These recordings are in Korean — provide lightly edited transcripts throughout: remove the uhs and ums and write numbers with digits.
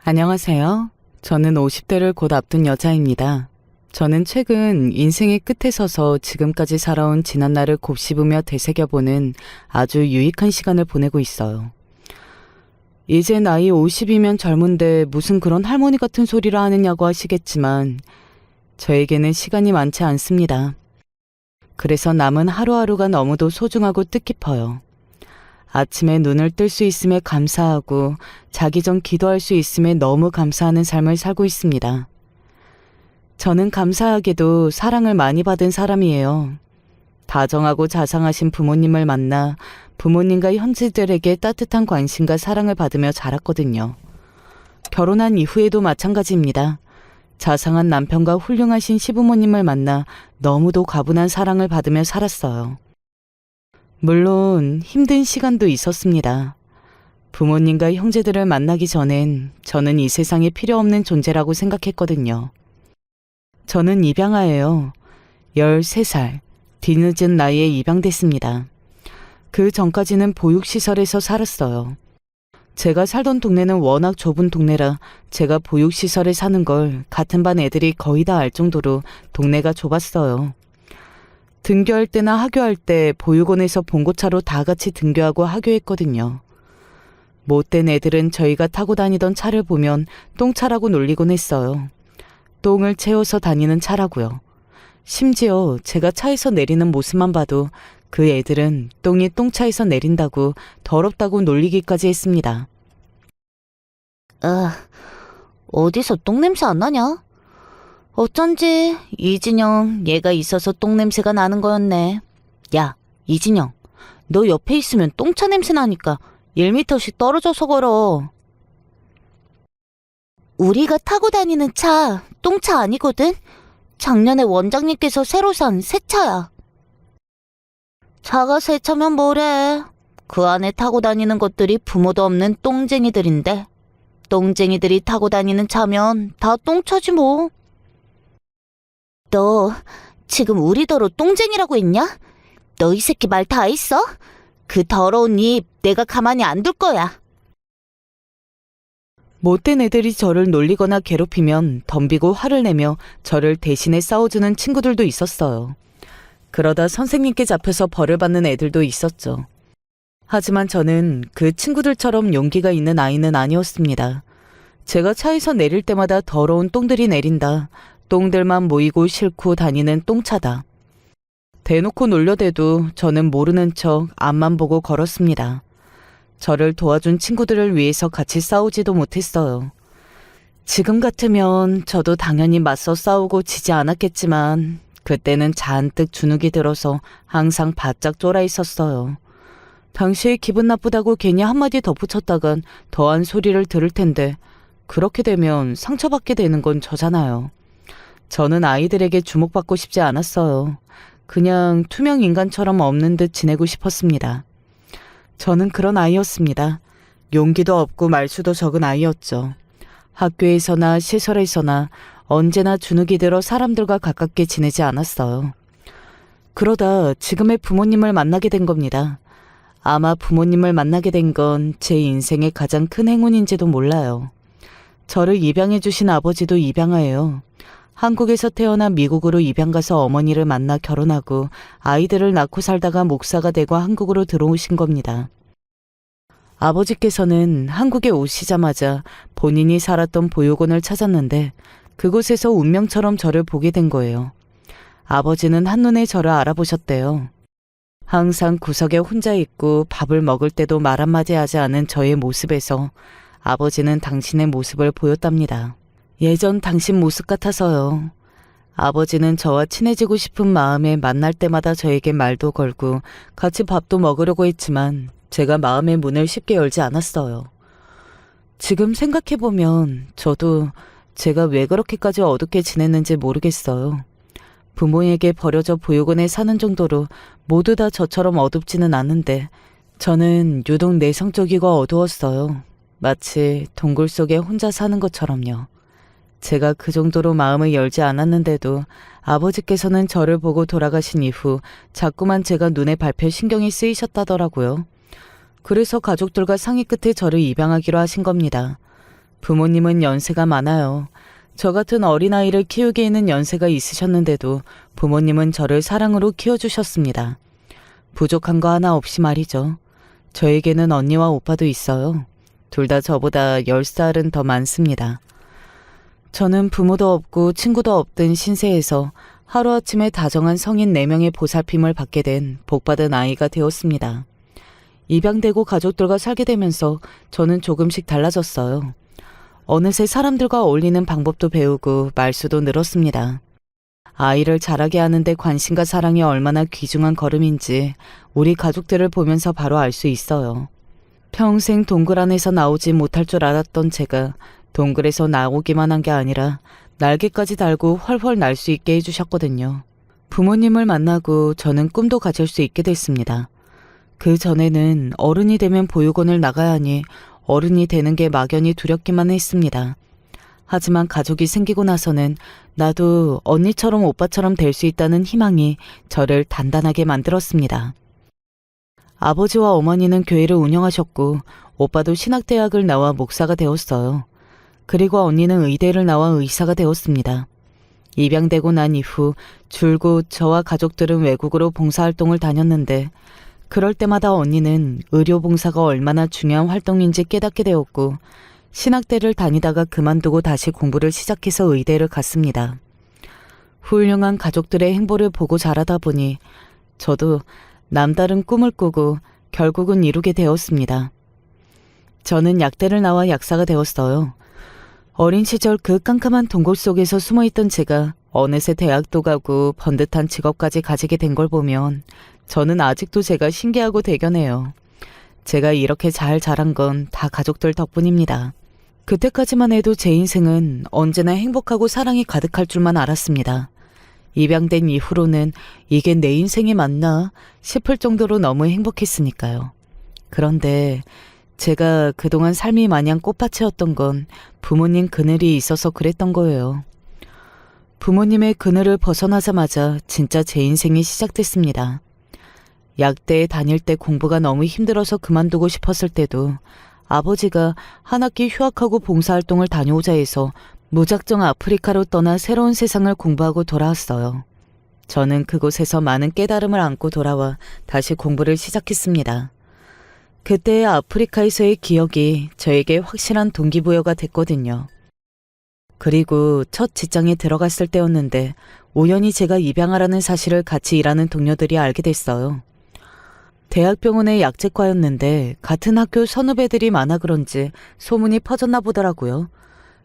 안녕하세요. 저는 50대를 곧 앞둔 여자입니다. 저는 최근 인생의 끝에 서서 지금까지 살아온 지난날을 곱씹으며 되새겨보는 아주 유익한 시간을 보내고 있어요. 이제 나이 50이면 젊은데 무슨 그런 할머니 같은 소리를 하느냐고 하시겠지만 저에게는 시간이 많지 않습니다. 그래서 남은 하루하루가 너무도 소중하고 뜻깊어요. 아침에 눈을 뜰 수 있음에 감사하고 자기 전 기도할 수 있음에 너무 감사하는 삶을 살고 있습니다. 저는 감사하게도 사랑을 많이 받은 사람이에요. 다정하고 자상하신 부모님을 만나 부모님과 형제들에게 따뜻한 관심과 사랑을 받으며 자랐거든요. 결혼한 이후에도 마찬가지입니다. 자상한 남편과 훌륭하신 시부모님을 만나 너무도 과분한 사랑을 받으며 살았어요. 물론 힘든 시간도 있었습니다. 부모님과 형제들을 만나기 전엔 저는 이 세상에 필요 없는 존재라고 생각했거든요. 저는 입양아예요. 13살, 뒤늦은 나이에 입양됐습니다. 그 전까지는 보육시설에서 살았어요. 제가 살던 동네는 워낙 좁은 동네라 제가 보육시설에 사는 걸 같은 반 애들이 거의 다 알 정도로 동네가 좁았어요. 등교할 때나 하교할 때 보육원에서 봉고차로 다 같이 등교하고 하교했거든요. 못된 애들은 저희가 타고 다니던 차를 보면 똥차라고 놀리곤 했어요. 똥을 채워서 다니는 차라고요. 심지어 제가 차에서 내리는 모습만 봐도 그 애들은 똥이 똥차에서 내린다고 더럽다고 놀리기까지 했습니다. 어디서 똥냄새 안 나냐? 어쩐지 이진영 얘가 있어서 똥냄새가 나는 거였네. 야, 이진영, 너 옆에 있으면 똥차 냄새 나니까 1m씩 떨어져서 걸어. 우리가 타고 다니는 차 똥차 아니거든? 작년에 원장님께서 새로 산 새 차야. 차가 새 차면 뭐래. 그 안에 타고 다니는 것들이 부모도 없는 똥쟁이들인데 똥쟁이들이 타고 다니는 차면 다 똥차지 뭐. 너 지금 우리더러 똥쟁이라고 했냐? 너 이 새끼 말 다 했어? 그 더러운 입 내가 가만히 안 둘 거야. 못된 애들이 저를 놀리거나 괴롭히면 덤비고 화를 내며 저를 대신해 싸워주는 친구들도 있었어요. 그러다 선생님께 잡혀서 벌을 받는 애들도 있었죠. 하지만 저는 그 친구들처럼 용기가 있는 아이는 아니었습니다. 제가 차에서 내릴 때마다 더러운 똥들이 내린다. 똥들만 모이고 싣고 다니는 똥차다. 대놓고 놀려대도 저는 모르는 척 앞만 보고 걸었습니다. 저를 도와준 친구들을 위해서 같이 싸우지도 못했어요. 지금 같으면 저도 당연히 맞서 싸우고 지지 않았겠지만 그때는 잔뜩 주눅이 들어서 항상 바짝 쫄아 있었어요. 당시에 기분 나쁘다고 괜히 한마디 덧붙였다간 더한 소리를 들을 텐데 그렇게 되면 상처받게 되는 건 저잖아요. 저는 아이들에게 주목받고 싶지 않았어요. 그냥 투명 인간처럼 없는 듯 지내고 싶었습니다. 저는 그런 아이였습니다. 용기도 없고 말수도 적은 아이였죠. 학교에서나 시설에서나 언제나 주눅이 들어 사람들과 가깝게 지내지 않았어요. 그러다 지금의 부모님을 만나게 된 겁니다. 아마 부모님을 만나게 된 건 제 인생의 가장 큰 행운인지도 몰라요. 저를 입양해 주신 아버지도 입양아예요. 한국에서 태어나 미국으로 입양 가서 어머니를 만나 결혼하고 아이들을 낳고 살다가 목사가 되고 한국으로 들어오신 겁니다. 아버지께서는 한국에 오시자마자 본인이 살았던 보육원을 찾았는데 그곳에서 운명처럼 저를 보게 된 거예요. 아버지는 한눈에 저를 알아보셨대요. 항상 구석에 혼자 있고 밥을 먹을 때도 말 한마디 하지 않은 저의 모습에서 아버지는 당신의 모습을 보였답니다. 예전 당신 모습 같아서요. 아버지는 저와 친해지고 싶은 마음에 만날 때마다 저에게 말도 걸고 같이 밥도 먹으려고 했지만 제가 마음의 문을 쉽게 열지 않았어요. 지금 생각해보면 저도 제가 왜 그렇게까지 어둡게 지냈는지 모르겠어요. 부모에게 버려져 보육원에 사는 정도로 모두 다 저처럼 어둡지는 않은데 저는 유독 내성적이고 어두웠어요. 마치 동굴 속에 혼자 사는 것처럼요. 제가 그 정도로 마음을 열지 않았는데도 아버지께서는 저를 보고 돌아가신 이후 자꾸만 제가 눈에 밟혀 신경이 쓰이셨다더라고요. 그래서 가족들과 상의 끝에 저를 입양하기로 하신 겁니다. 부모님은 연세가 많아요. 저 같은 어린아이를 키우기에는 연세가 있으셨는데도 부모님은 저를 사랑으로 키워주셨습니다. 부족한 거 하나 없이 말이죠. 저에게는 언니와 오빠도 있어요. 둘 다 저보다 10살은 더 많습니다. 저는 부모도 없고 친구도 없던 신세에서 하루아침에 다정한 성인 4명의 보살핌을 받게 된 복받은 아이가 되었습니다. 입양되고 가족들과 살게 되면서 저는 조금씩 달라졌어요. 어느새 사람들과 어울리는 방법도 배우고 말수도 늘었습니다. 아이를 자라게 하는데 관심과 사랑이 얼마나 귀중한 걸음인지 우리 가족들을 보면서 바로 알 수 있어요. 평생 동굴 안에서 나오지 못할 줄 알았던 제가 동굴에서 나오기만 한 게 아니라 날개까지 달고 훨훨 날 수 있게 해주셨거든요. 부모님을 만나고 저는 꿈도 가질 수 있게 됐습니다. 그 전에는 어른이 되면 보육원을 나가야 하니 어른이 되는 게 막연히 두렵기만 했습니다. 하지만 가족이 생기고 나서는 나도 언니처럼 오빠처럼 될 수 있다는 희망이 저를 단단하게 만들었습니다. 아버지와 어머니는 교회를 운영하셨고 오빠도 신학대학을 나와 목사가 되었어요. 그리고 언니는 의대를 나와 의사가 되었습니다. 입양되고 난 이후 줄곧 저와 가족들은 외국으로 봉사활동을 다녔는데 그럴 때마다 언니는 의료봉사가 얼마나 중요한 활동인지 깨닫게 되었고 신학대를 다니다가 그만두고 다시 공부를 시작해서 의대를 갔습니다. 훌륭한 가족들의 행보를 보고 자라다 보니 저도 남다른 꿈을 꾸고 결국은 이루게 되었습니다. 저는 약대를 나와 약사가 되었어요. 어린 시절 그 깜깜한 동굴 속에서 숨어있던 제가 어느새 대학도 가고 번듯한 직업까지 가지게 된 걸 보면 저는 아직도 제가 신기하고 대견해요. 제가 이렇게 잘 자란 건 다 가족들 덕분입니다. 그때까지만 해도 제 인생은 언제나 행복하고 사랑이 가득할 줄만 알았습니다. 입양된 이후로는 이게 내 인생이 맞나 싶을 정도로 너무 행복했으니까요. 그런데 제가 그동안 삶이 마냥 꽃밭이었던 건 부모님 그늘이 있어서 그랬던 거예요. 부모님의 그늘을 벗어나자마자 진짜 제 인생이 시작됐습니다. 약대에 다닐 때 공부가 너무 힘들어서 그만두고 싶었을 때도 아버지가 한 학기 휴학하고 봉사활동을 다녀오자 해서 무작정 아프리카로 떠나 새로운 세상을 공부하고 돌아왔어요. 저는 그곳에서 많은 깨달음을 안고 돌아와 다시 공부를 시작했습니다. 그때의 아프리카에서의 기억이 저에게 확실한 동기부여가 됐거든요. 그리고 첫 직장에 들어갔을 때였는데 우연히 제가 입양하라는 사실을 같이 일하는 동료들이 알게 됐어요. 대학병원의 약제과였는데 같은 학교 선후배들이 많아 그런지 소문이 퍼졌나 보더라고요.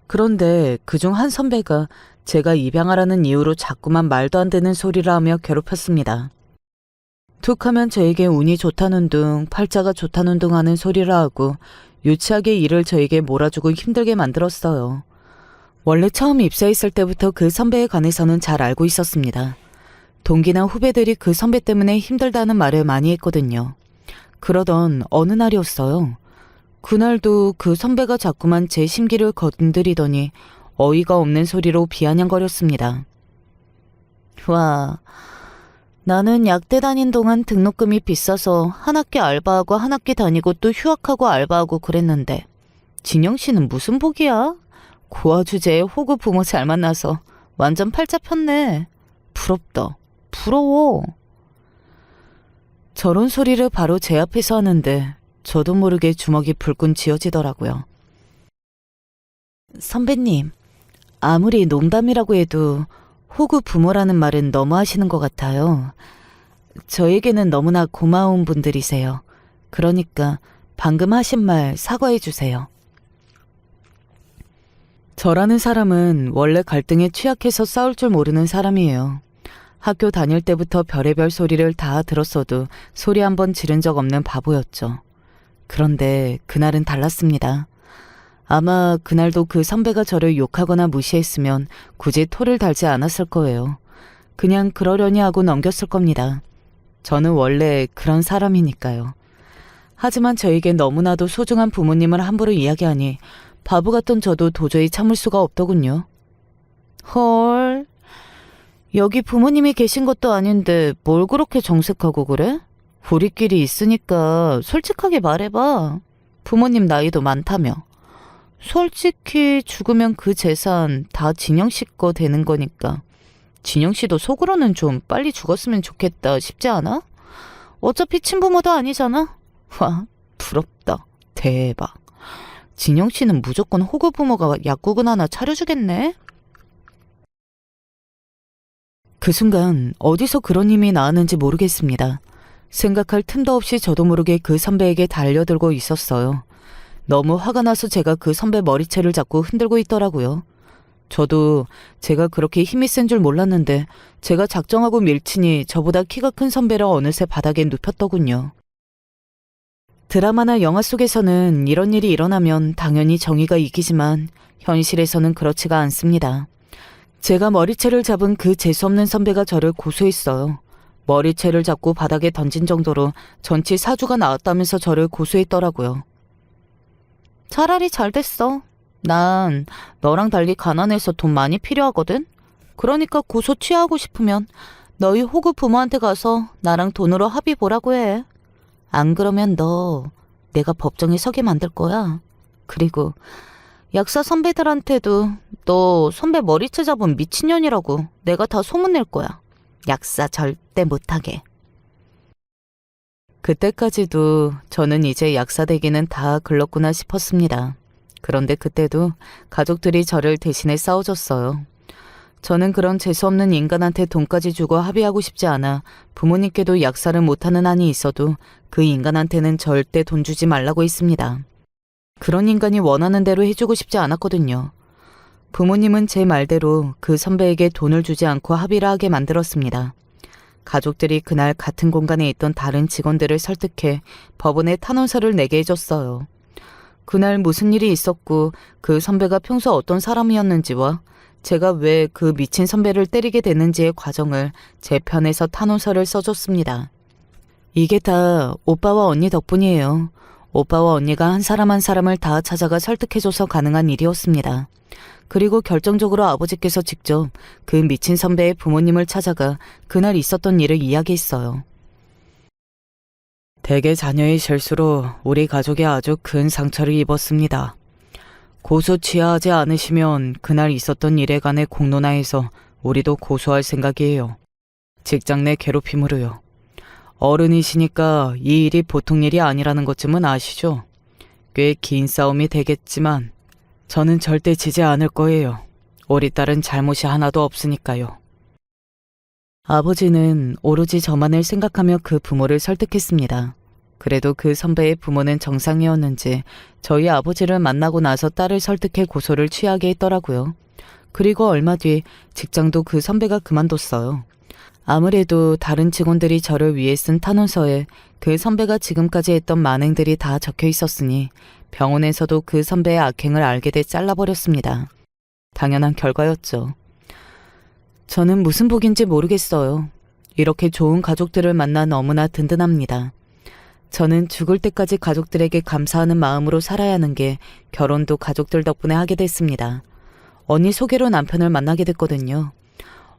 그런데 그중 한 선배가 제가 입양하라는 이유로 자꾸만 말도 안 되는 소리를 하며 괴롭혔습니다. 툭 하면 저에게 운이 좋다는 둥, 팔자가 좋다는 둥 하는 소리를 하고 유치하게 일을 저에게 몰아주고 힘들게 만들었어요. 원래 처음 입사했을 때부터 그 선배에 관해서는 잘 알고 있었습니다. 동기나 후배들이 그 선배 때문에 힘들다는 말을 많이 했거든요. 그러던 어느 날이었어요. 그날도 그 선배가 자꾸만 제 심기를 건드리더니 어이가 없는 소리로 비아냥거렸습니다. 와, 나는 약대 다닌 동안 등록금이 비싸서 한 학기 알바하고 한 학기 다니고 또 휴학하고 알바하고 그랬는데 진영 씨는 무슨 복이야? 고아 주제에 호구 부모 잘 만나서 완전 팔자 폈네. 부럽다. 부러워. 저런 소리를 바로 제 앞에서 하는데 저도 모르게 주먹이 불끈 쥐어지더라고요. 선배님, 아무리 농담이라고 해도 호구 부모라는 말은 너무하시는 것 같아요. 저에게는 너무나 고마운 분들이세요. 그러니까 방금 하신 말 사과해 주세요. 저라는 사람은 원래 갈등에 취약해서 싸울 줄 모르는 사람이에요. 학교 다닐 때부터 별의별 소리를 다 들었어도 소리 한 번 지른 적 없는 바보였죠. 그런데 그날은 달랐습니다. 아마 그날도 그 선배가 저를 욕하거나 무시했으면 굳이 토를 달지 않았을 거예요. 그냥 그러려니 하고 넘겼을 겁니다. 저는 원래 그런 사람이니까요. 하지만 저에게 너무나도 소중한 부모님을 함부로 이야기하니 바보 같던 저도 도저히 참을 수가 없더군요. 헐, 여기 부모님이 계신 것도 아닌데 뭘 그렇게 정색하고 그래? 우리끼리 있으니까 솔직하게 말해봐. 부모님 나이도 많다며. 솔직히 죽으면 그 재산 다 진영 씨 거 되는 거니까 진영 씨도 속으로는 좀 빨리 죽었으면 좋겠다 싶지 않아? 어차피 친부모도 아니잖아. 와, 부럽다. 대박. 진영 씨는 무조건 호구 부모가 약국은 하나 차려주겠네. 그 순간 어디서 그런 힘이 나왔는지 모르겠습니다. 생각할 틈도 없이 저도 모르게 그 선배에게 달려들고 있었어요. 너무 화가 나서 제가 그 선배 머리채를 잡고 흔들고 있더라고요. 저도 제가 그렇게 힘이 센 줄 몰랐는데 제가 작정하고 밀치니 저보다 키가 큰 선배를 어느새 바닥에 눕혔더군요. 드라마나 영화 속에서는 이런 일이 일어나면 당연히 정의가 이기지만 현실에서는 그렇지가 않습니다. 제가 머리채를 잡은 그 재수없는 선배가 저를 고소했어요. 머리채를 잡고 바닥에 던진 정도로 전치 사주가 나왔다면서 저를 고소했더라고요. 차라리 잘 됐어. 난 너랑 달리 가난해서 돈 많이 필요하거든. 그러니까 고소 취하고 싶으면 너희 호구 부모한테 가서 나랑 돈으로 합의 보라고 해. 안 그러면 너 내가 법정에 서게 만들 거야. 그리고 약사 선배들한테도 너 선배 머리채 잡은 미친년이라고 내가 다 소문낼 거야. 약사 절대 못하게. 그때까지도 저는 이제 약사 되기는 다 글렀구나 싶었습니다. 그런데 그때도 가족들이 저를 대신해 싸워줬어요. 저는 그런 재수없는 인간한테 돈까지 주고 합의하고 싶지 않아 부모님께도 약사를 못하는 한이 있어도 그 인간한테는 절대 돈 주지 말라고 했습니다. 그런 인간이 원하는 대로 해주고 싶지 않았거든요. 부모님은 제 말대로 그 선배에게 돈을 주지 않고 합의를 하게 만들었습니다. 가족들이 그날 같은 공간에 있던 다른 직원들을 설득해 법원에 탄원서를 내게 해줬어요. 그날 무슨 일이 있었고 그 선배가 평소 어떤 사람이었는지와 제가 왜 그 미친 선배를 때리게 됐는지의 과정을 제 편에서 탄원서를 써줬습니다. 이게 다 오빠와 언니 덕분이에요. 오빠와 언니가 한 사람 한 사람을 다 찾아가 설득해줘서 가능한 일이었습니다. 그리고 결정적으로 아버지께서 직접 그 미친 선배의 부모님을 찾아가 그날 있었던 일을 이야기했어요. 대개 자녀의 실수로 우리 가족이 아주 큰 상처를 입었습니다. 고소 취하하지 않으시면 그날 있었던 일에 관해 공론화해서 우리도 고소할 생각이에요. 직장 내 괴롭힘으로요. 어른이시니까 이 일이 보통 일이 아니라는 것쯤은 아시죠? 꽤 긴 싸움이 되겠지만 저는 절대 지지 않을 거예요. 우리 딸은 잘못이 하나도 없으니까요. 아버지는 오로지 저만을 생각하며 그 부모를 설득했습니다. 그래도 그 선배의 부모는 정상이었는지 저희 아버지를 만나고 나서 딸을 설득해 고소를 취하게 했더라고요. 그리고 얼마 뒤 직장도 그 선배가 그만뒀어요. 아무래도 다른 직원들이 저를 위해 쓴 탄원서에 그 선배가 지금까지 했던 만행들이 다 적혀 있었으니 병원에서도 그 선배의 악행을 알게 돼 잘라버렸습니다. 당연한 결과였죠. 저는 무슨 복인지 모르겠어요. 이렇게 좋은 가족들을 만나 너무나 든든합니다. 저는 죽을 때까지 가족들에게 감사하는 마음으로 살아야 하는 게 결혼도 가족들 덕분에 하게 됐습니다. 언니 소개로 남편을 만나게 됐거든요.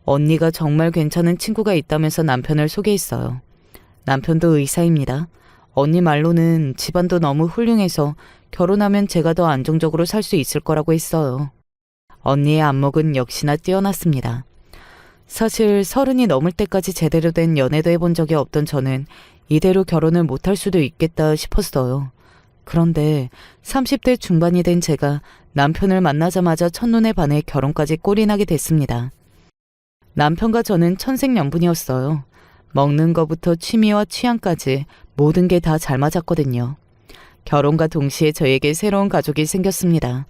언니가 정말 괜찮은 친구가 있다면서 남편을 소개했어요. 남편도 의사입니다. 언니 말로는 집안도 너무 훌륭해서 결혼하면 제가 더 안정적으로 살 수 있을 거라고 했어요. 언니의 안목은 역시나 뛰어났습니다. 사실 30이 넘을 때까지 제대로 된 연애도 해본 적이 없던 저는 이대로 결혼을 못할 수도 있겠다 싶었어요. 그런데 30대 중반이 된 제가 남편을 만나자마자 첫눈에 반해 결혼까지 꼴이나게 됐습니다. 남편과 저는 천생연분이었어요. 먹는 거부터 취미와 취향까지 모든 게 다 잘 맞았거든요. 결혼과 동시에 저에게 새로운 가족이 생겼습니다.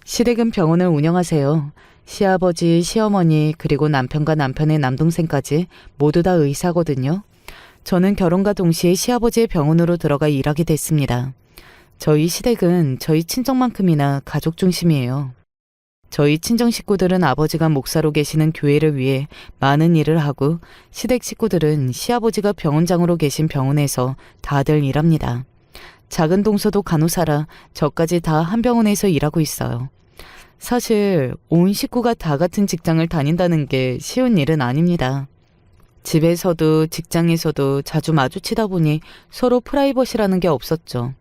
시댁은 병원을 운영하세요. 시아버지, 시어머니, 그리고 남편과 남편의 남동생까지 모두 다 의사거든요. 저는 결혼과 동시에 시아버지의 병원으로 들어가 일하게 됐습니다. 저희 시댁은 저희 친정만큼이나 가족 중심이에요. 저희 친정 식구들은 아버지가 목사로 계시는 교회를 위해 많은 일을 하고 시댁 식구들은 시아버지가 병원장으로 계신 병원에서 다들 일합니다. 작은 동서도 간호사라 저까지 다 한 병원에서 일하고 있어요. 사실 온 식구가 다 같은 직장을 다닌다는 게 쉬운 일은 아닙니다. 집에서도 직장에서도 자주 마주치다 보니 서로 프라이버시라는 게 없었죠.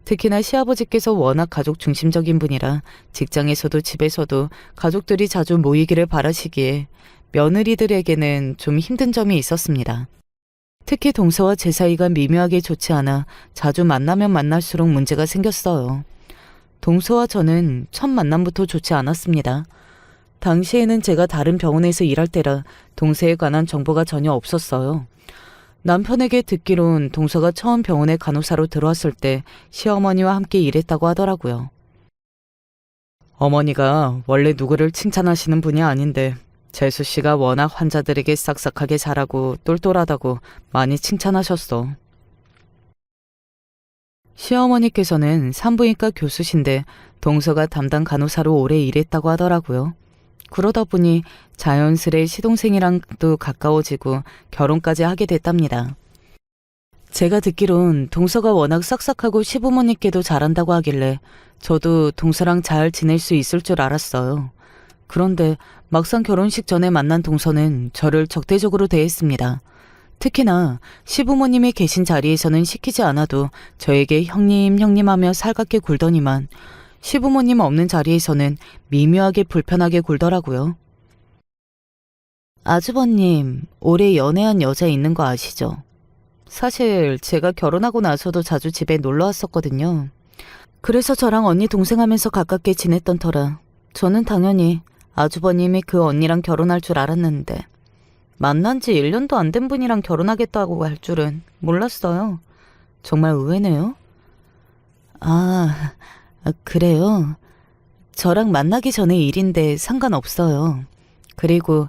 특히나 시아버지께서 워낙 가족 중심적인 분이라 직장에서도 집에서도 가족들이 자주 모이기를 바라시기에 며느리들에게는 좀 힘든 점이 있었습니다. 특히 동서와 제 사이가 미묘하게 좋지 않아 자주 만나면 만날수록 문제가 생겼어요. 동서와 저는 첫 만남부터 좋지 않았습니다. 당시에는 제가 다른 병원에서 일할 때라 동서에 관한 정보가 전혀 없었어요. 남편에게 듣기론 동서가 처음 병원에 간호사로 들어왔을 때 시어머니와 함께 일했다고 하더라고요. 어머니가 원래 누구를 칭찬하시는 분이 아닌데 재수 씨가 워낙 환자들에게 싹싹하게 잘하고 똘똘하다고 많이 칭찬하셨어. 시어머니께서는 산부인과 교수신데 동서가 담당 간호사로 오래 일했다고 하더라고요. 그러다 보니 자연스레 시동생이랑도 가까워지고 결혼까지 하게 됐답니다. 제가 듣기론 동서가 워낙 싹싹하고 시부모님께도 잘한다고 하길래 저도 동서랑 잘 지낼 수 있을 줄 알았어요. 그런데 막상 결혼식 전에 만난 동서는 저를 적대적으로 대했습니다. 특히나 시부모님이 계신 자리에서는 시키지 않아도 저에게 형님 형님하며 살갑게 굴더니만 시부모님 없는 자리에서는 미묘하게 불편하게 굴더라고요. 아주버님, 올해 연애한 여자 있는 거 아시죠? 사실 제가 결혼하고 나서도 자주 집에 놀러 왔었거든요. 그래서 저랑 언니 동생 하면서 가깝게 지냈던 터라 저는 당연히 아주버님이 그 언니랑 결혼할 줄 알았는데 만난 지 1년도 안 된 분이랑 결혼하겠다고 할 줄은 몰랐어요. 정말 의외네요. 그래요? 저랑 만나기 전에 일인데 상관없어요. 그리고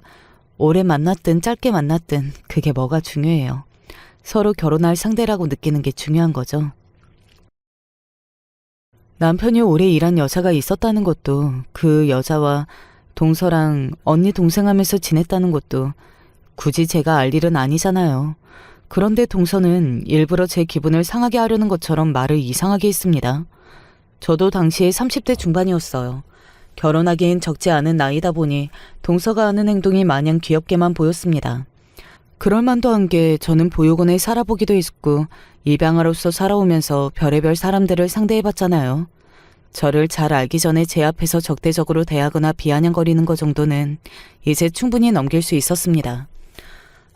오래 만났든 짧게 만났든 그게 뭐가 중요해요. 서로 결혼할 상대라고 느끼는 게 중요한 거죠. 남편이 오래 일한 여자가 있었다는 것도 그 여자와 동서랑 언니 동생 하면서 지냈다는 것도 굳이 제가 알 일은 아니잖아요. 그런데 동서는 일부러 제 기분을 상하게 하려는 것처럼 말을 이상하게 했습니다. 저도 당시에 30대 중반이었어요. 결혼하기엔 적지 않은 나이다 보니 동서가 하는 행동이 마냥 귀엽게만 보였습니다. 그럴만도 한 게 저는 보육원에 살아보기도 했고 입양아로서 살아오면서 별의별 사람들을 상대해봤잖아요. 저를 잘 알기 전에 제 앞에서 적대적으로 대하거나 비아냥거리는 것 정도는 이제 충분히 넘길 수 있었습니다.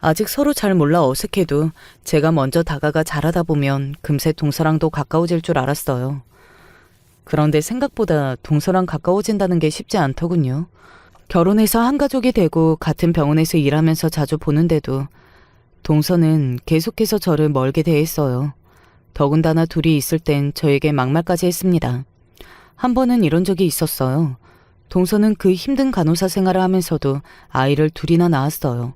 아직 서로 잘 몰라 어색해도 제가 먼저 다가가 잘하다 보면 금세 동서랑도 가까워질 줄 알았어요. 그런데 생각보다 동서랑 가까워진다는 게 쉽지 않더군요. 결혼해서 한 가족이 되고 같은 병원에서 일하면서 자주 보는데도 동서는 계속해서 저를 멀게 대했어요. 더군다나 둘이 있을 땐 저에게 막말까지 했습니다. 한 번은 이런 적이 있었어요. 동서는 그 힘든 간호사 생활을 하면서도 아이를 둘이나 낳았어요.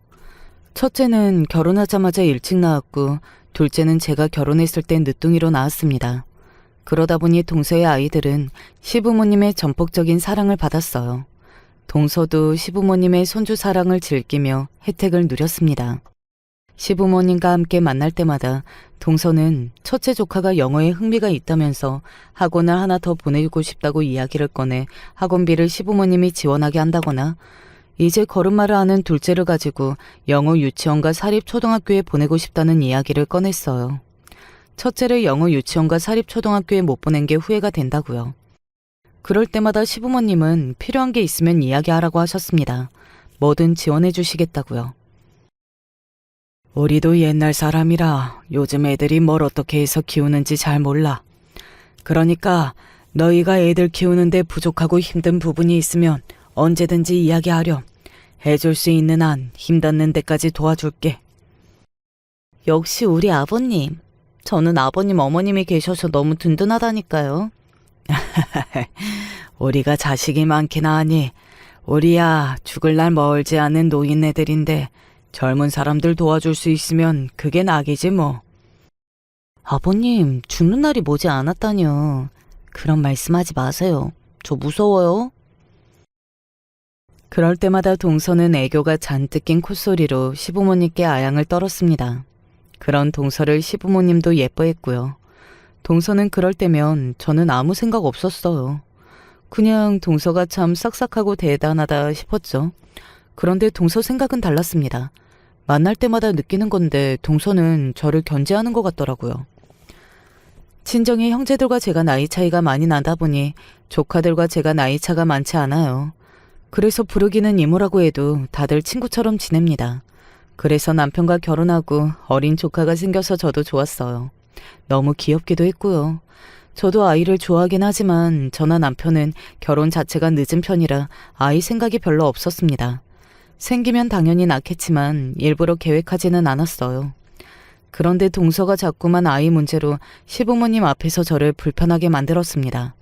첫째는 결혼하자마자 일찍 낳았고 둘째는 제가 결혼했을 땐 늦둥이로 낳았습니다. 그러다 보니 동서의 아이들은 시부모님의 전폭적인 사랑을 받았어요. 동서도 시부모님의 손주 사랑을 즐기며 혜택을 누렸습니다. 시부모님과 함께 만날 때마다 동서는 첫째 조카가 영어에 흥미가 있다면서 학원을 하나 더 보내고 싶다고 이야기를 꺼내 학원비를 시부모님이 지원하게 한다거나 이제 걸음마를 하는 둘째를 가지고 영어 유치원과 사립초등학교에 보내고 싶다는 이야기를 꺼냈어요. 첫째를 영어 유치원과 사립초등학교에 못 보낸 게 후회가 된다고요. 그럴 때마다 시부모님은 필요한 게 있으면 이야기하라고 하셨습니다. 뭐든 지원해 주시겠다고요. 우리도 옛날 사람이라 요즘 애들이 뭘 어떻게 해서 키우는지 잘 몰라. 그러니까 너희가 애들 키우는데 부족하고 힘든 부분이 있으면 언제든지 이야기하렴. 해줄 수 있는 한 힘닿는 데까지 도와줄게. 역시 우리 아버님. 저는 아버님 어머님이 계셔서 너무 든든하다니까요. 우리가 자식이 많긴 하니 우리야 죽을 날 멀지 않은 노인네들인데 젊은 사람들 도와줄 수 있으면 그게 낙이지 뭐. 아버님 죽는 날이 머지 않았다뇨. 그런 말씀하지 마세요. 저 무서워요. 그럴 때마다 동서는 애교가 잔뜩 낀 콧소리로 시부모님께 아양을 떨었습니다. 그런 동서를 시부모님도 예뻐했고요. 동서는 그럴 때면 저는 아무 생각 없었어요. 그냥 동서가 참 싹싹하고 대단하다 싶었죠. 그런데 동서 생각은 달랐습니다. 만날 때마다 느끼는 건데 동서는 저를 견제하는 것 같더라고요. 친정의 형제들과 제가 나이 차이가 많이 나다 보니 조카들과 제가 나이 차가 많지 않아요. 그래서 부르기는 이모라고 해도 다들 친구처럼 지냅니다. 그래서 남편과 결혼하고 어린 조카가 생겨서 저도 좋았어요. 너무 귀엽기도 했고요. 저도 아이를 좋아하긴 하지만 저나 남편은 결혼 자체가 늦은 편이라 아이 생각이 별로 없었습니다. 생기면 당연히 낳겠지만 일부러 계획하지는 않았어요. 그런데 동서가 자꾸만 아이 문제로 시부모님 앞에서 저를 불편하게 만들었습니다.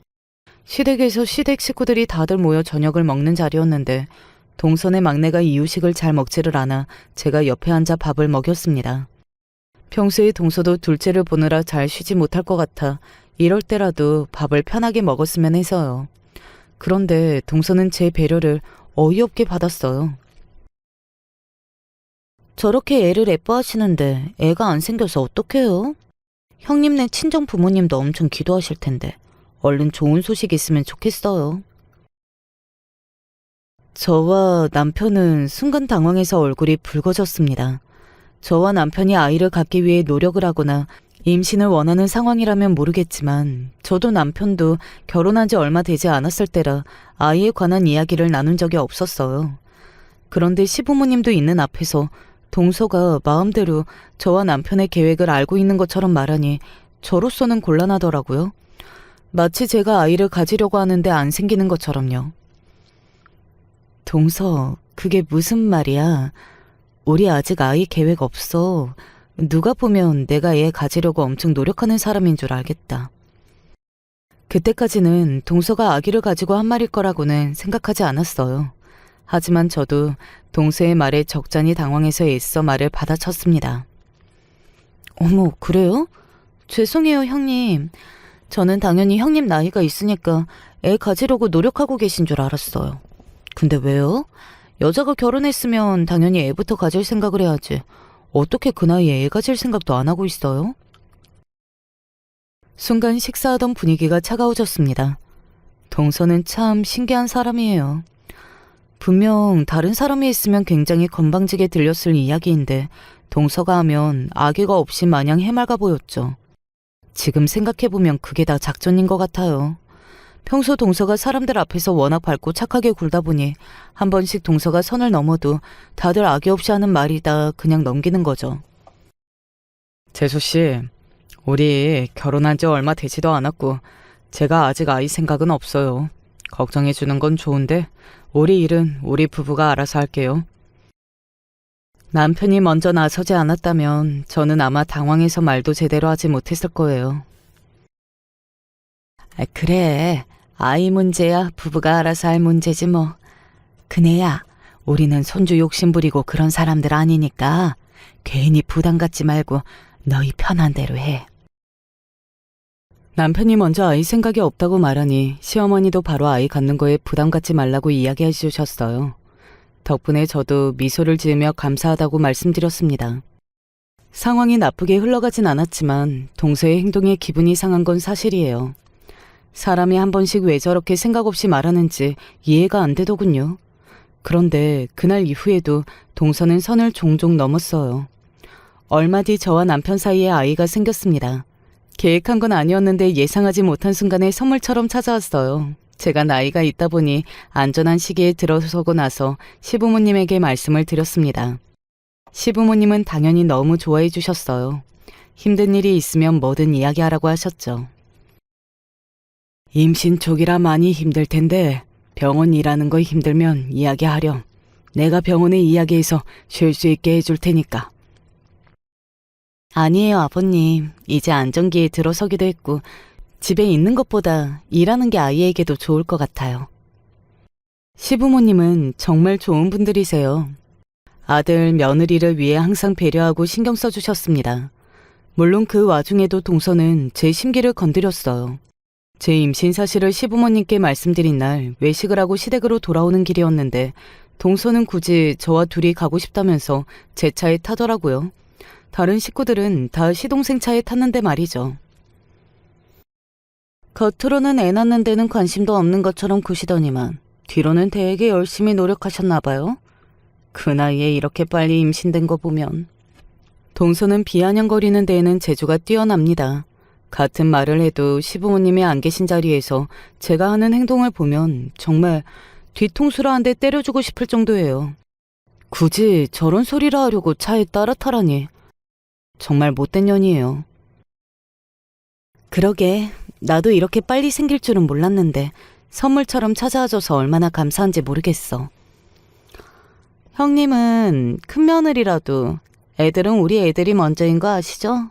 시댁에서 시댁 식구들이 다들 모여 저녁을 먹는 자리였는데 동선의 막내가 이유식을 잘 먹지를 않아 제가 옆에 앉아 밥을 먹였습니다. 평소에 동서도 둘째를 보느라 잘 쉬지 못할 것 같아 이럴 때라도 밥을 편하게 먹었으면 해서요. 그런데 동서는 제 배려를 어이없게 받았어요. 저렇게 애를 예뻐하시는데 애가 안 생겨서 어떡해요? 형님네 친정 부모님도 엄청 기도하실 텐데 얼른 좋은 소식 있으면 좋겠어요. 저와 남편은 순간 당황해서 얼굴이 붉어졌습니다. 저와 남편이 아이를 갖기 위해 노력을 하거나 임신을 원하는 상황이라면 모르겠지만 저도 남편도 결혼한 지 얼마 되지 않았을 때라 아이에 관한 이야기를 나눈 적이 없었어요. 그런데 시부모님도 있는 앞에서 동서가 마음대로 저와 남편의 계획을 알고 있는 것처럼 말하니 저로서는 곤란하더라고요. 마치 제가 아이를 가지려고 하는데 안 생기는 것처럼요. 동서, 그게 무슨 말이야? 우리 아직 아이 계획 없어. 누가 보면 내가 애 가지려고 엄청 노력하는 사람인 줄 알겠다. 그때까지는 동서가 아기를 가지고 한 말일 거라고는 생각하지 않았어요. 하지만 저도 동서의 말에 적잖이 당황해서 애써 말을 받아쳤습니다. 어머, 그래요? 죄송해요, 형님. 저는 당연히 형님 나이가 있으니까 애 가지려고 노력하고 계신 줄 알았어요. 근데 왜요? 여자가 결혼했으면 당연히 애부터 가질 생각을 해야지. 어떻게 그 나이에 애 가질 생각도 안 하고 있어요? 순간 식사하던 분위기가 차가워졌습니다. 동서는 참 신기한 사람이에요. 분명 다른 사람이 했으면 굉장히 건방지게 들렸을 이야기인데 동서가 하면 아기가 없이 마냥 해맑아 보였죠. 지금 생각해보면 그게 다 작전인 것 같아요. 평소 동서가 사람들 앞에서 워낙 밝고 착하게 굴다 보니 한 번씩 동서가 선을 넘어도 다들 아기 없이 하는 말이다 그냥 넘기는 거죠. 재수씨, 우리 결혼한 지 얼마 되지도 않았고 제가 아직 아이 생각은 없어요. 걱정해주는 건 좋은데 우리 일은 우리 부부가 알아서 할게요. 남편이 먼저 나서지 않았다면 저는 아마 당황해서 말도 제대로 하지 못했을 거예요. 그래, 아이 문제야 부부가 알아서 할 문제지 뭐. 그네야, 우리는 손주 욕심 부리고 그런 사람들 아니니까 괜히 부담 갖지 말고 너희 편한 대로 해. 남편이 먼저 아이 생각이 없다고 말하니 시어머니도 바로 아이 갖는 거에 부담 갖지 말라고 이야기해 주셨어요. 덕분에 저도 미소를 지으며 감사하다고 말씀드렸습니다. 상황이 나쁘게 흘러가진 않았지만 동서의 행동에 기분이 상한 건 사실이에요. 사람이 한 번씩 왜 저렇게 생각 없이 말하는지 이해가 안 되더군요. 그런데 그날 이후에도 동서는 선을 종종 넘었어요. 얼마 뒤 저와 남편 사이에 아이가 생겼습니다. 계획한 건 아니었는데 예상하지 못한 순간에 선물처럼 찾아왔어요. 제가 나이가 있다 보니 안전한 시기에 들어서고 나서 시부모님에게 말씀을 드렸습니다. 시부모님은 당연히 너무 좋아해 주셨어요. 힘든 일이 있으면 뭐든 이야기하라고 하셨죠. 임신 초기라 많이 힘들 텐데 병원 일하는 거 힘들면 이야기하렴. 내가 병원에 이야기해서 쉴 수 있게 해줄 테니까. 아니에요, 아버님. 이제 안정기에 들어서기도 했고 집에 있는 것보다 일하는 게 아이에게도 좋을 것 같아요. 시부모님은 정말 좋은 분들이세요. 아들, 며느리를 위해 항상 배려하고 신경 써주셨습니다. 물론 그 와중에도 동서는 제 심기를 건드렸어요. 제 임신 사실을 시부모님께 말씀드린 날 외식을 하고 시댁으로 돌아오는 길이었는데 동서는 굳이 저와 둘이 가고 싶다면서 제 차에 타더라고요. 다른 식구들은 다 시동생 차에 탔는데 말이죠. 겉으로는 애 낳는 데는 관심도 없는 것처럼 구시더니만 뒤로는 되게 열심히 노력하셨나 봐요. 그 나이에 이렇게 빨리 임신된 거 보면. 동서는 비아냥거리는 데에는 재주가 뛰어납니다. 같은 말을 해도 시부모님이 안 계신 자리에서 제가 하는 행동을 보면 정말 뒤통수를 한 대 때려주고 싶을 정도예요. 굳이 저런 소리를 하려고 차에 따라 타라니. 정말 못된 년이에요. 그러게, 나도 이렇게 빨리 생길 줄은 몰랐는데 선물처럼 찾아와줘서 얼마나 감사한지 모르겠어. 형님은 큰 며느리라도 애들은 우리 애들이 먼저인 거 아시죠?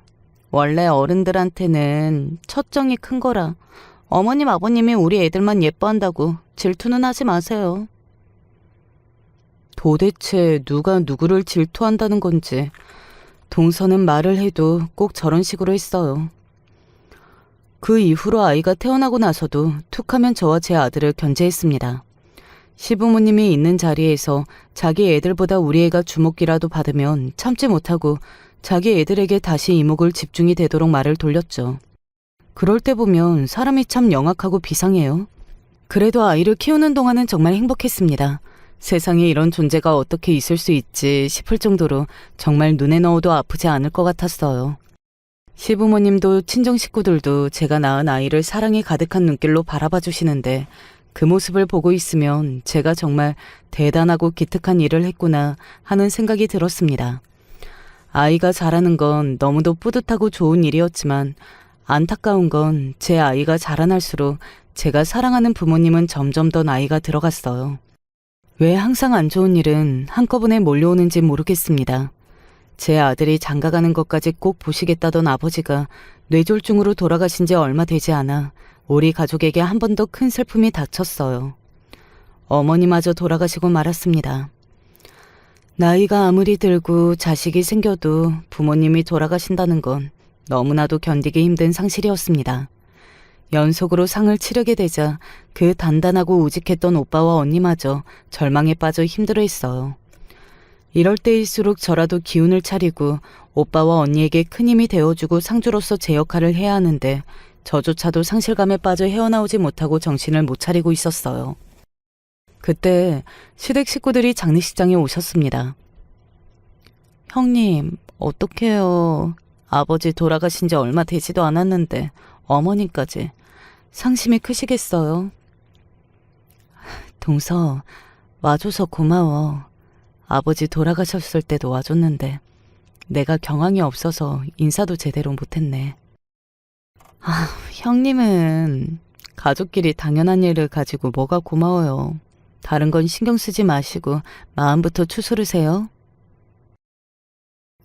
원래 어른들한테는 첫 정이 큰 거라 어머님 아버님이 우리 애들만 예뻐한다고 질투는 하지 마세요. 도대체 누가 누구를 질투한다는 건지 동서는 말을 해도 꼭 저런 식으로 했어요. 그 이후로 아이가 태어나고 나서도 툭하면 저와 제 아들을 견제했습니다. 시부모님이 있는 자리에서 자기 애들보다 우리 애가 주목이라도 받으면 참지 못하고 자기 애들에게 다시 이목을 집중이 되도록 말을 돌렸죠. 그럴 때 보면 사람이 참 영악하고 비상해요. 그래도 아이를 키우는 동안은 정말 행복했습니다. 세상에 이런 존재가 어떻게 있을 수 있지 싶을 정도로 정말 눈에 넣어도 아프지 않을 것 같았어요. 시부모님도 친정 식구들도 제가 낳은 아이를 사랑이 가득한 눈길로 바라봐 주시는데 그 모습을 보고 있으면 제가 정말 대단하고 기특한 일을 했구나 하는 생각이 들었습니다. 아이가 자라는 건 너무도 뿌듯하고 좋은 일이었지만 안타까운 건 제 아이가 자라날수록 제가 사랑하는 부모님은 점점 더 나이가 들어갔어요. 왜 항상 안 좋은 일은 한꺼번에 몰려오는지 모르겠습니다. 제 아들이 장가가는 것까지 꼭 보시겠다던 아버지가 뇌졸중으로 돌아가신 지 얼마 되지 않아 우리 가족에게 한 번 더 큰 슬픔이 닥쳤어요. 어머니마저 돌아가시고 말았습니다. 나이가 아무리 들고 자식이 생겨도 부모님이 돌아가신다는 건 너무나도 견디기 힘든 상실이었습니다. 연속으로 상을 치르게 되자 그 단단하고 우직했던 오빠와 언니마저 절망에 빠져 힘들어했어요. 이럴 때일수록 저라도 기운을 차리고 오빠와 언니에게 큰 힘이 되어주고 상주로서 제 역할을 해야 하는데 저조차도 상실감에 빠져 헤어나오지 못하고 정신을 못 차리고 있었어요. 그때 시댁 식구들이 장례식장에 오셨습니다. 형님, 어떡해요. 아버지 돌아가신 지 얼마 되지도 않았는데 어머님까지 상심이 크시겠어요. 동서, 와줘서 고마워. 아버지 돌아가셨을 때도 와줬는데 내가 경황이 없어서 인사도 제대로 못했네. 형님은 가족끼리 당연한 일을 가지고 뭐가 고마워요. 다른 건 신경 쓰지 마시고 마음부터 추스르세요.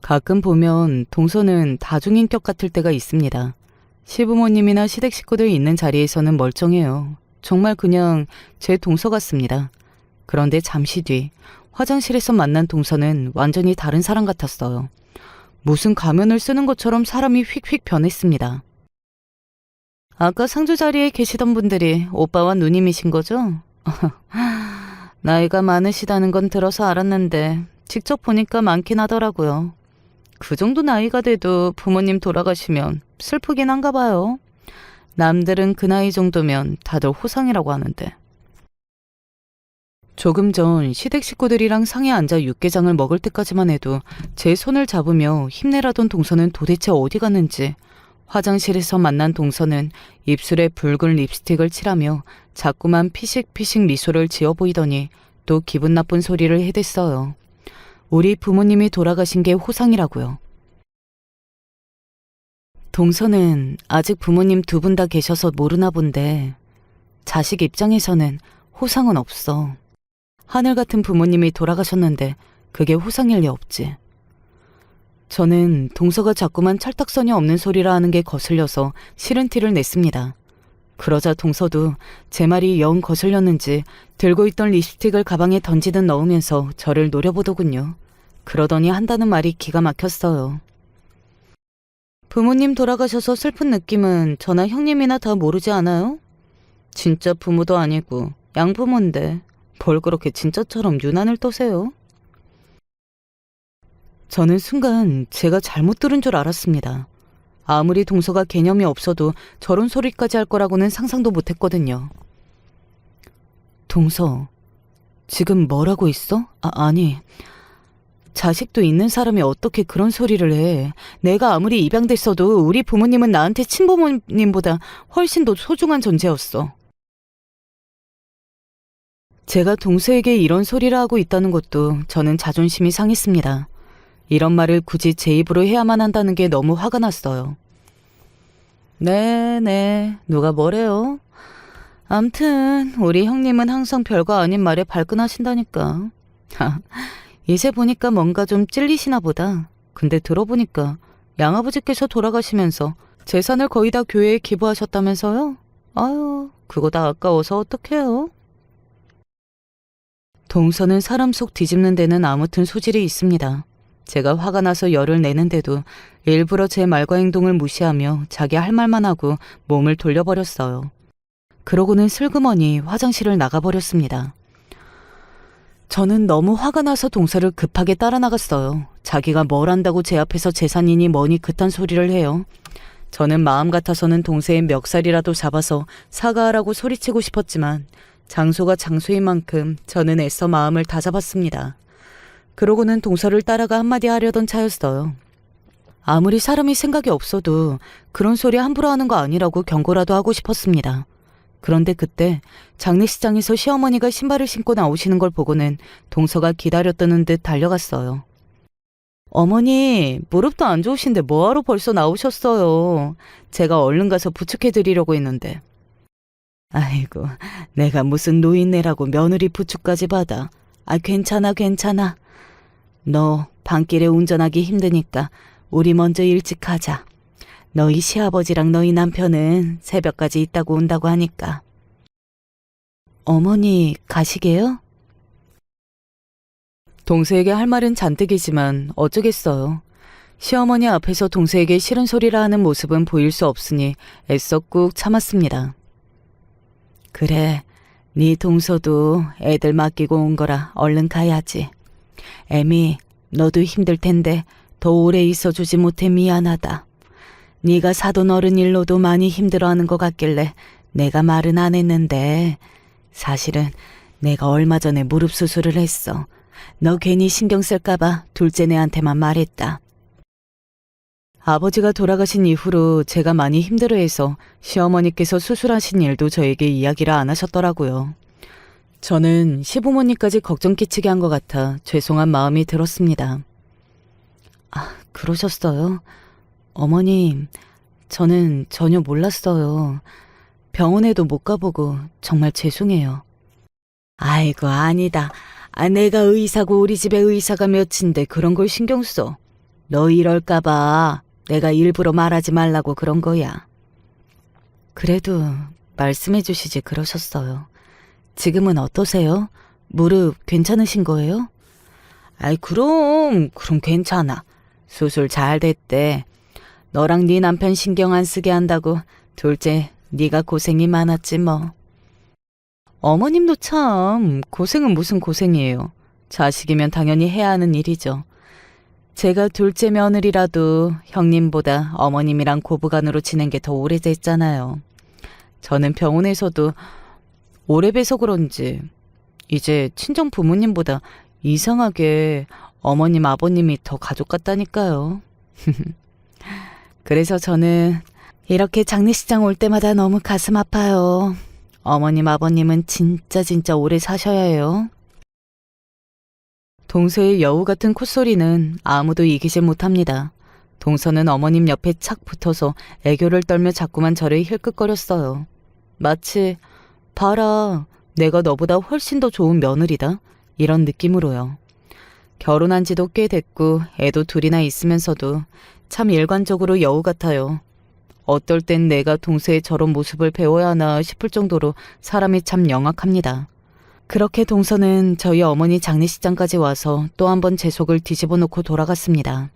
가끔 보면 동서는 다중인격 같을 때가 있습니다. 시부모님이나 시댁 식구들 있는 자리에서는 멀쩡해요. 정말 그냥 제 동서 같습니다. 그런데 잠시 뒤 화장실에서 만난 동서는 완전히 다른 사람 같았어요. 무슨 가면을 쓰는 것처럼 사람이 휙휙 변했습니다. 아까 상주 자리에 계시던 분들이 오빠와 누님이신 거죠? 나이가 많으시다는 건 들어서 알았는데 직접 보니까 많긴 하더라고요. 그 정도 나이가 돼도 부모님 돌아가시면 슬프긴 한가 봐요. 남들은 그 나이 정도면 다들 호상이라고 하는데. 조금 전 시댁 식구들이랑 상에 앉아 육개장을 먹을 때까지만 해도 제 손을 잡으며 힘내라던 동서는 도대체 어디 갔는지, 화장실에서 만난 동서는 입술에 붉은 립스틱을 칠하며 자꾸만 피식피식 미소를 지어 보이더니 또 기분 나쁜 소리를 해댔어요. 우리 부모님이 돌아가신 게 호상이라고요. 동서는 아직 부모님 두 분 다 계셔서 모르나 본데 자식 입장에서는 호상은 없어. 하늘 같은 부모님이 돌아가셨는데 그게 호상일 리 없지. 저는 동서가 자꾸만 찰떡선이 없는 소리라 하는 게 거슬려서 싫은 티를 냈습니다. 그러자 동서도 제 말이 영 거슬렸는지 들고 있던 립스틱을 가방에 던지듯 넣으면서 저를 노려보더군요. 그러더니 한다는 말이 기가 막혔어요. 부모님 돌아가셔서 슬픈 느낌은 저나 형님이나 다 모르지 않아요? 진짜 부모도 아니고 양부모인데 뭘 그렇게 진짜처럼 유난을 떠세요? 저는 순간 제가 잘못 들은 줄 알았습니다. 아무리 동서가 개념이 없어도 저런 소리까지 할 거라고는 상상도 못했거든요. 동서, 지금 뭐라고 했어? 아니, 자식도 있는 사람이 어떻게 그런 소리를 해. 내가 아무리 입양됐어도 우리 부모님은 나한테 친부모님보다 훨씬 더 소중한 존재였어. 제가 동서에게 이런 소리를 하고 있다는 것도 저는 자존심이 상했습니다. 이런 말을 굳이 제 입으로 해야만 한다는 게 너무 화가 났어요. 네, 누가 뭐래요? 암튼 우리 형님은 항상 별거 아닌 말에 발끈하신다니까. 이제 보니까 뭔가 좀 찔리시나 보다. 근데 들어보니까 양아버지께서 돌아가시면서 재산을 거의 다 교회에 기부하셨다면서요? 아유, 그거 다 아까워서 어떡해요? 동서는 사람 속 뒤집는 데는 아무튼 소질이 있습니다. 제가 화가 나서 열을 내는데도 일부러 제 말과 행동을 무시하며 자기 할 말만 하고 몸을 돌려버렸어요. 그러고는 슬그머니 화장실을 나가버렸습니다. 저는 너무 화가 나서 동서를 급하게 따라 나갔어요. 자기가 뭘 안다고 제 앞에서 재산이니 뭐니 그딴 소리를 해요. 저는 마음 같아서는 동서의 멱살이라도 잡아서 사과하라고 소리치고 싶었지만 장소가 장소인 만큼 저는 애써 마음을 다잡았습니다. 그러고는 동서를 따라가 한마디 하려던 차였어요. 아무리 사람이 생각이 없어도 그런 소리 함부로 하는 거 아니라고 경고라도 하고 싶었습니다. 그런데 그때 장례식장에서 시어머니가 신발을 신고 나오시는 걸 보고는 동서가 기다렸다는 듯 달려갔어요. 어머니, 무릎도 안 좋으신데 뭐하러 벌써 나오셨어요? 제가 얼른 가서 부축해드리려고 했는데. 아이고, 내가 무슨 노인네라고 며느리 부축까지 받아. 괜찮아. 너 밤길에 운전하기 힘드니까 우리 먼저 일찍 가자. 너희 시아버지랑 너희 남편은 새벽까지 있다고 온다고 하니까. 어머니 가시게요? 동서에게 할 말은 잔뜩이지만 어쩌겠어요. 시어머니 앞에서 동서에게 싫은 소리를 하는 모습은 보일 수 없으니 애써 꾹 참았습니다. 그래, 네 동서도 애들 맡기고 온 거라 얼른 가야지. 애미, 너도 힘들 텐데 더 오래 있어주지 못해 미안하다. 네가 사돈 어른 일로도 많이 힘들어하는 것 같길래 내가 말은 안 했는데 사실은 내가 얼마 전에 무릎 수술을 했어. 너 괜히 신경 쓸까봐 둘째네한테만 말했다. 아버지가 돌아가신 이후로 제가 많이 힘들어해서 시어머니께서 수술하신 일도 저에게 이야기를 안 하셨더라고요. 저는 시부모님까지 걱정 끼치게 한 것 같아 죄송한 마음이 들었습니다. 그러셨어요? 어머님, 저는 전혀 몰랐어요. 병원에도 못 가보고 정말 죄송해요. 아이고, 아니다. 내가 의사고 우리 집에 의사가 몇인데 그런 걸 신경 써. 너 이럴까봐 내가 일부러 말하지 말라고 그런 거야. 그래도 말씀해 주시지 그러셨어요. 지금은 어떠세요? 무릎 괜찮으신 거예요? 그럼 괜찮아. 수술 잘 됐대. 너랑 네 남편 신경 안 쓰게 한다고 둘째 네가 고생이 많았지 뭐. 어머님도 참 고생은 무슨 고생이에요. 자식이면 당연히 해야 하는 일이죠. 제가 둘째 며느리라도 형님보다 어머님이랑 고부간으로 지낸 게 더 오래됐잖아요. 저는 병원에서도 오래 뵈서 그런지 이제 친정 부모님보다 이상하게 어머님 아버님이 더 가족 같다니까요. 그래서 저는 이렇게 장례식장 올 때마다 너무 가슴 아파요. 어머님 아버님은 진짜 오래 사셔야 해요. 동서의 여우 같은 콧소리는 아무도 이기지 못합니다. 동서는 어머님 옆에 착 붙어서 애교를 떨며 자꾸만 저를 힐끗거렸어요. 마치 봐라, 내가 너보다 훨씬 더 좋은 며느리다 이런 느낌으로요. 결혼한 지도 꽤 됐고 애도 둘이나 있으면서도 참 일관적으로 여우 같아요. 어떨 땐 내가 동서의 저런 모습을 배워야 하나 싶을 정도로 사람이 참 영악합니다. 그렇게 동서는 저희 어머니 장례식장까지 와서 또 한 번 제 속을 뒤집어 놓고 돌아갔습니다.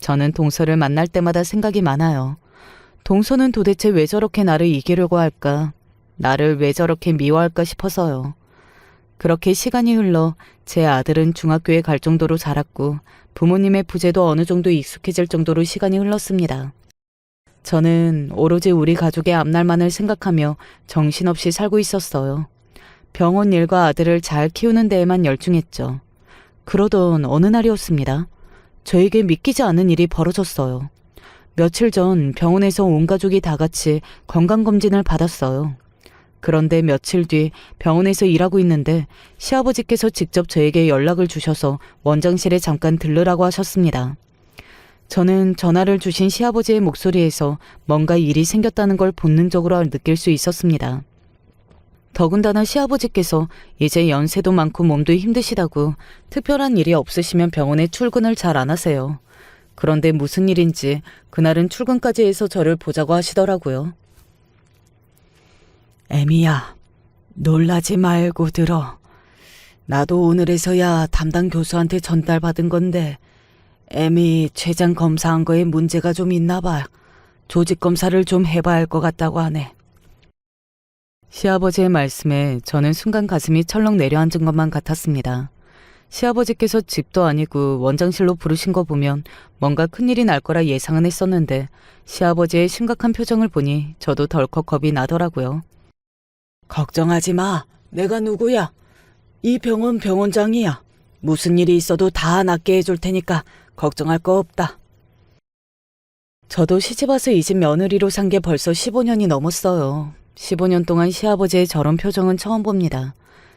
저는 동서를 만날 때마다 생각이 많아요. 동서는 도대체 왜 저렇게 나를 이기려고 할까? 나를 왜 저렇게 미워할까 싶어서요. 그렇게 시간이 흘러 제 아들은 중학교에 갈 정도로 자랐고 부모님의 부재도 어느 정도 익숙해질 정도로 시간이 흘렀습니다. 저는 오로지 우리 가족의 앞날만을 생각하며 정신없이 살고 있었어요. 병원 일과 아들을 잘 키우는 데에만 열중했죠. 그러던 어느 날이었습니다. 저에게 믿기지 않은 일이 벌어졌어요. 며칠 전 병원에서 온 가족이 다 같이 건강검진을 받았어요. 그런데 며칠 뒤 병원에서 일하고 있는데 시아버지께서 직접 저에게 연락을 주셔서 원장실에 잠깐 들르라고 하셨습니다. 저는 전화를 주신 시아버지의 목소리에서 뭔가 일이 생겼다는 걸 본능적으로 느낄 수 있었습니다. 더군다나 시아버지께서 이제 연세도 많고 몸도 힘드시다고 특별한 일이 없으시면 병원에 출근을 잘 안 하세요. 그런데 무슨 일인지 그날은 출근까지 해서 저를 보자고 하시더라고요. 애미야, 놀라지 말고 들어. 나도 오늘에서야 담당 교수한테 전달받은 건데 애미 췌장 검사한 거에 문제가 좀 있나 봐. 조직 검사를 좀 해봐야 할 것 같다고 하네. 시아버지의 말씀에 저는 순간 가슴이 철렁 내려앉은 것만 같았습니다. 시아버지께서 집도 아니고 원장실로 부르신 거 보면 뭔가 큰일이 날 거라 예상은 했었는데 시아버지의 심각한 표정을 보니 저도 덜컥 겁이 나더라고요. 걱정하지 마. 내가 누구야? 이 병원 병원장이야. 무슨 일이 있어도 다 낫게 해줄 테니까 걱정할 거 없다. 저도 시집와서 이 집 며느리로 산 게 벌써 15년이 넘었어요. 15년 동안 시아버지의 저런 표정은 처음 봅니다.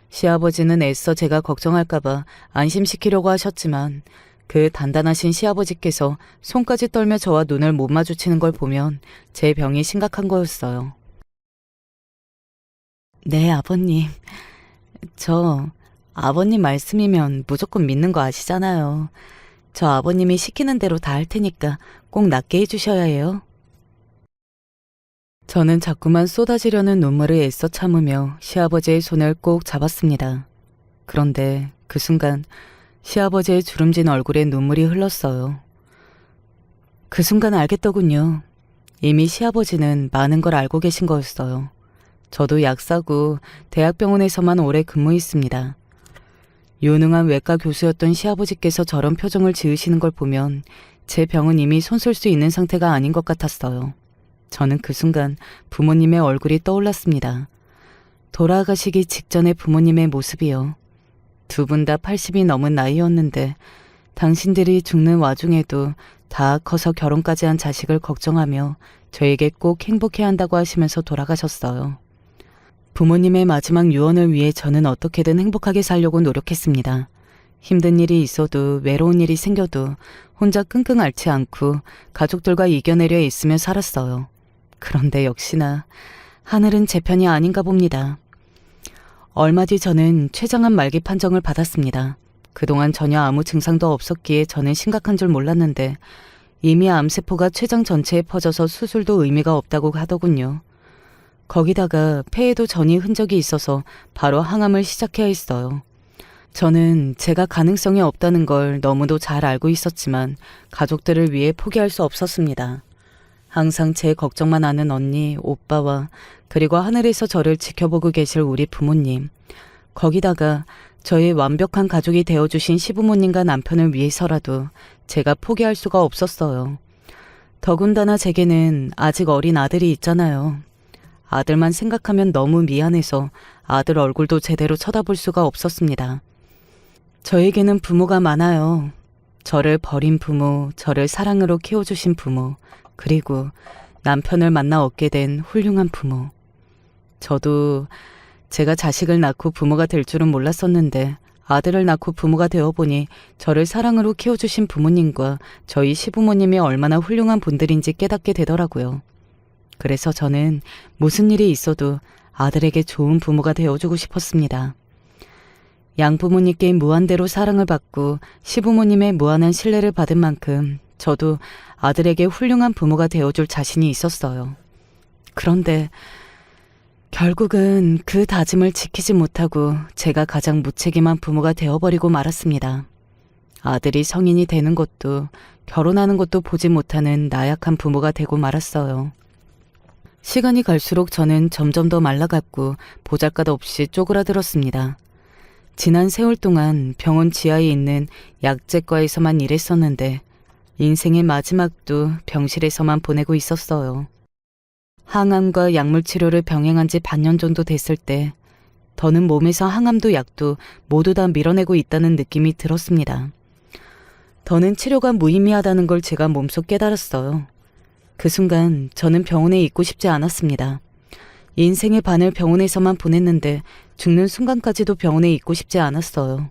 시아버지는 애써 제가 걱정할까봐 안심시키려고 하셨지만 그 단단하신 시아버지께서 손까지 떨며 저와 눈을 못 마주치는 걸 보면 제 병이 심각한 거였어요. 네, 아버님. 저 아버님 말씀이면 무조건 믿는 거 아시잖아요. 저 아버님이 시키는 대로 다 할 테니까 꼭 낫게 해주셔야 해요. 저는 자꾸만 쏟아지려는 눈물을 애써 참으며 시아버지의 손을 꼭 잡았습니다. 그런데 그 순간 시아버지의 주름진 얼굴에 눈물이 흘렀어요. 그 순간 알겠더군요. 이미 시아버지는 많은 걸 알고 계신 거였어요. 저도 약 사고 대학병원에서만 오래 근무했습니다. 유능한 외과 교수였던 시아버지께서 저런 표정을 지으시는 걸 보면 제 병은 이미 손쓸 수 있는 상태가 아닌 것 같았어요. 저는 그 순간 부모님의 얼굴이 떠올랐습니다. 돌아가시기 직전의 부모님의 모습이요. 두 분 다 80이 넘은 나이였는데 당신들이 죽는 와중에도 다 커서 결혼까지 한 자식을 걱정하며 저에게 꼭 행복해야 한다고 하시면서 돌아가셨어요. 부모님의 마지막 유언을 위해 저는 어떻게든 행복하게 살려고 노력했습니다. 힘든 일이 있어도 외로운 일이 생겨도 혼자 끙끙 앓지 않고 가족들과 이겨내려 애쓰며 살았어요. 그런데 역시나 하늘은 제 편이 아닌가 봅니다. 얼마 뒤 저는 췌장암 말기 판정을 받았습니다. 그동안 전혀 아무 증상도 없었기에 저는 심각한 줄 몰랐는데 이미 암세포가 췌장 전체에 퍼져서 수술도 의미가 없다고 하더군요. 거기다가 폐에도 전이 흔적이 있어서 바로 항암을 시작해야 했어요. 저는 제가 가능성이 없다는 걸 너무도 잘 알고 있었지만 가족들을 위해 포기할 수 없었습니다. 항상 제 걱정만 하는 언니, 오빠와 그리고 하늘에서 저를 지켜보고 계실 우리 부모님, 거기다가 저의 완벽한 가족이 되어주신 시부모님과 남편을 위해서라도 제가 포기할 수가 없었어요. 더군다나 제게는 아직 어린 아들이 있잖아요. 아들만 생각하면 너무 미안해서 아들 얼굴도 제대로 쳐다볼 수가 없었습니다. 저에게는 부모가 많아요. 저를 버린 부모, 저를 사랑으로 키워주신 부모, 그리고 남편을 만나 얻게 된 훌륭한 부모. 저도 제가 자식을 낳고 부모가 될 줄은 몰랐었는데 아들을 낳고 부모가 되어보니 저를 사랑으로 키워주신 부모님과 저희 시부모님이 얼마나 훌륭한 분들인지 깨닫게 되더라고요. 그래서 저는 무슨 일이 있어도 아들에게 좋은 부모가 되어주고 싶었습니다. 양부모님께 무한대로 사랑을 받고 시부모님의 무한한 신뢰를 받은 만큼 저도 아들에게 훌륭한 부모가 되어줄 자신이 있었어요. 그런데 결국은 그 다짐을 지키지 못하고 제가 가장 무책임한 부모가 되어버리고 말았습니다. 아들이 성인이 되는 것도 결혼하는 것도 보지 못하는 나약한 부모가 되고 말았어요. 시간이 갈수록 저는 점점 더 말라갔고 보잘것없이 쪼그라들었습니다. 지난 세월 동안 병원 지하에 있는 약제과에서만 일했었는데 인생의 마지막도 병실에서만 보내고 있었어요. 항암과 약물 치료를 병행한 지 반년 정도 됐을 때 더는 몸에서 항암도 약도 모두 다 밀어내고 있다는 느낌이 들었습니다. 더는 치료가 무의미하다는 걸 제가 몸소 깨달았어요. 그 순간 저는 병원에 있고 싶지 않았습니다. 인생의 반을 병원에서만 보냈는데 죽는 순간까지도 병원에 있고 싶지 않았어요.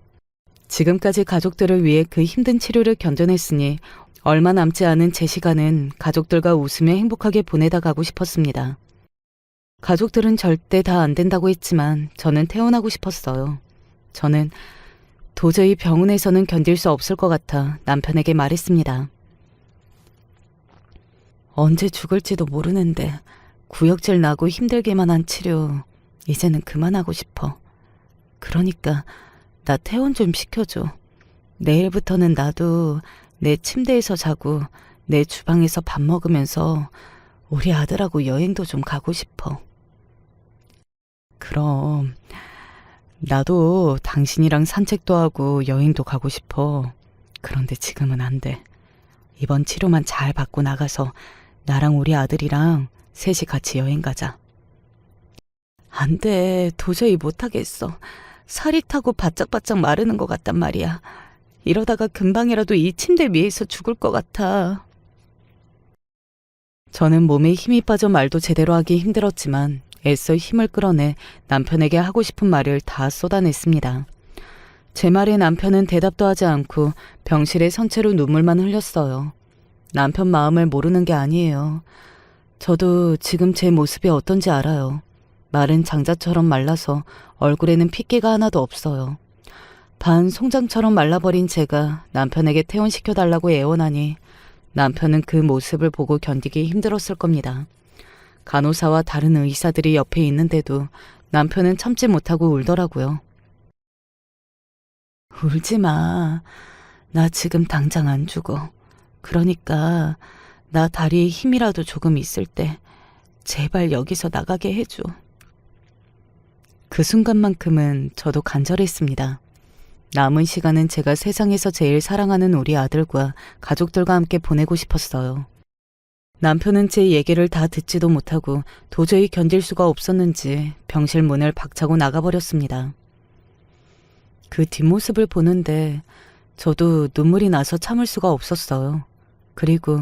지금까지 가족들을 위해 그 힘든 치료를 견뎌냈으니 얼마 남지 않은 제 시간은 가족들과 웃으며 행복하게 보내다 가고 싶었습니다. 가족들은 절대 다 안 된다고 했지만 저는 퇴원하고 싶었어요. 저는 도저히 병원에서는 견딜 수 없을 것 같아 남편에게 말했습니다. 언제 죽을지도 모르는데 구역질 나고 힘들기만 한 치료 이제는 그만하고 싶어. 그러니까 나 퇴원 좀 시켜줘. 내일부터는 나도 내 침대에서 자고 내 주방에서 밥 먹으면서 우리 아들하고 여행도 좀 가고 싶어. 그럼 나도 당신이랑 산책도 하고 여행도 가고 싶어. 그런데 지금은 안 돼. 이번 치료만 잘 받고 나가서 나랑 우리 아들이랑 셋이 같이 여행 가자. 안 돼. 도저히 못하겠어. 살이 타고 바짝바짝 마르는 것 같단 말이야. 이러다가 금방이라도 이 침대 위에서 죽을 것 같아. 저는 몸에 힘이 빠져 말도 제대로 하기 힘들었지만 애써 힘을 끌어내 남편에게 하고 싶은 말을 다 쏟아냈습니다. 제 말에 남편은 대답도 하지 않고 병실에 선 채로 눈물만 흘렸어요. 남편 마음을 모르는 게 아니에요. 저도 지금 제 모습이 어떤지 알아요. 마른 장자처럼 말라서 얼굴에는 핏기가 하나도 없어요. 반 송장처럼 말라버린 제가 남편에게 퇴원시켜달라고 애원하니 남편은 그 모습을 보고 견디기 힘들었을 겁니다. 간호사와 다른 의사들이 옆에 있는데도 남편은 참지 못하고 울더라고요. 울지 마. 나 지금 당장 안 죽어. 그러니까 나 다리에 힘이라도 조금 있을 때 제발 여기서 나가게 해줘. 그 순간만큼은 저도 간절했습니다. 남은 시간은 제가 세상에서 제일 사랑하는 우리 아들과 가족들과 함께 보내고 싶었어요. 남편은 제 얘기를 다 듣지도 못하고 도저히 견딜 수가 없었는지 병실 문을 박차고 나가버렸습니다. 그 뒷모습을 보는데 저도 눈물이 나서 참을 수가 없었어요. 그리고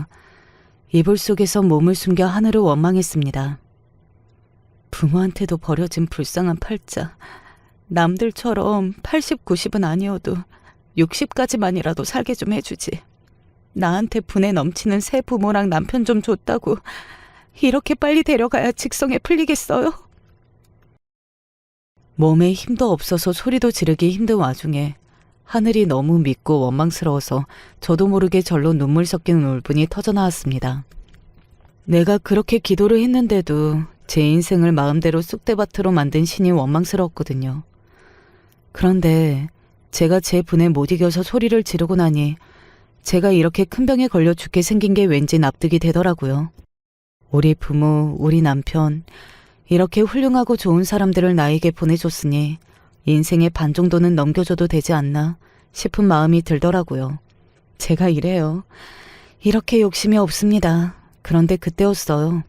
이불 속에서 몸을 숨겨 하늘을 원망했습니다. 부모한테도 버려진 불쌍한 팔자. 남들처럼 80, 90은 아니어도 60까지만이라도 살게 좀 해주지. 나한테 분에 넘치는 새 부모랑 남편 좀 줬다고 이렇게 빨리 데려가야 직성에 풀리겠어요? 몸에 힘도 없어서 소리도 지르기 힘든 와중에 하늘이 너무 밉고 원망스러워서 저도 모르게 절로 눈물 섞인 울분이 터져나왔습니다. 내가 그렇게 기도를 했는데도 제 인생을 마음대로 쑥대밭으로 만든 신이 원망스러웠거든요. 그런데 제가 제 분에 못 이겨서 소리를 지르고 나니 제가 이렇게 큰 병에 걸려 죽게 생긴 게 왠지 납득이 되더라고요. 우리 부모, 우리 남편, 이렇게 훌륭하고 좋은 사람들을 나에게 보내줬으니 인생의 반 정도는 넘겨줘도 되지 않나 싶은 마음이 들더라고요. 제가 이래요. 이렇게 욕심이 없습니다. 그런데 그때였어요.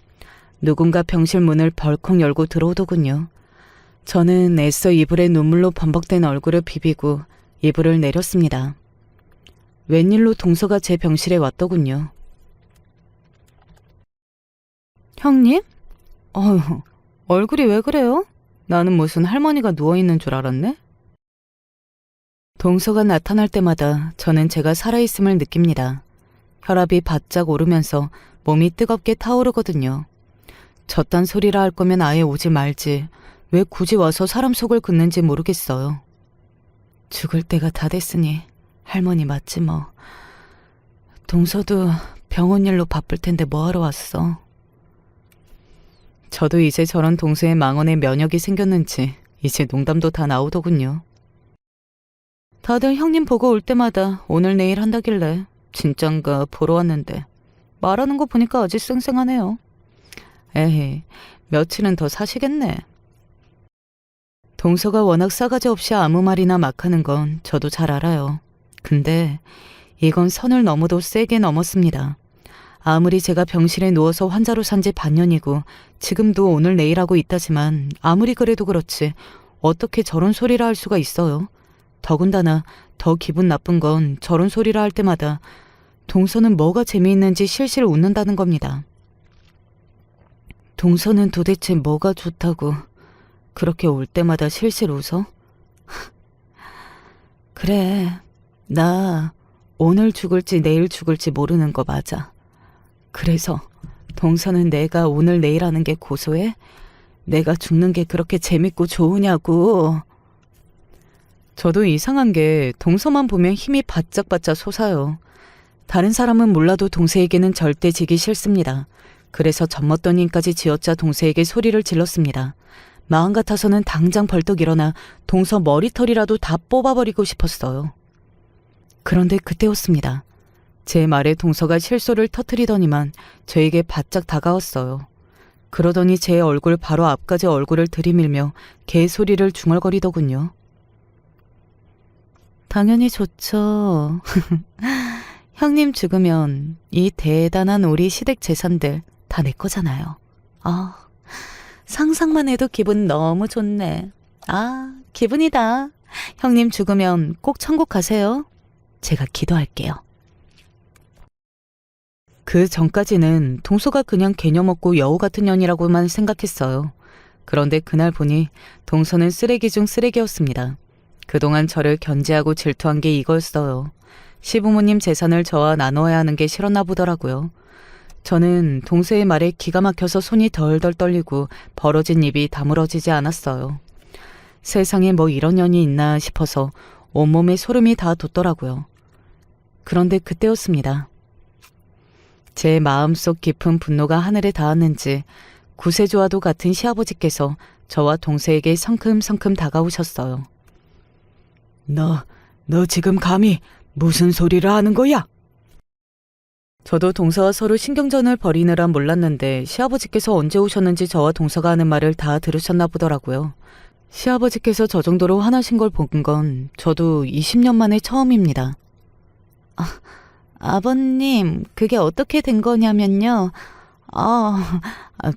누군가 병실 문을 벌컥 열고 들어오더군요. 저는 애써 이불에 눈물로 범벅된 얼굴을 비비고 이불을 내렸습니다. 웬일로 동서가 제 병실에 왔더군요. 형님? 어휴, 얼굴이 왜 그래요? 나는 무슨 할머니가 누워있는 줄 알았네? 동서가 나타날 때마다 저는 제가 살아있음을 느낍니다. 혈압이 바짝 오르면서 몸이 뜨겁게 타오르거든요. 저딴 소리라 할 거면 아예 오지 말지 왜 굳이 와서 사람 속을 긋는지 모르겠어요. 죽을 때가 다 됐으니 할머니 맞지 뭐. 동서도 병원 일로 바쁠 텐데 뭐하러 왔어? 저도 이제 저런 동서의 망언에 면역이 생겼는지 이제 농담도 다 나오더군요. 다들 형님 보고 올 때마다 오늘 내일 한다길래 진짠가 보러 왔는데 말하는 거 보니까 아직 쌩쌩하네요. 에헤, 며칠은 더 사시겠네. 동서가 워낙 싸가지 없이 아무 말이나 막 하는 건 저도 잘 알아요. 근데 이건 선을 넘어도 세게 넘었습니다. 아무리 제가 병실에 누워서 환자로 산 지 반년이고 지금도 오늘 내일 하고 있다지만 아무리 그래도 그렇지 어떻게 저런 소리를 할 수가 있어요? 더군다나 더 기분 나쁜 건 저런 소리를 할 때마다 동서는 뭐가 재미있는지 실실 웃는다는 겁니다. 동서는 도대체 뭐가 좋다고 그렇게 올 때마다 실실 웃어? 그래, 나 오늘 죽을지 내일 죽을지 모르는 거 맞아. 그래서 동서는 내가 오늘 내일 하는 게 고소해? 내가 죽는 게 그렇게 재밌고 좋으냐고. 저도 이상한 게 동서만 보면 힘이 바짝바짝 솟아요. 다른 사람은 몰라도 동서에게는 절대 지기 싫습니다. 그래서 젖먹더니까지 쥐어짜 동서에게 소리를 질렀습니다. 마음 같아서는 당장 벌떡 일어나 동서 머리털이라도 다 뽑아버리고 싶었어요. 그런데 그때였습니다. 제 말에 동서가 실소를 터뜨리더니만 저에게 바짝 다가왔어요. 그러더니 제 얼굴 바로 앞까지 얼굴을 들이밀며 개소리를 중얼거리더군요. 당연히 좋죠. 형님 죽으면 이 대단한 우리 시댁 재산들 다 내 거잖아요. 아, 상상만 해도 기분 너무 좋네. 아, 기분이다. 형님 죽으면 꼭 천국 가세요. 제가 기도할게요. 그 전까지는 동서가 그냥 개념 없고 여우 같은 년이라고만 생각했어요. 그런데 그날 보니 동서는 쓰레기 중 쓰레기였습니다. 그동안 저를 견제하고 질투한 게 이거였어요. 시부모님 재산을 저와 나눠야 하는 게 싫었나 보더라고요. 저는 동서의 말에 기가 막혀서 손이 덜덜 떨리고 벌어진 입이 다물어지지 않았어요. 세상에 뭐 이런 년이 있나 싶어서 온몸에 소름이 다 돋더라고요. 그런데 그때였습니다. 제 마음속 깊은 분노가 하늘에 닿았는지 구세주와도 같은 시아버지께서 저와 동서에게 성큼성큼 다가오셨어요. 너 지금 감히 무슨 소리를 하는 거야? 저도 동서와 서로 신경전을 벌이느라 몰랐는데 시아버지께서 언제 오셨는지 저와 동서가 하는 말을 다 들으셨나 보더라고요. 시아버지께서 저 정도로 화나신 걸 본 건 저도 20년 만에 처음입니다. 아버님, 그게 어떻게 된 거냐면요.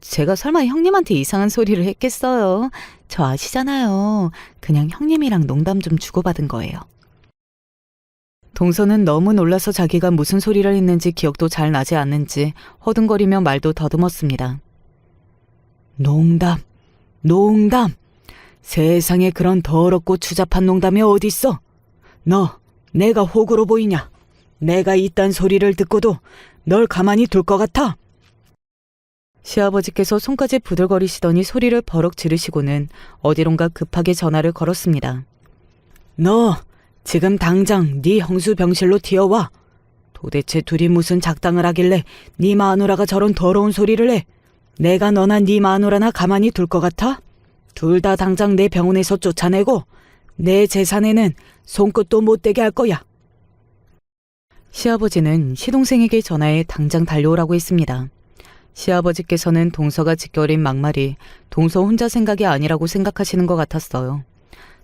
제가 설마 형님한테 이상한 소리를 했겠어요. 저 아시잖아요. 그냥 형님이랑 농담 좀 주고받은 거예요. 동서는 너무 놀라서 자기가 무슨 소리를 했는지 기억도 잘 나지 않는지 허둥거리며 말도 더듬었습니다. 농담. 세상에 그런 더럽고 추잡한 농담이 어딨어? 너, 내가 호구로 보이냐? 내가 이딴 소리를 듣고도 널 가만히 둘 것 같아? 시아버지께서 손까지 부들거리시더니 소리를 버럭 지르시고는 어디론가 급하게 전화를 걸었습니다. 너 지금 당장 네 형수 병실로 튀어와. 도대체 둘이 무슨 작당을 하길래 네 마누라가 저런 더러운 소리를 해. 내가 너나 네 마누라나 가만히 둘 것 같아? 둘 다 당장 내 병원에서 쫓아내고 내 재산에는 손끝도 못 대게 할 거야. 시아버지는 시동생에게 전화해 당장 달려오라고 했습니다. 시아버지께서는 동서가 짓겨린 막말이 동서 혼자 생각이 아니라고 생각하시는 것 같았어요.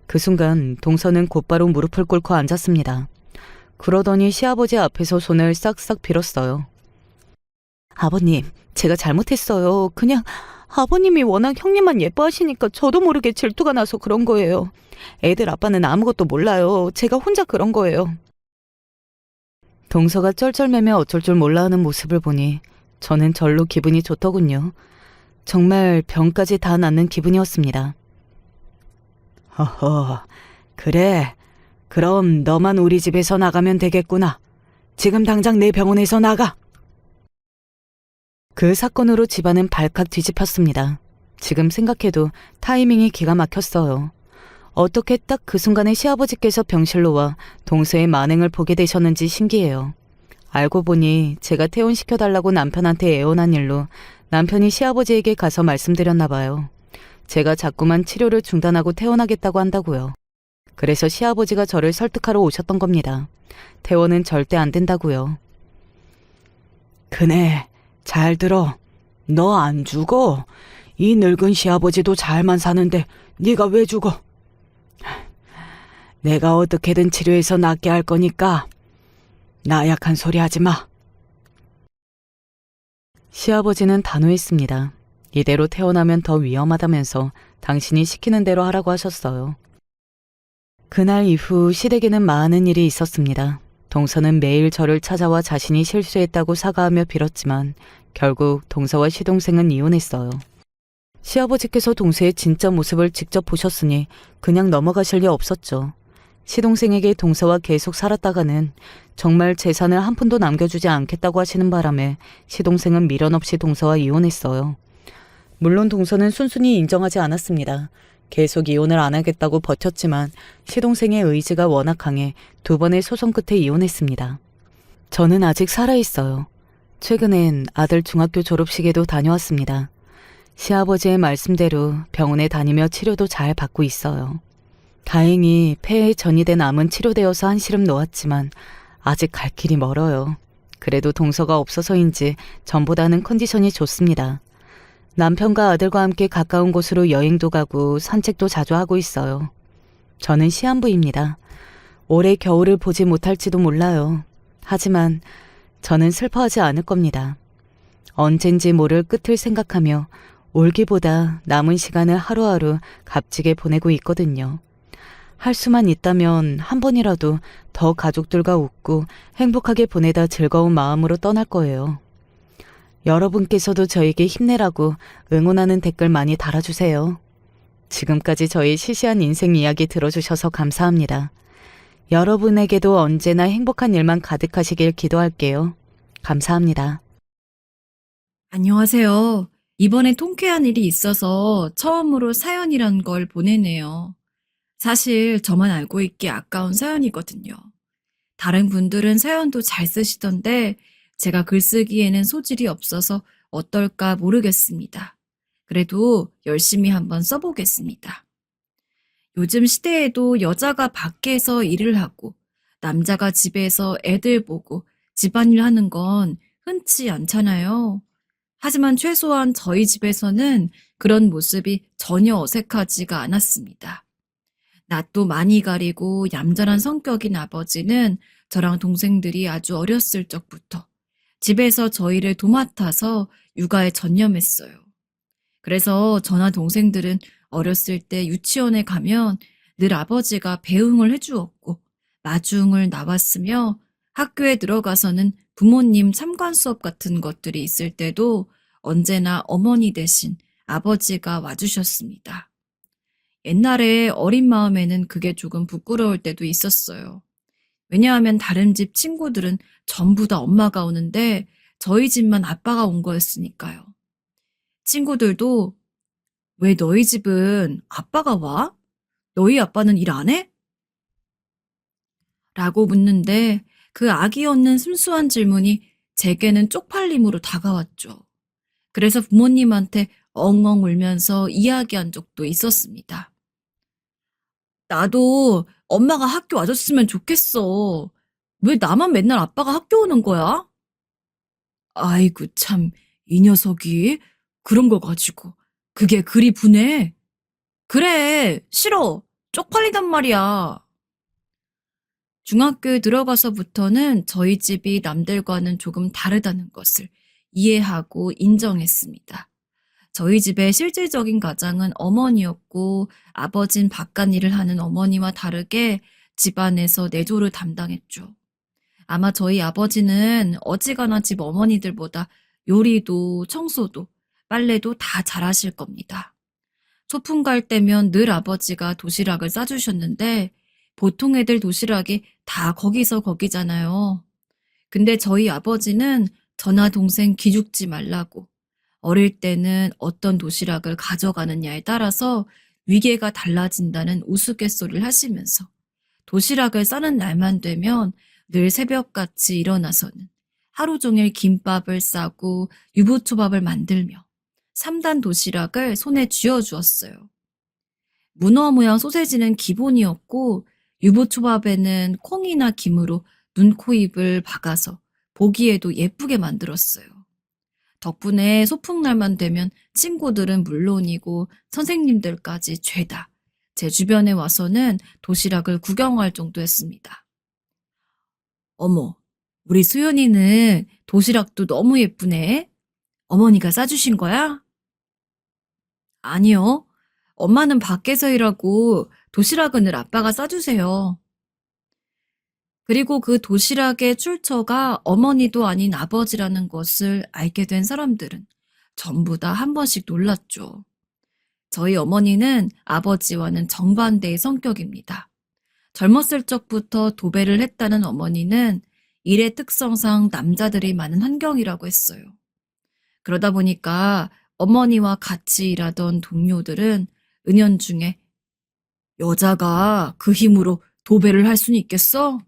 그 순간 동서는 곧바로 무릎을 꿇고 앉았습니다. 그러더니 시아버지 앞에서 손을 싹싹 빌었어요. 아버님, 제가 잘못했어요. 그냥 아버님이 워낙 형님만 예뻐하시니까 저도 모르게 질투가 나서 그런 거예요. 애들 아빠는 아무것도 몰라요. 제가 혼자 그런 거예요. 동서가 쩔쩔매며 어쩔 줄 몰라 하는 모습을 보니 저는 절로 기분이 좋더군요. 정말 병까지 다 낫는 기분이었습니다. 허허, 그래. 그럼 너만 우리 집에서 나가면 되겠구나. 지금 당장 내 병원에서 나가. 그 사건으로 집안은 발칵 뒤집혔습니다. 지금 생각해도 타이밍이 기가 막혔어요. 어떻게 딱 그 순간에 시아버지께서 병실로 와 동서의 만행을 보게 되셨는지 신기해요. 알고 보니 제가 퇴원시켜달라고 남편한테 애원한 일로 남편이 시아버지에게 가서 말씀드렸나 봐요. 제가 자꾸만 치료를 중단하고 퇴원하겠다고 한다고요. 그래서 시아버지가 저를 설득하러 오셨던 겁니다. 퇴원은 절대 안 된다고요. 그네, 잘 들어. 너 안 죽어. 이 늙은 시아버지도 잘만 사는데 네가 왜 죽어? 내가 어떻게든 치료해서 낫게 할 거니까 나약한 소리 하지 마. 시아버지는 단호했습니다. 이대로 태어나면 더 위험하다면서 당신이 시키는 대로 하라고 하셨어요. 그날 이후 시댁에는 많은 일이 있었습니다. 동서는 매일 저를 찾아와 자신이 실수했다고 사과하며 빌었지만 결국 동서와 시동생은 이혼했어요. 시아버지께서 동서의 진짜 모습을 직접 보셨으니 그냥 넘어가실 리 없었죠. 시동생에게 동서와 계속 살았다가는 정말 재산을 한 푼도 남겨주지 않겠다고 하시는 바람에 시동생은 미련 없이 동서와 이혼했어요. 물론 동서는 순순히 인정하지 않았습니다. 계속 이혼을 안 하겠다고 버텼지만 시동생의 의지가 워낙 강해 2번의 소송 끝에 이혼했습니다. 저는 아직 살아있어요. 최근엔 아들 중학교 졸업식에도 다녀왔습니다. 시아버지의 말씀대로 병원에 다니며 치료도 잘 받고 있어요. 다행히 폐에 전이된 암은 치료되어서 한시름 놓았지만 아직 갈 길이 멀어요. 그래도 동서가 없어서인지 전보다는 컨디션이 좋습니다. 남편과 아들과 함께 가까운 곳으로 여행도 가고 산책도 자주 하고 있어요. 저는 시한부입니다. 올해 겨울을 보지 못할지도 몰라요. 하지만 저는 슬퍼하지 않을 겁니다. 언젠지 모를 끝을 생각하며 올기보다 남은 시간을 하루하루 값지게 보내고 있거든요. 할 수만 있다면 한 번이라도 더 가족들과 웃고 행복하게 보내다 즐거운 마음으로 떠날 거예요. 여러분께서도 저에게 힘내라고 응원하는 댓글 많이 달아주세요. 지금까지 저의 시시한 인생 이야기 들어주셔서 감사합니다. 여러분에게도 언제나 행복한 일만 가득하시길 기도할게요. 감사합니다. 안녕하세요. 이번에 통쾌한 일이 있어서 처음으로 사연이란 걸 보내네요. 사실 저만 알고 있기 아까운 사연이거든요. 다른 분들은 사연도 잘 쓰시던데 제가 글쓰기에는 소질이 없어서 어떨까 모르겠습니다. 그래도 열심히 한번 써보겠습니다. 요즘 시대에도 여자가 밖에서 일을 하고 남자가 집에서 애들 보고 집안일 하는 건 흔치 않잖아요. 하지만 최소한 저희 집에서는 그런 모습이 전혀 어색하지가 않았습니다. 낯도 많이 가리고 얌전한 성격인 아버지는 저랑 동생들이 아주 어렸을 적부터 집에서 저희를 도맡아서 육아에 전념했어요. 그래서 저나 동생들은 어렸을 때 유치원에 가면 늘 아버지가 배웅을 해주었고 마중을 나왔으며 학교에 들어가서는 부모님 참관 수업 같은 것들이 있을 때도 언제나 어머니 대신 아버지가 와주셨습니다. 옛날에 어린 마음에는 그게 조금 부끄러울 때도 있었어요. 왜냐하면 다른 집 친구들은 전부 다 엄마가 오는데 저희 집만 아빠가 온 거였으니까요. 친구들도 왜 너희 집은 아빠가 와? 너희 아빠는 일 안 해? 라고 묻는데 그 아기 없는 순수한 질문이 제게는 쪽팔림으로 다가왔죠. 그래서 부모님한테 엉엉 울면서 이야기한 적도 있었습니다. 나도 엄마가 학교 와줬으면 좋겠어. 왜 나만 맨날 아빠가 학교 오는 거야? 아이고 참, 이 녀석이 그런 거 가지고 그게 그리 분해. 그래, 싫어. 쪽팔리단 말이야. 중학교에 들어가서부터는 저희 집이 남들과는 조금 다르다는 것을 이해하고 인정했습니다. 저희 집의 실질적인 가장은 어머니였고 아버진 바깥일을 하는 어머니와 다르게 집안에서 내조를 담당했죠. 아마 저희 아버지는 어지간한 집 어머니들보다 요리도 청소도 빨래도 다 잘하실 겁니다. 소풍 갈 때면 늘 아버지가 도시락을 싸주셨는데 보통 애들 도시락이 다 거기서 거기잖아요. 근데 저희 아버지는 저나 동생 기죽지 말라고 어릴 때는 어떤 도시락을 가져가느냐에 따라서 위계가 달라진다는 우스갯소리를 하시면서 도시락을 싸는 날만 되면 늘 새벽같이 일어나서는 하루 종일 김밥을 싸고 유부초밥을 만들며 3단 도시락을 손에 쥐어주었어요. 문어 모양 소세지는 기본이었고 유부초밥에는 콩이나 김으로 눈, 코, 입을 박아서 보기에도 예쁘게 만들었어요. 덕분에 소풍날만 되면 친구들은 물론이고 선생님들까지 죄다 제 주변에 와서는 도시락을 구경할 정도였습니다. 어머, 우리 수연이는 도시락도 너무 예쁘네. 어머니가 싸주신 거야? 아니요. 엄마는 밖에서 일하고 도시락은 늘 아빠가 싸주세요. 그리고 그 도시락의 출처가 어머니도 아닌 아버지라는 것을 알게 된 사람들은 전부 다 한 번씩 놀랐죠. 저희 어머니는 아버지와는 정반대의 성격입니다. 젊었을 적부터 도배를 했다는 어머니는 일의 특성상 남자들이 많은 환경이라고 했어요. 그러다 보니까 어머니와 같이 일하던 동료들은 은연중에 여자가 그 힘으로 도배를 할 수는 있겠어?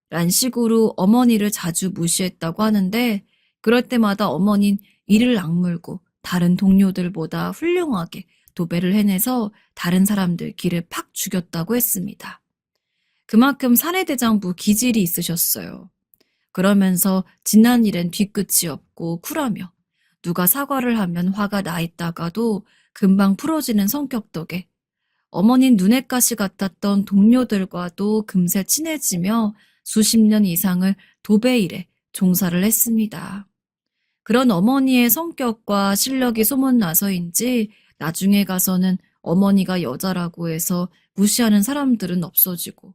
란 식으로 어머니를 자주 무시했다고 하는데 그럴 때마다 어머니는 이를 악물고 다른 동료들보다 훌륭하게 도배를 해내서 다른 사람들 길을 팍 죽였다고 했습니다. 그만큼 사내대장부 기질이 있으셨어요. 그러면서 지난 일엔 뒤끝이 없고 쿨하며 누가 사과를 하면 화가 나 있다가도 금방 풀어지는 성격 덕에 어머니는 눈엣가시 같았던 동료들과도 금세 친해지며 수십 년 이상을 도배 일에 종사를 했습니다. 그런 어머니의 성격과 실력이 소문나서인지 나중에 가서는 어머니가 여자라고 해서 무시하는 사람들은 없어지고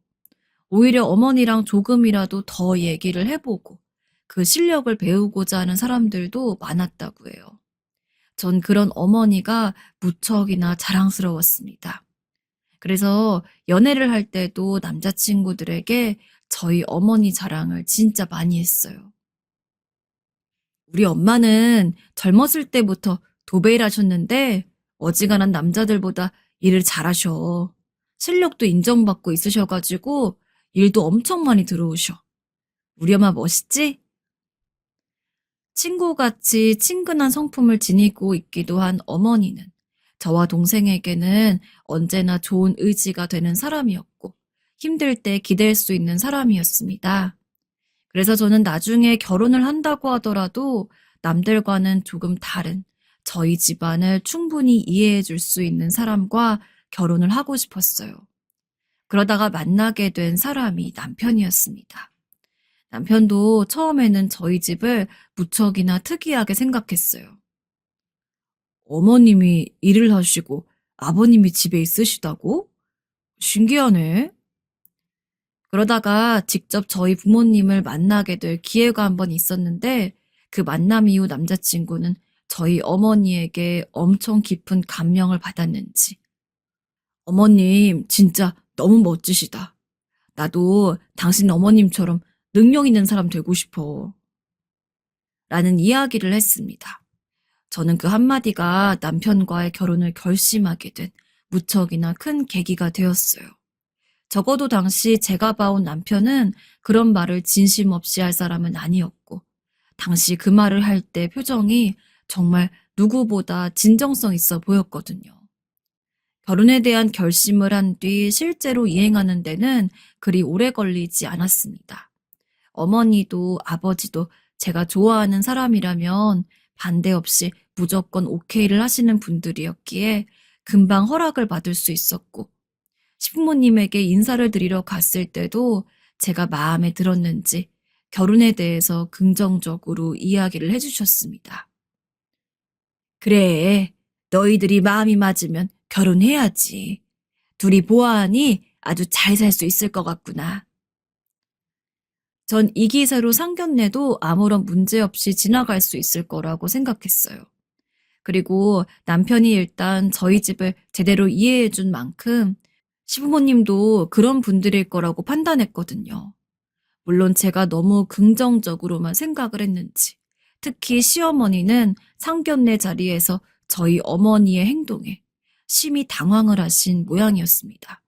오히려 어머니랑 조금이라도 더 얘기를 해보고 그 실력을 배우고자 하는 사람들도 많았다고 해요. 전 그런 어머니가 무척이나 자랑스러웠습니다. 그래서 연애를 할 때도 남자친구들에게 저희 어머니 자랑을 진짜 많이 했어요. 우리 엄마는 젊었을 때부터 도배일 하셨는데 어지간한 남자들보다 일을 잘하셔. 실력도 인정받고 있으셔가지고 일도 엄청 많이 들어오셔. 우리 엄마 멋있지? 친구같이 친근한 성품을 지니고 있기도 한 어머니는 저와 동생에게는 언제나 좋은 의지가 되는 사람이었고 힘들 때 기댈 수 있는 사람이었습니다. 그래서 저는 나중에 결혼을 한다고 하더라도 남들과는 조금 다른 저희 집안을 충분히 이해해 줄 수 있는 사람과 결혼을 하고 싶었어요. 그러다가 만나게 된 사람이 남편이었습니다. 남편도 처음에는 저희 집을 무척이나 특이하게 생각했어요. 어머님이 일을 하시고 아버님이 집에 있으시다고? 신기하네. 그러다가 직접 저희 부모님을 만나게 될 기회가 한 번 있었는데 그 만남 이후 남자친구는 저희 어머니에게 엄청 깊은 감명을 받았는지 어머님 진짜 너무 멋지시다. 나도 당신 어머님처럼 능력 있는 사람 되고 싶어. 라는 이야기를 했습니다. 저는 그 한마디가 남편과의 결혼을 결심하게 된 무척이나 큰 계기가 되었어요. 적어도 당시 제가 봐온 남편은 그런 말을 진심 없이 할 사람은 아니었고 당시 그 말을 할 때 표정이 정말 누구보다 진정성 있어 보였거든요. 결혼에 대한 결심을 한 뒤 실제로 이행하는 데는 그리 오래 걸리지 않았습니다. 어머니도 아버지도 제가 좋아하는 사람이라면 반대 없이 무조건 오케이를 하시는 분들이었기에 금방 허락을 받을 수 있었고 시부모님에게 인사를 드리러 갔을 때도 제가 마음에 들었는지 결혼에 대해서 긍정적으로 이야기를 해주셨습니다. 그래, 너희들이 마음이 맞으면 결혼해야지. 둘이 보아하니 아주 잘 살 수 있을 것 같구나. 전 이 기세로 상견례도 아무런 문제 없이 지나갈 수 있을 거라고 생각했어요. 그리고 남편이 일단 저희 집을 제대로 이해해 준 만큼 시부모님도 그런 분들일 거라고 판단했거든요. 물론 제가 너무 긍정적으로만 생각을 했는지 특히 시어머니는 상견례 자리에서 저희 어머니의 행동에 심히 당황을 하신 모양이었습니다.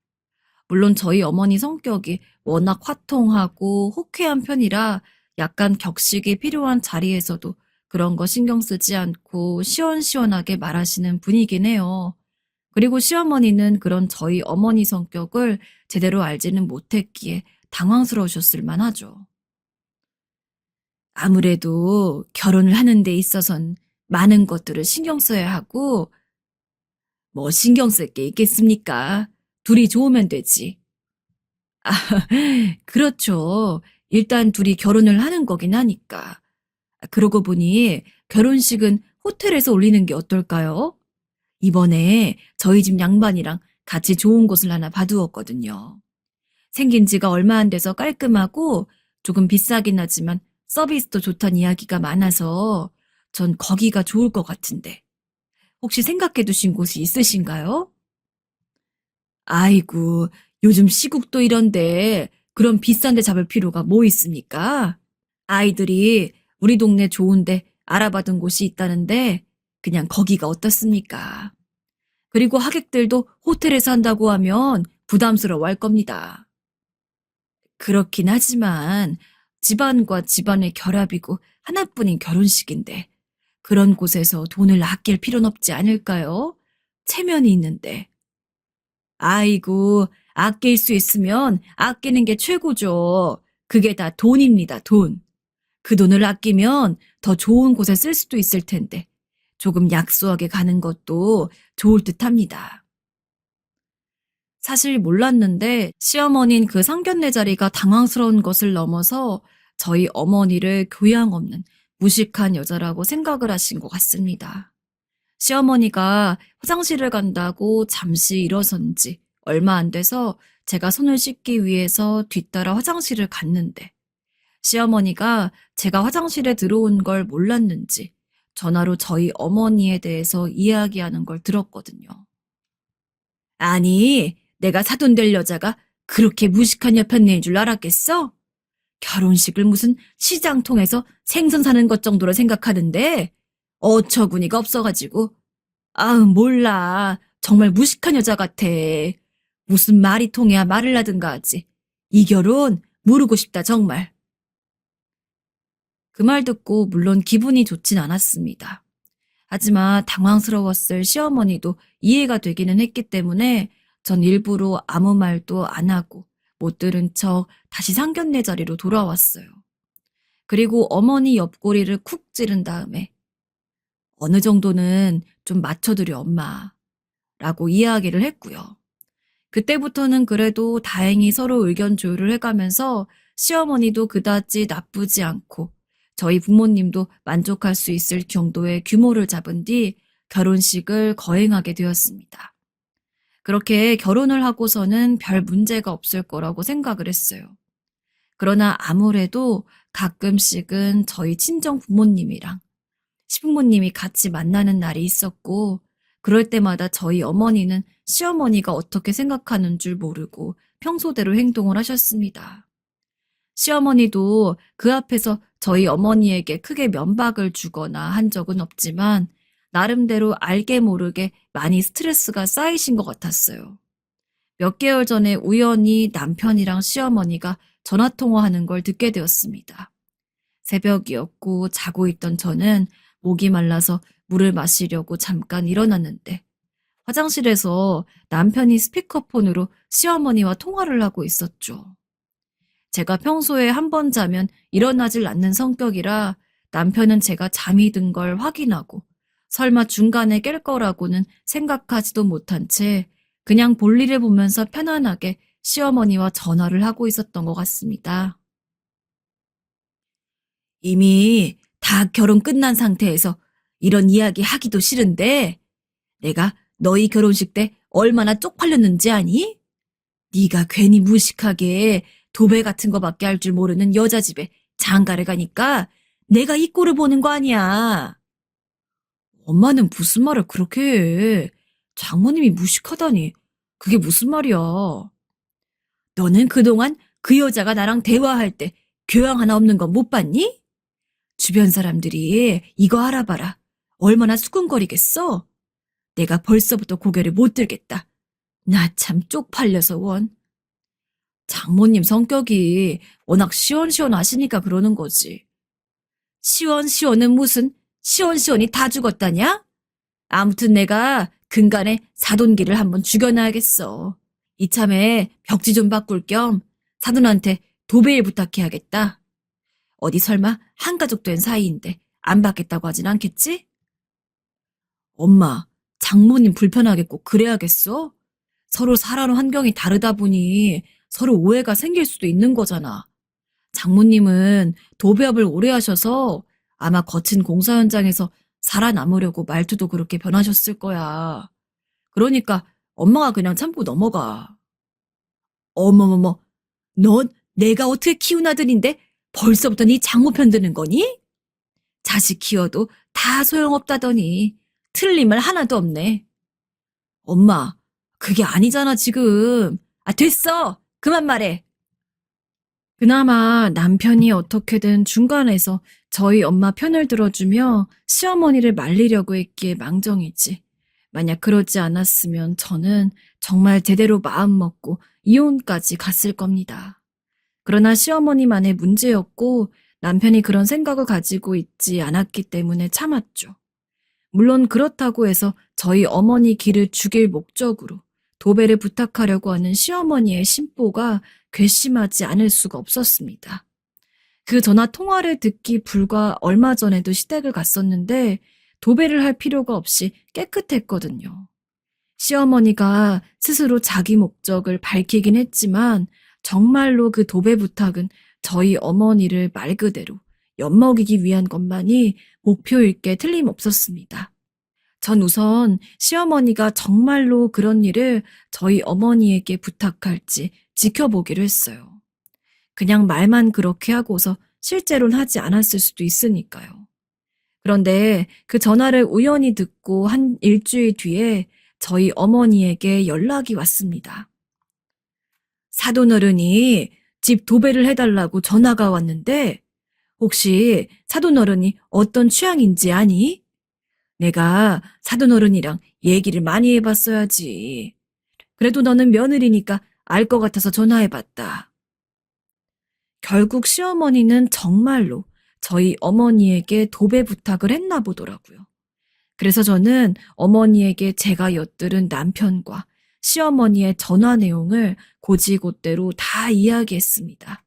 물론 저희 어머니 성격이 워낙 화통하고 호쾌한 편이라 약간 격식이 필요한 자리에서도 그런 거 신경 쓰지 않고 시원시원하게 말하시는 분이긴 해요. 그리고 시어머니는 그런 저희 어머니 성격을 제대로 알지는 못했기에 당황스러우셨을 만하죠. 아무래도 결혼을 하는 데 있어선 많은 것들을 신경 써야 하고 뭐 신경 쓸 게 있겠습니까? 둘이 좋으면 되지. 아, 그렇죠. 일단 둘이 결혼을 하는 거긴 하니까. 그러고 보니 결혼식은 호텔에서 올리는 게 어떨까요? 이번에 저희 집 양반이랑 같이 좋은 곳을 하나 봐두었거든요. 생긴 지가 얼마 안 돼서 깔끔하고 조금 비싸긴 하지만 서비스도 좋다는 이야기가 많아서 전 거기가 좋을 것 같은데 혹시 생각해 두신 곳이 있으신가요? 아이고, 요즘 시국도 이런데 그런 비싼 데 잡을 필요가 뭐 있습니까? 아이들이 우리 동네 좋은데 알아봐둔 곳이 있다는데 그냥 거기가 어떻습니까? 그리고 하객들도 호텔에서 한다고 하면 부담스러워 할 겁니다. 그렇긴 하지만 집안과 집안의 결합이고 하나뿐인 결혼식인데 그런 곳에서 돈을 아낄 필요는 없지 않을까요? 체면이 있는데. 아이고, 아낄 수 있으면 아끼는 게 최고죠. 그게 다 돈입니다, 돈. 그 돈을 아끼면 더 좋은 곳에 쓸 수도 있을 텐데 조금 약소하게 가는 것도 좋을 듯합니다. 사실 몰랐는데 시어머니인 그 상견례 자리가 당황스러운 것을 넘어서 저희 어머니를 교양 없는 무식한 여자라고 생각을 하신 것 같습니다. 시어머니가 화장실을 간다고 잠시 일어선 지 얼마 안 돼서 제가 손을 씻기 위해서 뒤따라 화장실을 갔는데 시어머니가 제가 화장실에 들어온 걸 몰랐는지 전화로 저희 어머니에 대해서 이야기하는 걸 들었거든요. 아니, 내가 사돈될 여자가 그렇게 무식한 여편네인 줄 알았겠어? 결혼식을 무슨 시장통에서 생선 사는 것 정도로 생각하는데 어처구니가 없어가지고 몰라. 정말 무식한 여자 같아. 무슨 말이 통해야 말을 하든가 하지. 이 결혼 모르고 싶다 정말. 그 말 듣고 물론 기분이 좋진 않았습니다. 하지만 당황스러웠을 시어머니도 이해가 되기는 했기 때문에 전 일부러 아무 말도 안 하고 못 들은 척 다시 상견례 자리로 돌아왔어요. 그리고 어머니 옆구리를 쿡 찌른 다음에 어느 정도는 좀 맞춰드려 엄마 라고 이야기를 했고요. 그때부터는 그래도 다행히 서로 의견 조율을 해가면서 시어머니도 그다지 나쁘지 않고 저희 부모님도 만족할 수 있을 정도의 규모를 잡은 뒤 결혼식을 거행하게 되었습니다. 그렇게 결혼을 하고서는 별 문제가 없을 거라고 생각을 했어요. 그러나 아무래도 가끔씩은 저희 친정 부모님이랑 시부모님이 같이 만나는 날이 있었고 그럴 때마다 저희 어머니는 시어머니가 어떻게 생각하는 줄 모르고 평소대로 행동을 하셨습니다. 시어머니도 그 앞에서 저희 어머니에게 크게 면박을 주거나 한 적은 없지만 나름대로 알게 모르게 많이 스트레스가 쌓이신 것 같았어요. 몇 개월 전에 우연히 남편이랑 시어머니가 전화통화하는 걸 듣게 되었습니다. 새벽이었고 자고 있던 저는 목이 말라서 물을 마시려고 잠깐 일어났는데 화장실에서 남편이 스피커폰으로 시어머니와 통화를 하고 있었죠. 제가 평소에 한 번 자면 일어나질 않는 성격이라 남편은 제가 잠이 든 걸 확인하고 설마 중간에 깰 거라고는 생각하지도 못한 채 그냥 볼일을 보면서 편안하게 시어머니와 전화를 하고 있었던 것 같습니다. 이미 다 결혼 끝난 상태에서 이런 이야기 하기도 싫은데 내가 너희 결혼식 때 얼마나 쪽팔렸는지 아니? 네가 괜히 무식하게 도배 같은 거밖에 할 줄 모르는 여자 집에 장가를 가니까 내가 이 꼴을 보는 거 아니야. 엄마는 무슨 말을 그렇게 해. 장모님이 무식하다니. 그게 무슨 말이야. 너는 그동안 그 여자가 나랑 대화할 때 교양 하나 없는 거 못 봤니? 주변 사람들이 이거 알아봐라. 얼마나 수근거리겠어? 내가 벌써부터 고개를 못 들겠다. 나 참 쪽팔려서 원. 장모님 성격이 워낙 시원시원하시니까 그러는 거지. 시원시원은 무슨 시원시원이 다 죽었다냐? 아무튼 내가 근간에 사돈기를 한번 죽여놔야겠어. 이참에 벽지 좀 바꿀 겸 사돈한테 도배일 부탁해야겠다. 어디 설마 한가족 된 사이인데 안 받겠다고 하진 않겠지? 엄마, 장모님 불편하게 꼭 그래야겠어? 서로 살아온 환경이 다르다 보니 서로 오해가 생길 수도 있는 거잖아. 장모님은 도배업을 오래 하셔서 아마 거친 공사 현장에서 살아남으려고 말투도 그렇게 변하셨을 거야. 그러니까 엄마가 그냥 참고 넘어가. 어머머머, 넌 내가 어떻게 키운 아들인데 벌써부터 네 장모 편드는 거니? 자식 키워도 다 소용없다더니 틀린 말 하나도 없네. 엄마, 그게 아니잖아, 지금. 아, 됐어. 그만 말해. 그나마 남편이 어떻게든 중간에서 저희 엄마 편을 들어주며 시어머니를 말리려고 했기에 망정이지. 만약 그러지 않았으면 저는 정말 제대로 마음먹고 이혼까지 갔을 겁니다. 그러나 시어머니만의 문제였고 남편이 그런 생각을 가지고 있지 않았기 때문에 참았죠. 물론 그렇다고 해서 저희 어머니 길을 죽일 목적으로 도배를 부탁하려고 하는 시어머니의 심보가 괘씸하지 않을 수가 없었습니다. 그 전화 통화를 듣기 불과 얼마 전에도 시댁을 갔었는데 도배를 할 필요가 없이 깨끗했거든요. 시어머니가 스스로 자기 목적을 밝히긴 했지만 정말로 그 도배 부탁은 저희 어머니를 말 그대로 엿먹이기 위한 것만이 목표일 게 틀림없었습니다. 전 우선 시어머니가 정말로 그런 일을 저희 어머니에게 부탁할지 지켜보기로 했어요. 그냥 말만 그렇게 하고서 실제로는 하지 않았을 수도 있으니까요. 그런데 그 전화를 우연히 듣고 한 일주일 뒤에 저희 어머니에게 연락이 왔습니다. 사돈어른이 집 도배를 해달라고 전화가 왔는데 혹시 사돈어른이 어떤 취향인지 아니? 내가 사돈어른이랑 얘기를 많이 해봤어야지. 그래도 너는 며느리니까 알 것 같아서 전화해봤다. 결국 시어머니는 정말로 저희 어머니에게 도배 부탁을 했나 보더라고요. 그래서 저는 어머니에게 제가 엿들은 남편과 시어머니의 전화 내용을 곧이곧대로 다 이야기했습니다.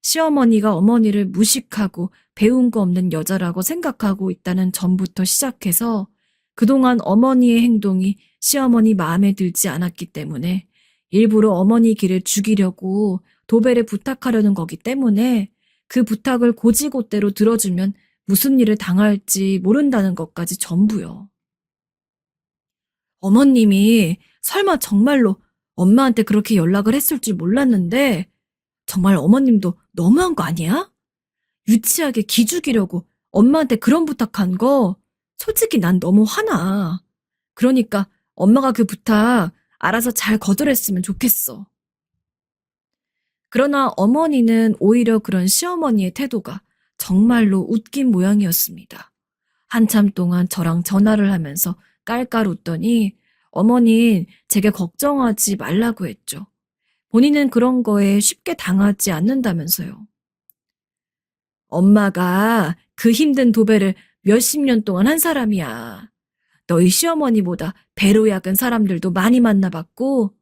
시어머니가 어머니를 무식하고 배운 거 없는 여자라고 생각하고 있다는 점부터 시작해서 그동안 어머니의 행동이 시어머니 마음에 들지 않았기 때문에 일부러 어머니 길을 죽이려고 도배를 부탁하려는 거기 때문에 그 부탁을 곧이곧대로 들어주면 무슨 일을 당할지 모른다는 것까지 전부요. 어머님이 설마 정말로 엄마한테 그렇게 연락을 했을 줄 몰랐는데 정말 어머님도 너무한 거 아니야? 유치하게 기죽이려고 엄마한테 그런 부탁한 거 솔직히 난 너무 화나. 그러니까 엄마가 그 부탁 알아서 잘 거절했으면 좋겠어. 그러나 어머니는 오히려 그런 시어머니의 태도가 정말로 웃긴 모양이었습니다. 한참 동안 저랑 전화를 하면서 깔깔 웃더니 어머니는 제게 걱정하지 말라고 했죠. 본인은 그런 거에 쉽게 당하지 않는다면서요. 엄마가 그 힘든 도배를 몇십 년 동안 한 사람이야. 너희 시어머니보다 배로 약은 사람들도 많이 만나봤고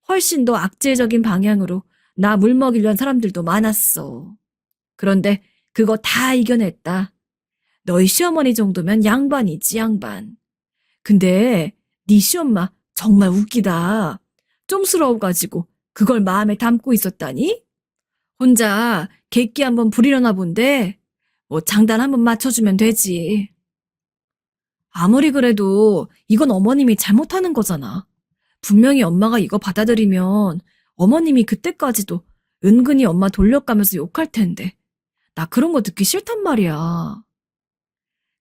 훨씬 더 악질적인 방향으로 나 물먹이려는 사람들도 많았어. 그런데 그거 다 이겨냈다. 너희 시어머니 정도면 양반이지, 양반. 근데 네 시엄마 정말 웃기다. 쫌스러워가지고 그걸 마음에 담고 있었다니? 혼자 객기 한번 부리려나 본데 뭐 장단 한번 맞춰주면 되지. 아무리 그래도 이건 어머님이 잘못하는 거잖아. 분명히 엄마가 이거 받아들이면 어머님이 그때까지도 은근히 엄마 돌려가면서 욕할 텐데 나 그런 거 듣기 싫단 말이야.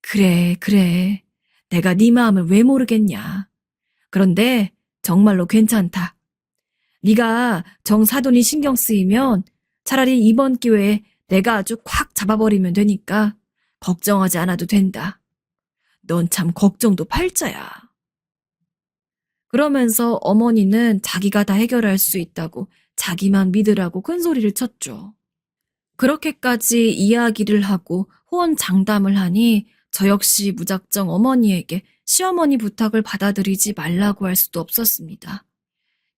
그래. 내가 네 마음을 왜 모르겠냐. 그런데 정말로 괜찮다. 네가 정사돈이 신경 쓰이면 차라리 이번 기회에 내가 아주 콱 잡아버리면 되니까 걱정하지 않아도 된다. 넌 참 걱정도 팔자야. 그러면서 어머니는 자기가 다 해결할 수 있다고 자기만 믿으라고 큰 소리를 쳤죠. 그렇게까지 이야기를 하고 호언장담을 하니 저 역시 무작정 어머니에게 시어머니 부탁을 받아들이지 말라고 할 수도 없었습니다.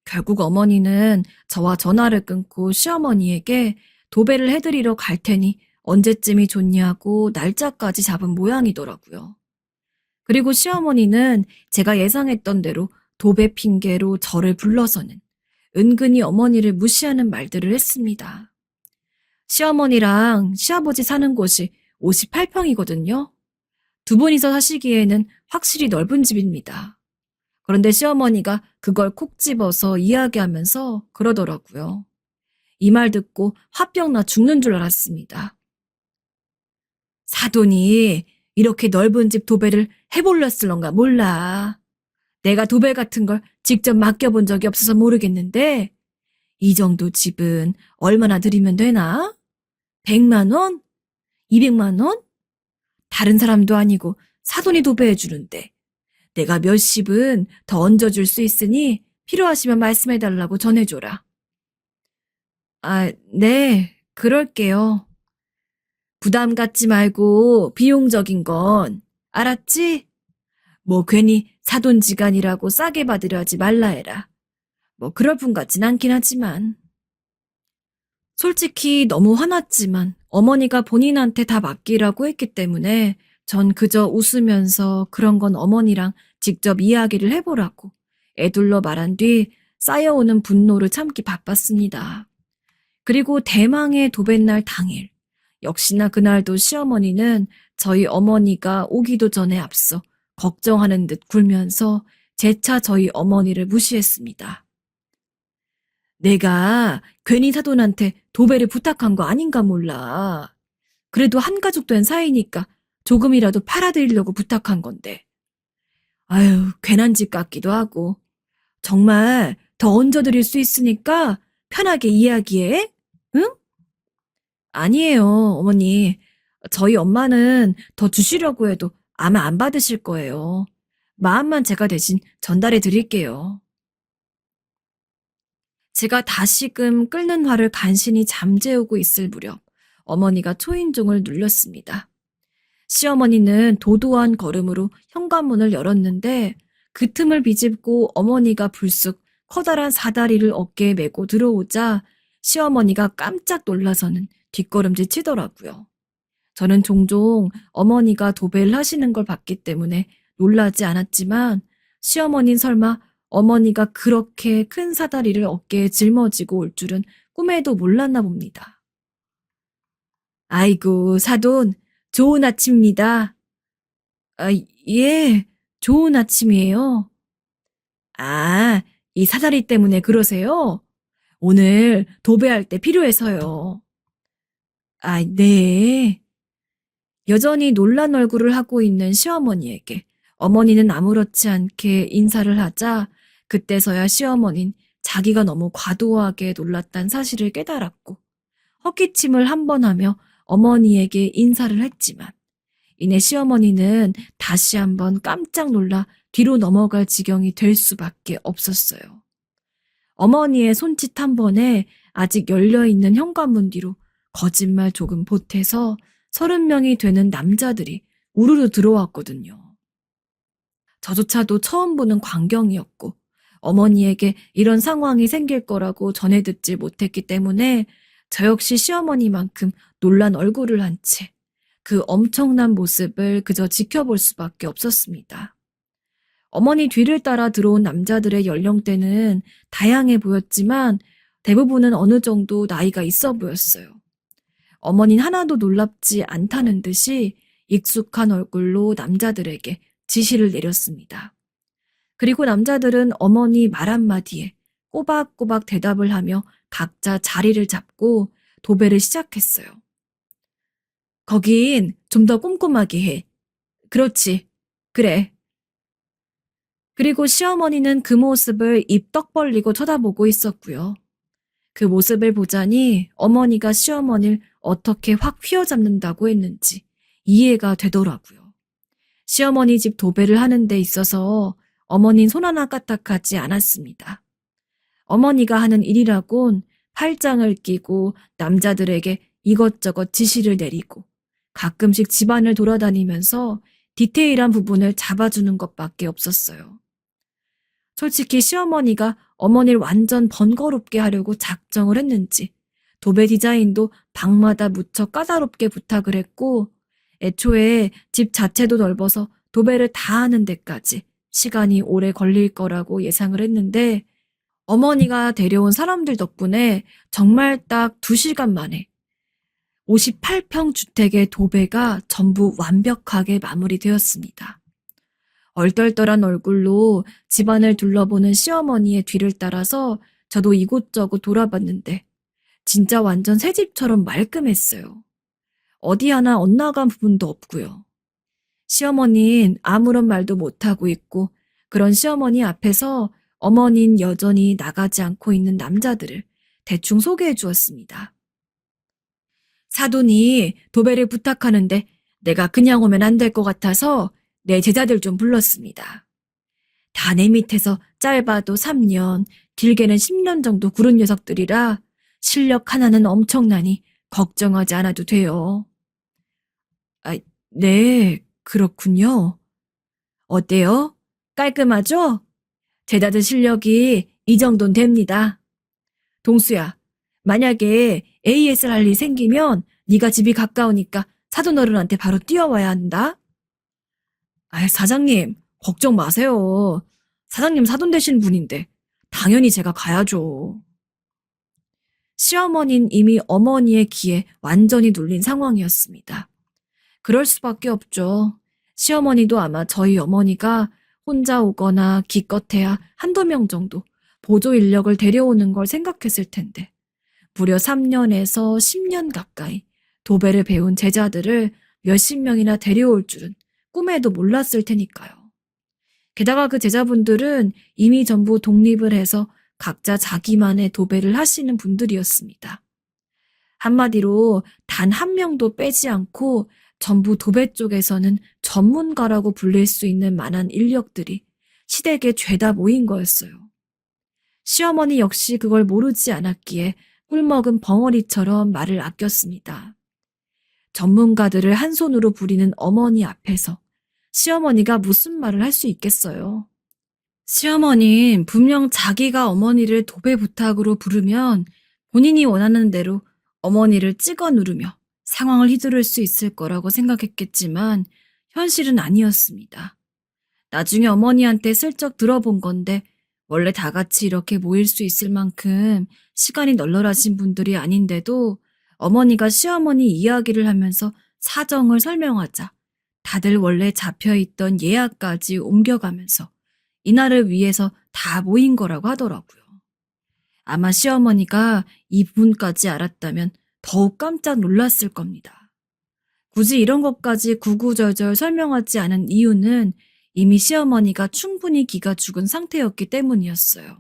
결국 어머니는 저와 전화를 끊고 시어머니에게 도배를 해드리러 갈 테니 언제쯤이 좋냐고 날짜까지 잡은 모양이더라고요. 그리고 시어머니는 제가 예상했던 대로 도배 핑계로 저를 불러서는 은근히 어머니를 무시하는 말들을 했습니다. 시어머니랑 시아버지 사는 곳이 58평이거든요. 두 분이서 사시기에는 확실히 넓은 집입니다. 그런데 시어머니가 그걸 콕 집어서 이야기하면서 그러더라고요. 이 말 듣고 화병 나 죽는 줄 알았습니다. 사돈이 이렇게 넓은 집 도배를 해볼랬을런가 몰라. 내가 도배 같은 걸 직접 맡겨본 적이 없어서 모르겠는데 이 정도 집은 얼마나 들이면 되나? 100만 원? 200만 원? 다른 사람도 아니고 사돈이 도배해 주는데 내가 몇십은 더 얹어줄 수 있으니 필요하시면 말씀해달라고 전해줘라. 아, 네, 그럴게요. 부담 갖지 말고 비용적인 건 알았지? 뭐 괜히 사돈지간이라고 싸게 받으려 하지 말라 해라. 뭐 그럴 분 같진 않긴 하지만. 솔직히 너무 화났지만 어머니가 본인한테 다 맡기라고 했기 때문에 전 그저 웃으면서 그런 건 어머니랑 직접 이야기를 해보라고 애둘러 말한 뒤 쌓여오는 분노를 참기 바빴습니다. 그리고 대망의 도뱃날 당일, 역시나 그날도 시어머니는 저희 어머니가 오기도 전에 앞서 걱정하는 듯 굴면서 재차 저희 어머니를 무시했습니다. 내가 괜히 사돈한테 도배를 부탁한 거 아닌가 몰라. 그래도 한 가족 된 사이니까 조금이라도 팔아드리려고 부탁한 건데. 아유, 괜한 짓 같기도 하고. 정말 더 얹어드릴 수 있으니까 편하게 이야기해. 응? 아니에요, 어머니. 저희 엄마는 더 주시려고 해도 아마 안 받으실 거예요. 마음만 제가 대신 전달해 드릴게요. 제가 다시금 끓는 화를 간신히 잠재우고 있을 무렵 어머니가 초인종을 눌렀습니다. 시어머니는 도도한 걸음으로 현관문을 열었는데 그 틈을 비집고 어머니가 불쑥 커다란 사다리를 어깨에 메고 들어오자 시어머니가 깜짝 놀라서는 뒷걸음질 치더라고요. 저는 종종 어머니가 도배를 하시는 걸 봤기 때문에 놀라지 않았지만 시어머니는 설마 어머니가 그렇게 큰 사다리를 어깨에 짊어지고 올 줄은 꿈에도 몰랐나 봅니다. 아이고, 사돈, 좋은 아침입니다. 아, 예, 좋은 아침이에요. 아, 이 사다리 때문에 그러세요? 오늘 도배할 때 필요해서요. 아, 네. 여전히 놀란 얼굴을 하고 있는 시어머니에게 어머니는 아무렇지 않게 인사를 하자 그때서야 시어머니는 자기가 너무 과도하게 놀랐단 사실을 깨달았고 헛기침을 한 번 하며 어머니에게 인사를 했지만 이내 시어머니는 다시 한번 깜짝 놀라 뒤로 넘어갈 지경이 될 수밖에 없었어요. 어머니의 손짓 한 번에 아직 열려있는 현관문 뒤로 거짓말 조금 보태서 30명이 되는 남자들이 우르르 들어왔거든요. 저조차도 처음 보는 광경이었고 어머니에게 이런 상황이 생길 거라고 전해 듣지 못했기 때문에 저 역시 시어머니만큼 놀란 얼굴을 한 채 그 엄청난 모습을 그저 지켜볼 수밖에 없었습니다. 어머니 뒤를 따라 들어온 남자들의 연령대는 다양해 보였지만 대부분은 어느 정도 나이가 있어 보였어요. 어머니는 하나도 놀랍지 않다는 듯이 익숙한 얼굴로 남자들에게 지시를 내렸습니다. 그리고 남자들은 어머니 말 한마디에 꼬박꼬박 대답을 하며 각자 자리를 잡고 도배를 시작했어요. 거긴 좀 더 꼼꼼하게 해. 그렇지. 그래. 그리고 시어머니는 그 모습을 입 떡 벌리고 쳐다보고 있었고요. 그 모습을 보자니 어머니가 시어머니를 어떻게 확 휘어잡는다고 했는지 이해가 되더라고요. 시어머니 집 도배를 하는 데 있어서 어머니는 손 하나 까딱하지 않았습니다. 어머니가 하는 일이라곤 팔짱을 끼고 남자들에게 이것저것 지시를 내리고 가끔씩 집안을 돌아다니면서 디테일한 부분을 잡아주는 것밖에 없었어요. 솔직히 시어머니가 어머니를 완전 번거롭게 하려고 작정을 했는지 도배 디자인도 방마다 무척 까다롭게 부탁을 했고 애초에 집 자체도 넓어서 도배를 다 하는 데까지 시간이 오래 걸릴 거라고 예상을 했는데 어머니가 데려온 사람들 덕분에 정말 딱 2시간 만에 58평 주택의 도배가 전부 완벽하게 마무리되었습니다. 얼떨떨한 얼굴로 집안을 둘러보는 시어머니의 뒤를 따라서 저도 이곳저곳 돌아봤는데 진짜 완전 새 집처럼 말끔했어요. 어디 하나 엇나간 부분도 없고요. 시어머니는 아무런 말도 못하고 있고 그런 시어머니 앞에서 어머니는 여전히 나가지 않고 있는 남자들을 대충 소개해 주었습니다. 사돈이 도배를 부탁하는데 내가 그냥 오면 안 될 것 같아서 내 제자들 좀 불렀습니다. 다 내 밑에서 짧아도 3년, 길게는 10년 정도 구른 녀석들이라 실력 하나는 엄청나니 걱정하지 않아도 돼요. 아, 네, 그렇군요. 어때요? 깔끔하죠? 제자들 실력이 이 정도는 됩니다. 동수야, 만약에 AS를 할 일이 생기면 네가 집이 가까우니까 사돈 어른한테 바로 뛰어와야 한다. 사장님, 걱정 마세요. 사장님 사돈 되시는 분인데 당연히 제가 가야죠. 시어머니는 이미 어머니의 기에 완전히 눌린 상황이었습니다. 그럴 수밖에 없죠. 시어머니도 아마 저희 어머니가 혼자 오거나 기껏해야 한두 명 정도 보조 인력을 데려오는 걸 생각했을 텐데 무려 3년에서 10년 가까이 도배를 배운 제자들을 몇십 명이나 데려올 줄은 꿈에도 몰랐을 테니까요. 게다가 그 제자분들은 이미 전부 독립을 해서 각자 자기만의 도배를 하시는 분들이었습니다. 한마디로 단 한 명도 빼지 않고 전부 도배 쪽에서는 전문가라고 불릴 수 있는 만한 인력들이 시댁에 죄다 모인 거였어요. 시어머니 역시 그걸 모르지 않았기에 꿀먹은 벙어리처럼 말을 아꼈습니다. 전문가들을 한 손으로 부리는 어머니 앞에서 시어머니가 무슨 말을 할 수 있겠어요. 시어머니는 분명 자기가 어머니를 도배 부탁으로 부르면 본인이 원하는 대로 어머니를 찍어 누르며 상황을 휘두를 수 있을 거라고 생각했겠지만 현실은 아니었습니다. 나중에 어머니한테 슬쩍 들어본 건데 원래 다 같이 이렇게 모일 수 있을 만큼 시간이 널널하신 분들이 아닌데도 어머니가 시어머니 이야기를 하면서 사정을 설명하자 다들 원래 잡혀있던 예약까지 옮겨가면서 이날을 위해서 다 모인 거라고 하더라고요. 아마 시어머니가 이 부분까지 알았다면 더욱 깜짝 놀랐을 겁니다. 굳이 이런 것까지 구구절절 설명하지 않은 이유는 이미 시어머니가 충분히 기가 죽은 상태였기 때문이었어요.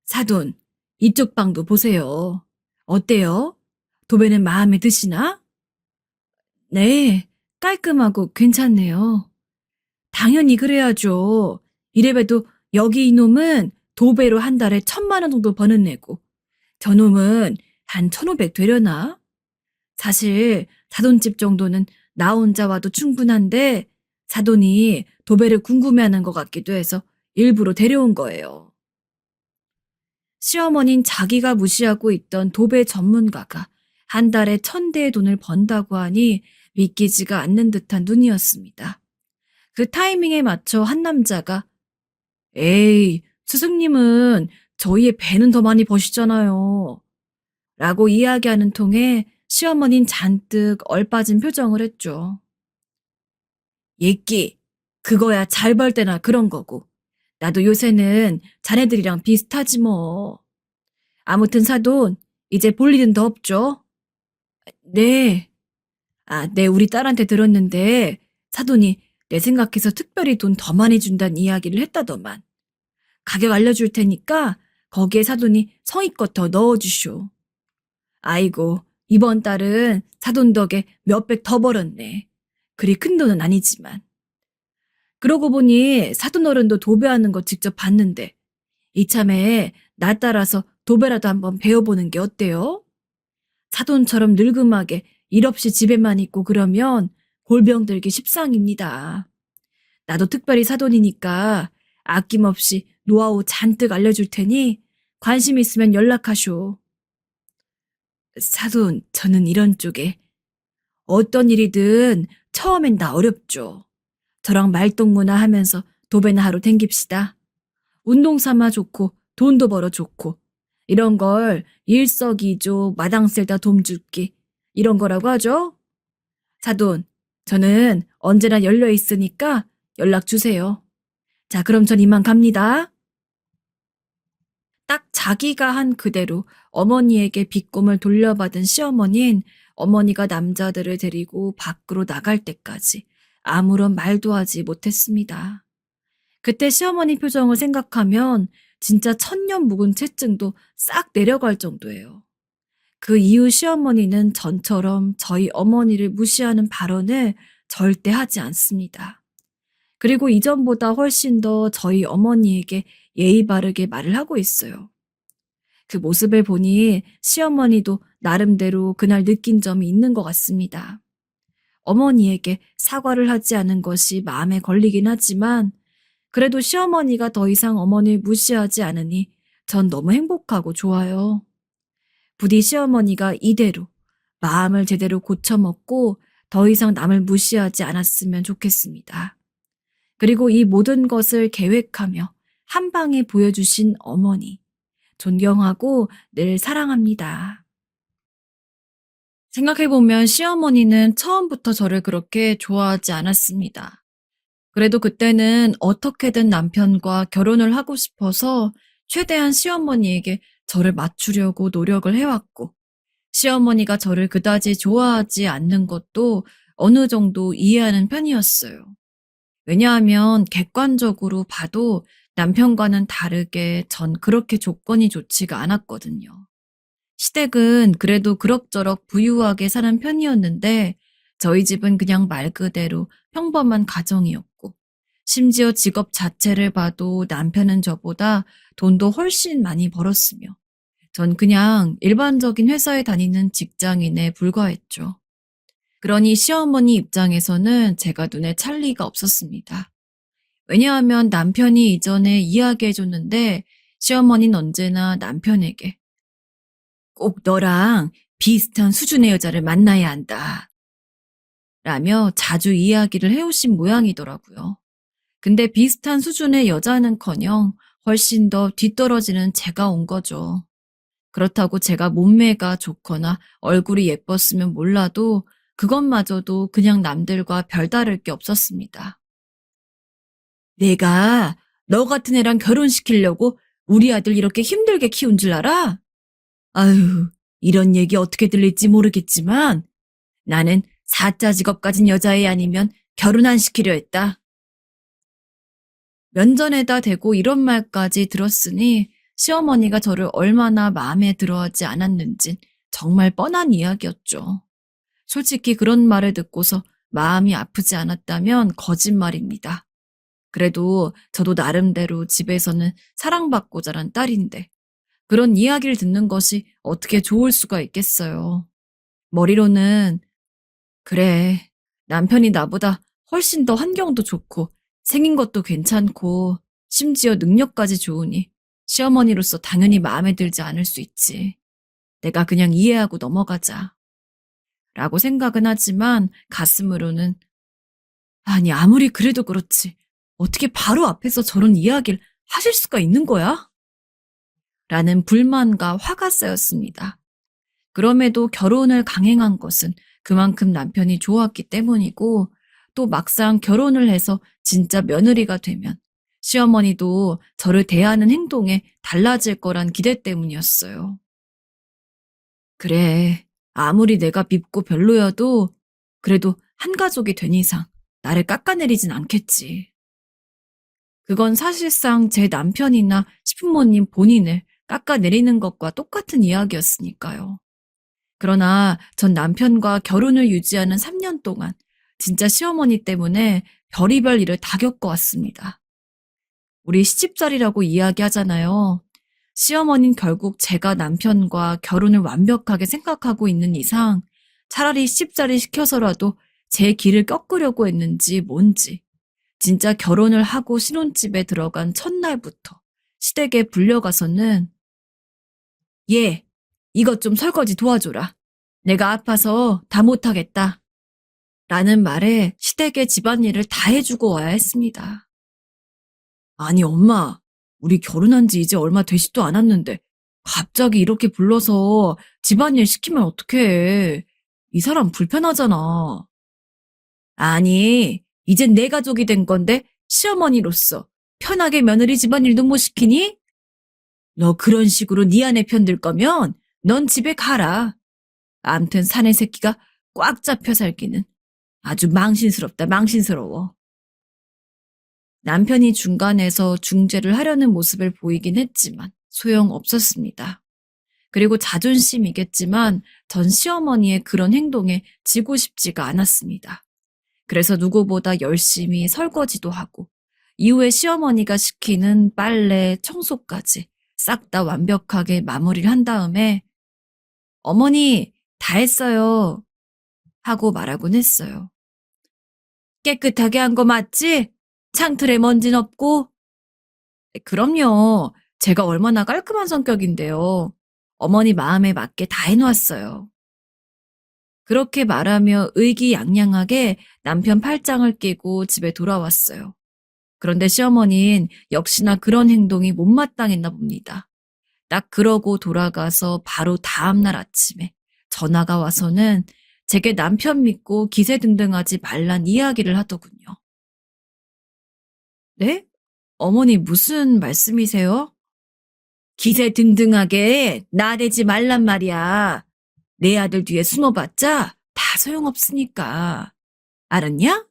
사돈, 이쪽 방도 보세요. 어때요? 도배는 마음에 드시나? 네, 깔끔하고 괜찮네요. 당연히 그래야죠. 이래봬도 여기 이놈은 도배로 한 달에 1,000만 원 정도 버는 애고 저놈은 한 1,500 되려나? 사실 사돈집 정도는 나 혼자 와도 충분한데 사돈이 도배를 궁금해하는 것 같기도 해서 일부러 데려온 거예요. 시어머니는 자기가 무시하고 있던 도배 전문가가 한 달에 1,000대의 돈을 번다고 하니 믿기지가 않는 듯한 눈이었습니다. 그 타이밍에 맞춰 한 남자가 에이, 스승님은 저희의 배는 더 많이 버시잖아요. 라고 이야기하는 통에 시어머니는 잔뜩 얼빠진 표정을 했죠. 예끼, 그거야 잘 벌 때나 그런 거고. 나도 요새는 자네들이랑 비슷하지 뭐. 아무튼 사돈, 이제 볼 일은 더 없죠? 네. 네, 우리 딸한테 들었는데 사돈이 내 생각해서 특별히 돈 더 많이 준다는 이야기를 했다더만. 가격 알려줄 테니까 거기에 사돈이 성의껏 더 넣어주쇼. 아이고, 이번 달은 사돈 덕에 몇백 더 벌었네. 그리 큰 돈은 아니지만. 그러고 보니 사돈 어른도 도배하는 거 직접 봤는데 이참에 나 따라서 도배라도 한번 배워보는 게 어때요? 사돈처럼 늙음하게 일 없이 집에만 있고 그러면 골병 들기 십상입니다. 나도 특별히 사돈이니까 아낌없이 노하우 잔뜩 알려줄 테니 관심 있으면 연락하쇼. 사돈, 저는 이런 쪽에 어떤 일이든 처음엔 다 어렵죠. 저랑 말동무나 하면서 도배나 하러 댕깁시다. 운동 삼아 좋고 돈도 벌어 좋고 이런 걸 일석이조 마당 쓸다 돈 줍기 이런 거라고 하죠. 사돈, 저는 언제나 열려 있으니까 연락 주세요. 자, 그럼 전 이만 갑니다. 딱 자기가 한 그대로 어머니에게 비꼼을 돌려받은 시어머니는 어머니가 남자들을 데리고 밖으로 나갈 때까지 아무런 말도 하지 못했습니다. 그때 시어머니 표정을 생각하면 진짜 천년 묵은 채증도 싹 내려갈 정도예요. 그 이후 시어머니는 전처럼 저희 어머니를 무시하는 발언을 절대 하지 않습니다. 그리고 이전보다 훨씬 더 저희 어머니에게 예의 바르게 말을 하고 있어요. 그 모습을 보니 시어머니도 나름대로 그날 느낀 점이 있는 것 같습니다. 어머니에게 사과를 하지 않은 것이 마음에 걸리긴 하지만 그래도 시어머니가 더 이상 어머니를 무시하지 않으니 전 너무 행복하고 좋아요. 부디 시어머니가 이대로 마음을 제대로 고쳐먹고 더 이상 남을 무시하지 않았으면 좋겠습니다. 그리고 이 모든 것을 계획하며 한 방에 보여주신 어머니, 존경하고 늘 사랑합니다. 생각해보면 시어머니는 처음부터 저를 그렇게 좋아하지 않았습니다. 그래도 그때는 어떻게든 남편과 결혼을 하고 싶어서 최대한 시어머니에게 저를 맞추려고 노력을 해왔고, 시어머니가 저를 그다지 좋아하지 않는 것도 어느 정도 이해하는 편이었어요. 왜냐하면 객관적으로 봐도 남편과는 다르게 전 그렇게 조건이 좋지가 않았거든요. 시댁은 그래도 그럭저럭 부유하게 사는 편이었는데 저희 집은 그냥 말 그대로 평범한 가정이었고 심지어 직업 자체를 봐도 남편은 저보다 돈도 훨씬 많이 벌었으며 전 그냥 일반적인 회사에 다니는 직장인에 불과했죠. 그러니 시어머니 입장에서는 제가 눈에 찰 리가 없었습니다. 왜냐하면 남편이 이전에 이야기해줬는데 시어머니는 언제나 남편에게 꼭 너랑 비슷한 수준의 여자를 만나야 한다. 라며 자주 이야기를 해오신 모양이더라고요. 근데 비슷한 수준의 여자는커녕 훨씬 더 뒤떨어지는 제가 온 거죠. 그렇다고 제가 몸매가 좋거나 얼굴이 예뻤으면 몰라도 그것마저도 그냥 남들과 별다를 게 없었습니다. 내가 너 같은 애랑 결혼시키려고 우리 아들 이렇게 힘들게 키운 줄 알아? 아유, 이런 얘기 어떻게 들릴지 모르겠지만 나는 사자 직업 가진 여자애 아니면 결혼 안 시키려 했다. 면전에다 대고 이런 말까지 들었으니 시어머니가 저를 얼마나 마음에 들어하지 않았는진 정말 뻔한 이야기였죠. 솔직히 그런 말을 듣고서 마음이 아프지 않았다면 거짓말입니다. 그래도 저도 나름대로 집에서는 사랑받고 자란 딸인데 그런 이야기를 듣는 것이 어떻게 좋을 수가 있겠어요. 머리로는 그래, 남편이 나보다 훨씬 더 환경도 좋고 생긴 것도 괜찮고 심지어 능력까지 좋으니 시어머니로서 당연히 마음에 들지 않을 수 있지. 내가 그냥 이해하고 넘어가자. 라고 생각은 하지만 가슴으로는 아니 아무리 그래도 그렇지 어떻게 바로 앞에서 저런 이야기를 하실 수가 있는 거야? 라는 불만과 화가 쌓였습니다. 그럼에도 결혼을 강행한 것은 그만큼 남편이 좋았기 때문이고 또 막상 결혼을 해서 진짜 며느리가 되면 시어머니도 저를 대하는 행동에 달라질 거란 기대 때문이었어요. 그래, 아무리 내가 밉고 별로여도 그래도 한 가족이 된 이상 나를 깎아내리진 않겠지. 그건 사실상 제 남편이나 시부모님 본인을 깎아내리는 것과 똑같은 이야기였으니까요. 그러나 전 남편과 결혼을 유지하는 3년 동안 진짜 시어머니 때문에 별의별 일을 다 겪어왔습니다. 우리 시집살이라고 이야기하잖아요. 시어머니는 결국 제가 남편과 결혼을 완벽하게 생각하고 있는 이상 차라리 시집살이 시켜서라도 제 길을 꺾으려고 했는지 뭔지 진짜 결혼을 하고 신혼집에 들어간 첫날부터 시댁에 불려가서는 얘, 이것 좀 설거지 도와줘라. 내가 아파서 다 못하겠다. 라는 말에 시댁의 집안일을 다 해주고 와야 했습니다. 아니 엄마, 우리 결혼한 지 이제 얼마 되지도 않았는데 갑자기 이렇게 불러서 집안일 시키면 어떡해. 이 사람 불편하잖아. 아니, 이젠 내 가족이 된 건데 시어머니로서 편하게 며느리 집안일도 못 시키니? 너 그런 식으로 네 아내 편들 거면 넌 집에 가라. 암튼 사내 새끼가 꽉 잡혀 살기는 아주 망신스럽다, 망신스러워. 남편이 중간에서 중재를 하려는 모습을 보이긴 했지만 소용없었습니다. 그리고 자존심이겠지만 전 시어머니의 그런 행동에 지고 싶지가 않았습니다. 그래서 누구보다 열심히 설거지도 하고 이후에 시어머니가 시키는 빨래, 청소까지 싹 다 완벽하게 마무리를 한 다음에 어머니, 다 했어요. 하고 말하곤 했어요. 깨끗하게 한 거 맞지? 창틀에 먼지는 없고? 그럼요. 제가 얼마나 깔끔한 성격인데요. 어머니 마음에 맞게 다 해놓았어요. 그렇게 말하며 의기양양하게 남편 팔짱을 끼고 집에 돌아왔어요. 그런데 시어머니는 역시나 그런 행동이 못마땅했나 봅니다. 딱 그러고 돌아가서 바로 다음날 아침에 전화가 와서는 제게 남편 믿고 기세등등하지 말란 이야기를 하더군요. 네? 어머니 무슨 말씀이세요? 기세등등하게 나대지 말란 말이야. 내 아들 뒤에 숨어봤자 다 소용없으니까. 알았냐?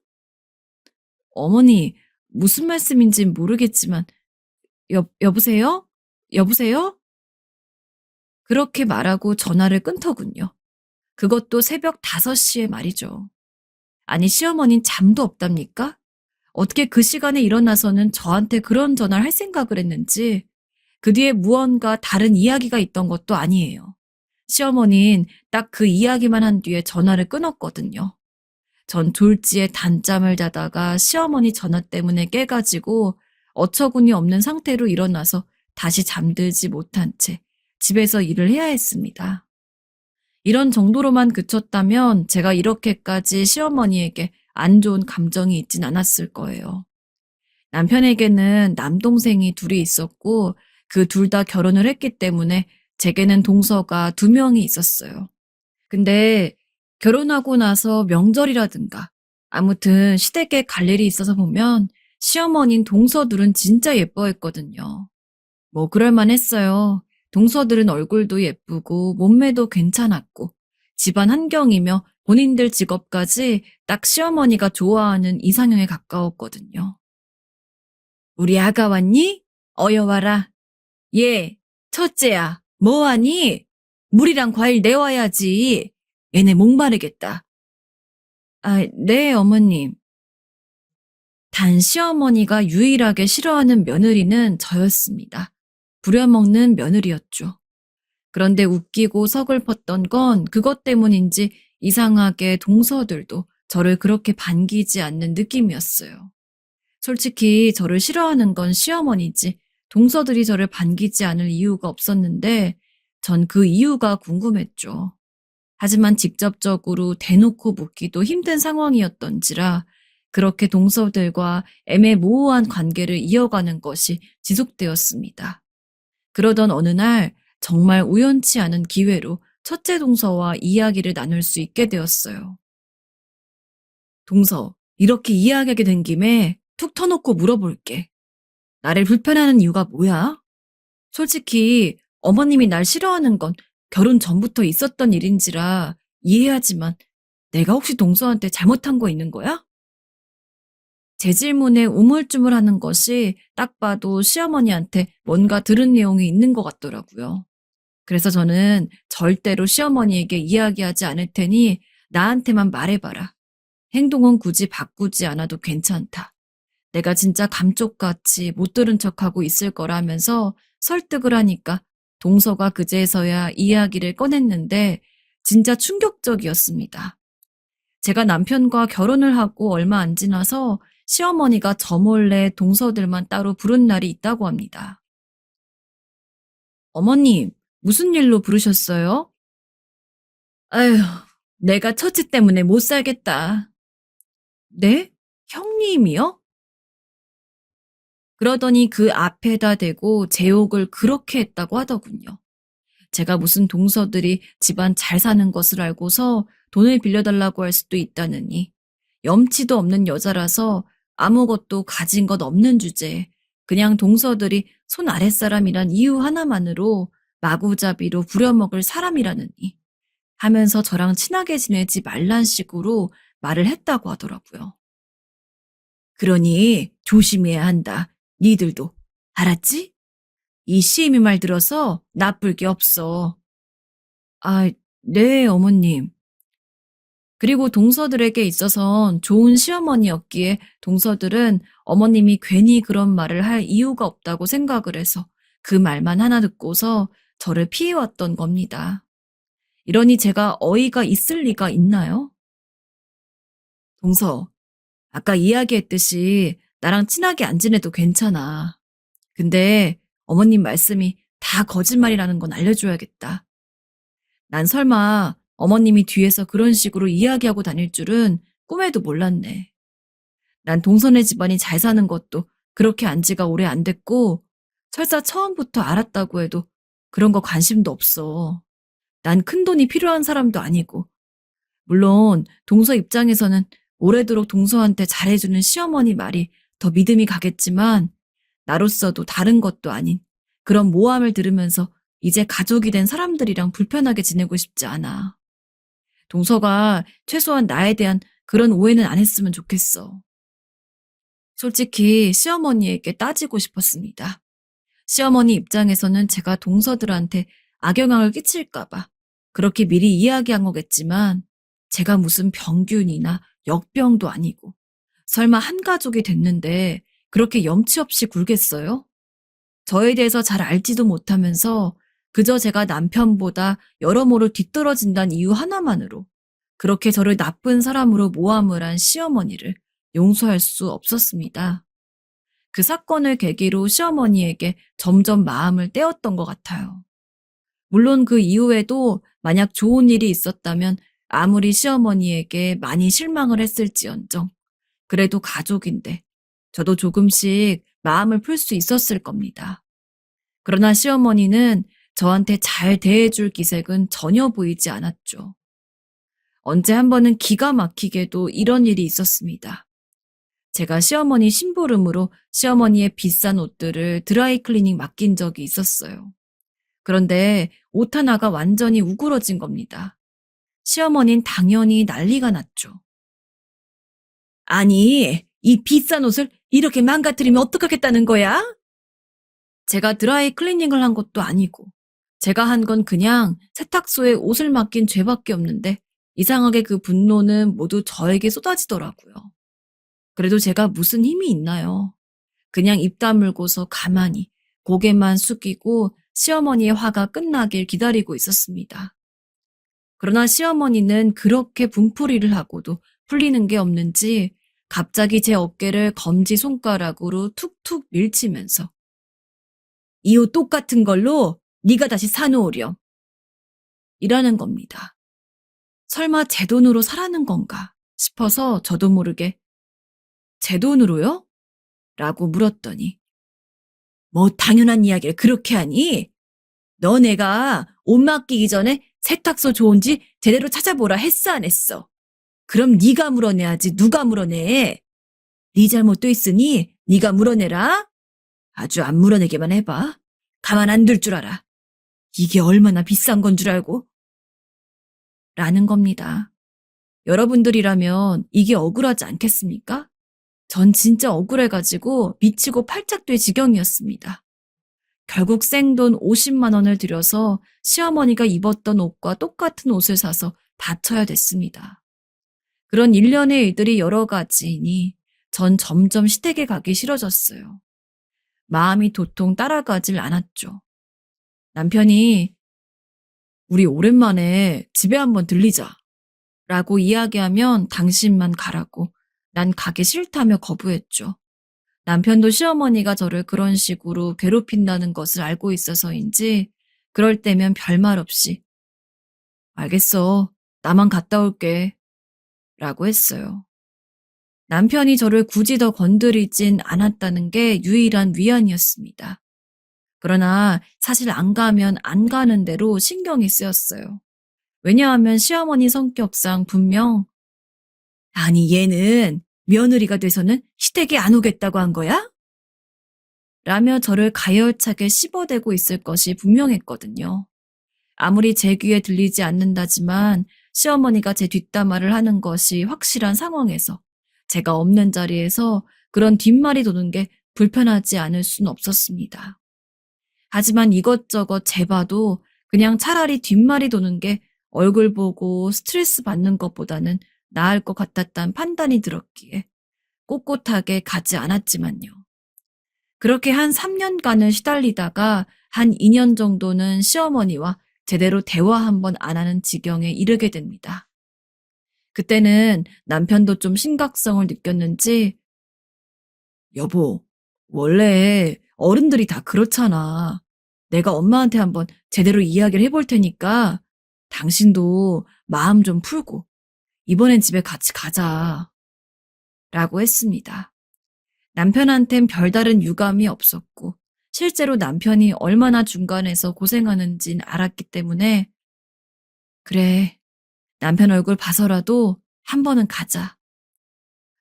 어머니, 무슨 말씀인진 모르겠지만, 여보세요? 여보세요? 그렇게 말하고 전화를 끊더군요. 그것도 새벽 5시에 말이죠. 아니, 시어머니는 잠도 없답니까? 어떻게 그 시간에 일어나서는 저한테 그런 전화를 할 생각을 했는지, 그 뒤에 무언가 다른 이야기가 있던 것도 아니에요. 시어머니는 딱 그 이야기만 한 뒤에 전화를 끊었거든요. 전 졸지에 단잠을 자다가 시어머니 전화 때문에 깨가지고 어처구니 없는 상태로 일어나서 다시 잠들지 못한 채 집에서 일을 해야 했습니다. 이런 정도로만 그쳤다면 제가 이렇게까지 시어머니에게 안 좋은 감정이 있진 않았을 거예요. 남편에게는 남동생이 둘이 있었고 그 둘 다 결혼을 했기 때문에 제게는 동서가 2명이 있었어요. 근데 결혼하고 나서 명절이라든가 아무튼 시댁에 갈 일이 있어서 보면 시어머니인 동서들은 진짜 예뻐했거든요. 뭐 그럴만 했어요. 동서들은 얼굴도 예쁘고 몸매도 괜찮았고 집안 환경이며 본인들 직업까지 딱 시어머니가 좋아하는 이상형에 가까웠거든요. 우리 아가 왔니? 어여 와라. 예, 첫째야, 뭐하니? 물이랑 과일 내와야지. 얘네 목마르겠다. 아, 네, 어머님. 단 시어머니가 유일하게 싫어하는 며느리는 저였습니다. 부려먹는 며느리였죠. 그런데 웃기고 서글펐던 건 그것 때문인지 이상하게 동서들도 저를 그렇게 반기지 않는 느낌이었어요. 솔직히 저를 싫어하는 건 시어머니지 동서들이 저를 반기지 않을 이유가 없었는데 전 그 이유가 궁금했죠. 하지만 직접적으로 대놓고 묻기도 힘든 상황이었던지라 그렇게 동서들과 애매모호한 관계를 이어가는 것이 지속되었습니다. 그러던 어느 날 정말 우연치 않은 기회로 첫째 동서와 이야기를 나눌 수 있게 되었어요. 동서, 이렇게 이야기하게 된 김에 툭 터놓고 물어볼게. 나를 불편해하는 이유가 뭐야? 솔직히 어머님이 날 싫어하는 건 결혼 전부터 있었던 일인지라 이해하지만 내가 혹시 동서한테 잘못한 거 있는 거야? 제 질문에 우물쭈물하는 것이 딱 봐도 시어머니한테 뭔가 들은 내용이 있는 것 같더라고요. 그래서 저는 절대로 시어머니에게 이야기하지 않을 테니 나한테만 말해봐라. 행동은 굳이 바꾸지 않아도 괜찮다. 내가 진짜 감쪽같이 못 들은 척하고 있을 거라면서 설득을 하니까 동서가 그제서야 이야기를 꺼냈는데 진짜 충격적이었습니다. 제가 남편과 결혼을 하고 얼마 안 지나서 시어머니가 저 몰래 동서들만 따로 부른 날이 있다고 합니다. 어머님, 무슨 일로 부르셨어요? 아휴, 내가 처치 때문에 못 살겠다. 네? 형님이요? 그러더니 그 앞에다 대고 제 욕을 그렇게 했다고 하더군요. 제가 무슨 동서들이 집안 잘 사는 것을 알고서 돈을 빌려달라고 할 수도 있다느니 염치도 없는 여자라서 아무것도 가진 것 없는 주제에 그냥 동서들이 손 아랫사람이란 이유 하나만으로 마구잡이로 부려먹을 사람이라느니 하면서 저랑 친하게 지내지 말란 식으로 말을 했다고 하더라고요. 그러니 조심해야 한다. 니들도. 알았지? 이 시애미 말 들어서 나쁠 게 없어. 아, 네, 어머님. 그리고 동서들에게 있어선 좋은 시어머니였기에 동서들은 어머님이 괜히 그런 말을 할 이유가 없다고 생각을 해서 그 말만 하나 듣고서 저를 피해왔던 겁니다. 이러니 제가 어이가 있을 리가 있나요? 동서, 아까 이야기했듯이 나랑 친하게 안 지내도 괜찮아. 근데 어머님 말씀이 다 거짓말이라는 건 알려줘야겠다. 난 설마 어머님이 뒤에서 그런 식으로 이야기하고 다닐 줄은 꿈에도 몰랐네. 난 동서네 집안이 잘 사는 것도 그렇게 안 지가 오래 안 됐고 설사 처음부터 알았다고 해도 그런 거 관심도 없어. 난 큰돈이 필요한 사람도 아니고. 물론 동서 입장에서는 오래도록 동서한테 잘해주는 시어머니 말이 더 믿음이 가겠지만 나로서도 다른 것도 아닌 그런 모함을 들으면서 이제 가족이 된 사람들이랑 불편하게 지내고 싶지 않아. 동서가 최소한 나에 대한 그런 오해는 안 했으면 좋겠어. 솔직히 시어머니에게 따지고 싶었습니다. 시어머니 입장에서는 제가 동서들한테 악영향을 끼칠까봐 그렇게 미리 이야기한 거겠지만 제가 무슨 병균이나 역병도 아니고 설마 한 가족이 됐는데 그렇게 염치 없이 굴겠어요? 저에 대해서 잘 알지도 못하면서 그저 제가 남편보다 여러모로 뒤떨어진다는 이유 하나만으로 그렇게 저를 나쁜 사람으로 모함을 한 시어머니를 용서할 수 없었습니다. 그 사건을 계기로 시어머니에게 점점 마음을 떼었던 것 같아요. 물론 그 이후에도 만약 좋은 일이 있었다면 아무리 시어머니에게 많이 실망을 했을지언정 그래도 가족인데 저도 조금씩 마음을 풀 수 있었을 겁니다. 그러나 시어머니는 저한테 잘 대해줄 기색은 전혀 보이지 않았죠. 언제 한 번은 기가 막히게도 이런 일이 있었습니다. 제가 시어머니 심부름으로 시어머니의 비싼 옷들을 드라이클리닝 맡긴 적이 있었어요. 그런데 옷 하나가 완전히 우그러진 겁니다. 시어머니는 당연히 난리가 났죠. 아니, 이 비싼 옷을 이렇게 망가뜨리면 어떡하겠다는 거야? 제가 드라이 클리닝을 한 것도 아니고 제가 한 건 그냥 세탁소에 옷을 맡긴 죄밖에 없는데 이상하게 그 분노는 모두 저에게 쏟아지더라고요. 그래도 제가 무슨 힘이 있나요? 그냥 입 다물고서 가만히 고개만 숙이고 시어머니의 화가 끝나길 기다리고 있었습니다. 그러나 시어머니는 그렇게 분풀이를 하고도 풀리는 게 없는지 갑자기 제 어깨를 검지손가락으로 툭툭 밀치면서 이 옷 똑같은 걸로 네가 다시 사놓으렴. 이라는 겁니다. 설마 제 돈으로 사라는 건가 싶어서 저도 모르게 제 돈으로요? 라고 물었더니 뭐 당연한 이야기를 그렇게 하니? 너 내가 옷 맡기기 전에 세탁소 좋은지 제대로 찾아보라 했어 안 했어? 그럼 네가 물어내야지 누가 물어내? 네 잘못도 있으니 네가 물어내라. 아주 안 물어내게만 해봐. 가만 안 둘 줄 알아. 이게 얼마나 비싼 건 줄 알고. 라는 겁니다. 여러분들이라면 이게 억울하지 않겠습니까? 전 진짜 억울해가지고 미치고 팔짝 될 지경이었습니다. 결국 생돈 50만 원을 들여서 시어머니가 입었던 옷과 똑같은 옷을 사서 바쳐야 됐습니다. 그런 일련의 일들이 여러 가지이니 전 점점 시댁에 가기 싫어졌어요. 마음이 도통 따라가질 않았죠. 남편이 우리 오랜만에 집에 한번 들리자 라고 이야기하면 당신만 가라고 난 가기 싫다며 거부했죠. 남편도 시어머니가 저를 그런 식으로 괴롭힌다는 것을 알고 있어서인지 그럴 때면 별말 없이 알겠어. 나만 갔다 올게. 라고 했어요. 남편이 저를 굳이 더 건드리진 않았다는 게 유일한 위안이었습니다. 그러나 사실 안 가면 안 가는 대로 신경이 쓰였어요. 왜냐하면 시어머니 성격상 분명 아니, 얘는 며느리가 돼서는 시댁에 안 오겠다고 한 거야? 라며 저를 가열차게 씹어대고 있을 것이 분명했거든요. 아무리 제 귀에 들리지 않는다지만 시어머니가 제 뒷담화를 하는 것이 확실한 상황에서 제가 없는 자리에서 그런 뒷말이 도는 게 불편하지 않을 순 없었습니다. 하지만 이것저것 재봐도 그냥 차라리 뒷말이 도는 게 얼굴 보고 스트레스 받는 것보다는 나을 것 같았단 판단이 들었기에 꼿꼿하게 가지 않았지만요. 그렇게 한 3년간을 시달리다가 한 2년 정도는 시어머니와 제대로 대화 한번 안 하는 지경에 이르게 됩니다. 그때는 남편도 좀 심각성을 느꼈는지 여보, 원래 어른들이 다 그렇잖아. 내가 엄마한테 한번 제대로 이야기를 해볼 테니까 당신도 마음 좀 풀고 이번엔 집에 같이 가자. 라고 했습니다. 남편한텐 별다른 유감이 없었고 실제로 남편이 얼마나 중간에서 고생하는진 알았기 때문에 그래, 남편 얼굴 봐서라도 한 번은 가자.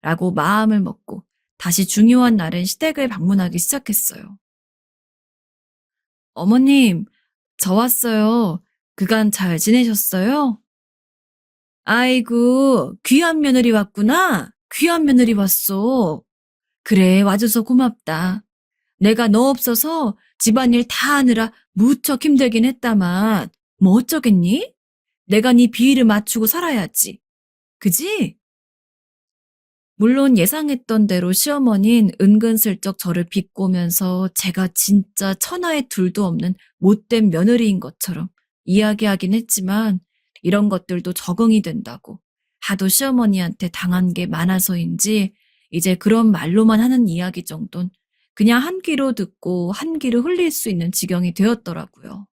라고 마음을 먹고 다시 중요한 날엔 시댁을 방문하기 시작했어요. 어머님, 저 왔어요. 그간 잘 지내셨어요? 아이고, 귀한 며느리 왔구나. 귀한 며느리 왔어. 그래, 와줘서 고맙다. 내가 너 없어서 집안일 다 하느라 무척 힘들긴 했다만, 뭐 어쩌겠니? 내가 네 비위를 맞추고 살아야지. 그지? 물론 예상했던 대로 시어머니는 은근슬쩍 저를 비꼬면서 제가 진짜 천하에 둘도 없는 못된 며느리인 것처럼 이야기하긴 했지만 이런 것들도 적응이 된다고 하도 시어머니한테 당한 게 많아서인지 이제 그런 말로만 하는 이야기 정도는 그냥 한 귀로 듣고 한 귀로 흘릴 수 있는 지경이 되었더라고요.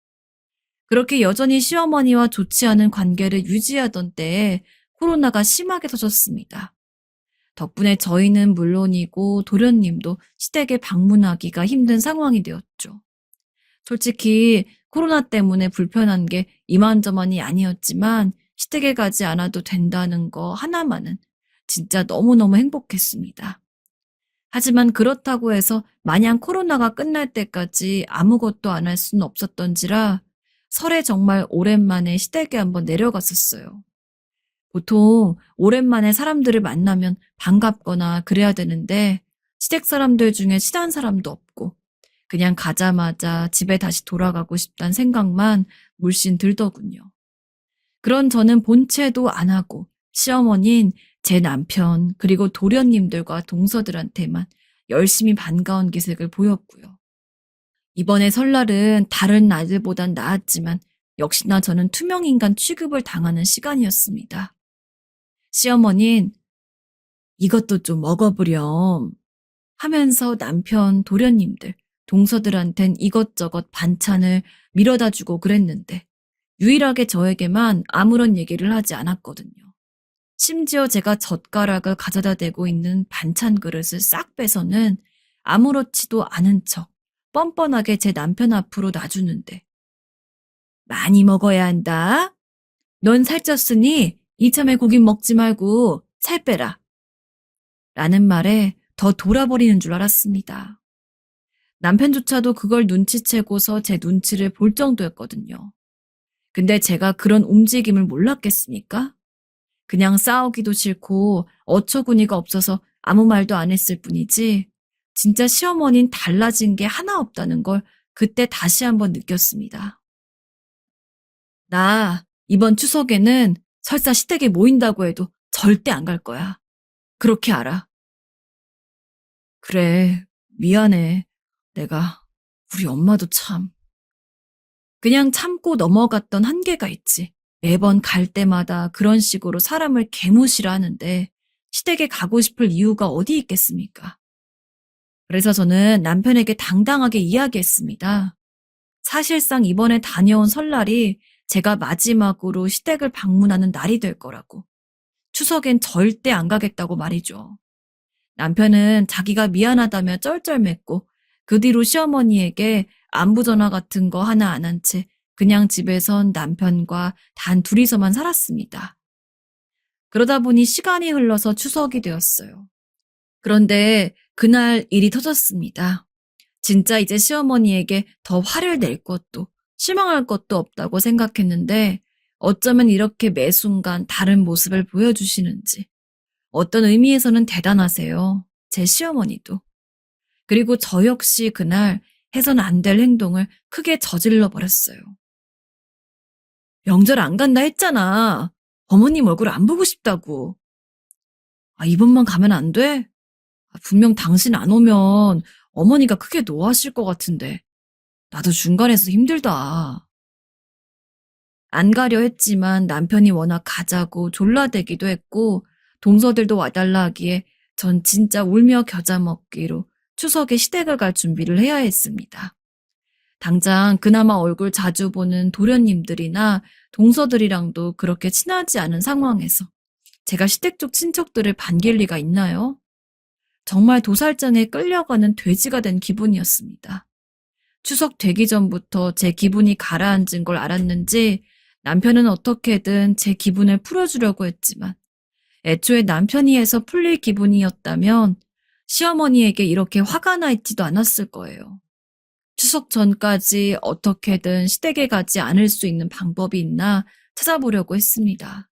그렇게 여전히 시어머니와 좋지 않은 관계를 유지하던 때에 코로나가 심하게 터졌습니다. 덕분에 저희는 물론이고 도련님도 시댁에 방문하기가 힘든 상황이 되었죠. 솔직히 코로나 때문에 불편한 게 이만저만이 아니었지만 시댁에 가지 않아도 된다는 거 하나만은 진짜 너무너무 행복했습니다. 하지만 그렇다고 해서 마냥 코로나가 끝날 때까지 아무것도 안 할 수는 없었던지라 설에 정말 오랜만에 시댁에 한번 내려갔었어요. 보통 오랜만에 사람들을 만나면 반갑거나 그래야 되는데 시댁 사람들 중에 친한 사람도 없고 그냥 가자마자 집에 다시 돌아가고 싶다는 생각만 물씬 들더군요. 그런 저는 본체도 안 하고 시어머니인 제 남편 그리고 도련님들과 동서들한테만 열심히 반가운 기색을 보였고요. 이번에 설날은 다른 날들보단 나았지만 역시나 저는 투명인간 취급을 당하는 시간이었습니다. 시어머니는 이것도 좀 먹어보렴 하면서 남편, 도련님들, 동서들한텐 이것저것 반찬을 밀어다 주고 그랬는데 유일하게 저에게만 아무런 얘기를 하지 않았거든요. 심지어 제가 젓가락을 가져다 대고 있는 반찬 그릇을 싹 빼서는 아무렇지도 않은 척 뻔뻔하게 제 남편 앞으로 놔주는데 많이 먹어야 한다. 넌 살쪘으니 이참에 고기 먹지 말고 살 빼라. 라는 말에 더 돌아버리는 줄 알았습니다. 남편조차도 그걸 눈치채고서 제 눈치를 볼 정도였거든요. 근데 제가 그런 움직임을 몰랐겠습니까? 그냥 싸우기도 싫고 어처구니가 없어서 아무 말도 안 했을 뿐이지 진짜 시어머니는 달라진 게 하나 없다는 걸 그때 다시 한번 느꼈습니다. 나 이번 추석에는 설사 시댁에 모인다고 해도 절대 안 갈 거야. 그렇게 알아. 그래, 미안해. 내가 우리 엄마도 참. 그냥 참고 넘어갔던 한계가 있지. 매번 갈 때마다 그런 식으로 사람을 개무시라 하는데 시댁에 가고 싶을 이유가 어디 있겠습니까? 그래서 저는 남편에게 당당하게 이야기했습니다. 사실상 이번에 다녀온 설날이 제가 마지막으로 시댁을 방문하는 날이 될 거라고. 추석엔 절대 안 가겠다고 말이죠. 남편은 자기가 미안하다며 쩔쩔맸고 그 뒤로 시어머니에게 안부 전화 같은 거 하나 안 한 채 그냥 집에선 남편과 단 둘이서만 살았습니다. 그러다 보니 시간이 흘러서 추석이 되었어요. 그런데 그날 일이 터졌습니다. 진짜 이제 시어머니에게 더 화를 낼 것도 실망할 것도 없다고 생각했는데 어쩌면 이렇게 매 순간 다른 모습을 보여주시는지 어떤 의미에서는 대단하세요. 제 시어머니도. 그리고 저 역시 그날 해선 안 될 행동을 크게 저질러 버렸어요. 명절 안 간다 했잖아. 어머님 얼굴 안 보고 싶다고. 이번만 가면 안 돼? 분명 당신 안 오면 어머니가 크게 노하실 것 같은데. 나도 중간에서 힘들다. 안 가려 했지만 남편이 워낙 가자고 졸라대기도 했고 동서들도 와달라 하기에 전 진짜 울며 겨자 먹기로 추석에 시댁을 갈 준비를 해야 했습니다. 당장 그나마 얼굴 자주 보는 도련님들이나 동서들이랑도 그렇게 친하지 않은 상황에서 제가 시댁 쪽 친척들을 반길 리가 있나요? 정말 도살장에 끌려가는 돼지가 된 기분이었습니다. 추석 되기 전부터 제 기분이 가라앉은 걸 알았는지 남편은 어떻게든 제 기분을 풀어주려고 했지만 애초에 남편이 해서 풀릴 기분이었다면 시어머니에게 이렇게 화가 나 있지도 않았을 거예요. 추석 전까지 어떻게든 시댁에 가지 않을 수 있는 방법이 있나 찾아보려고 했습니다.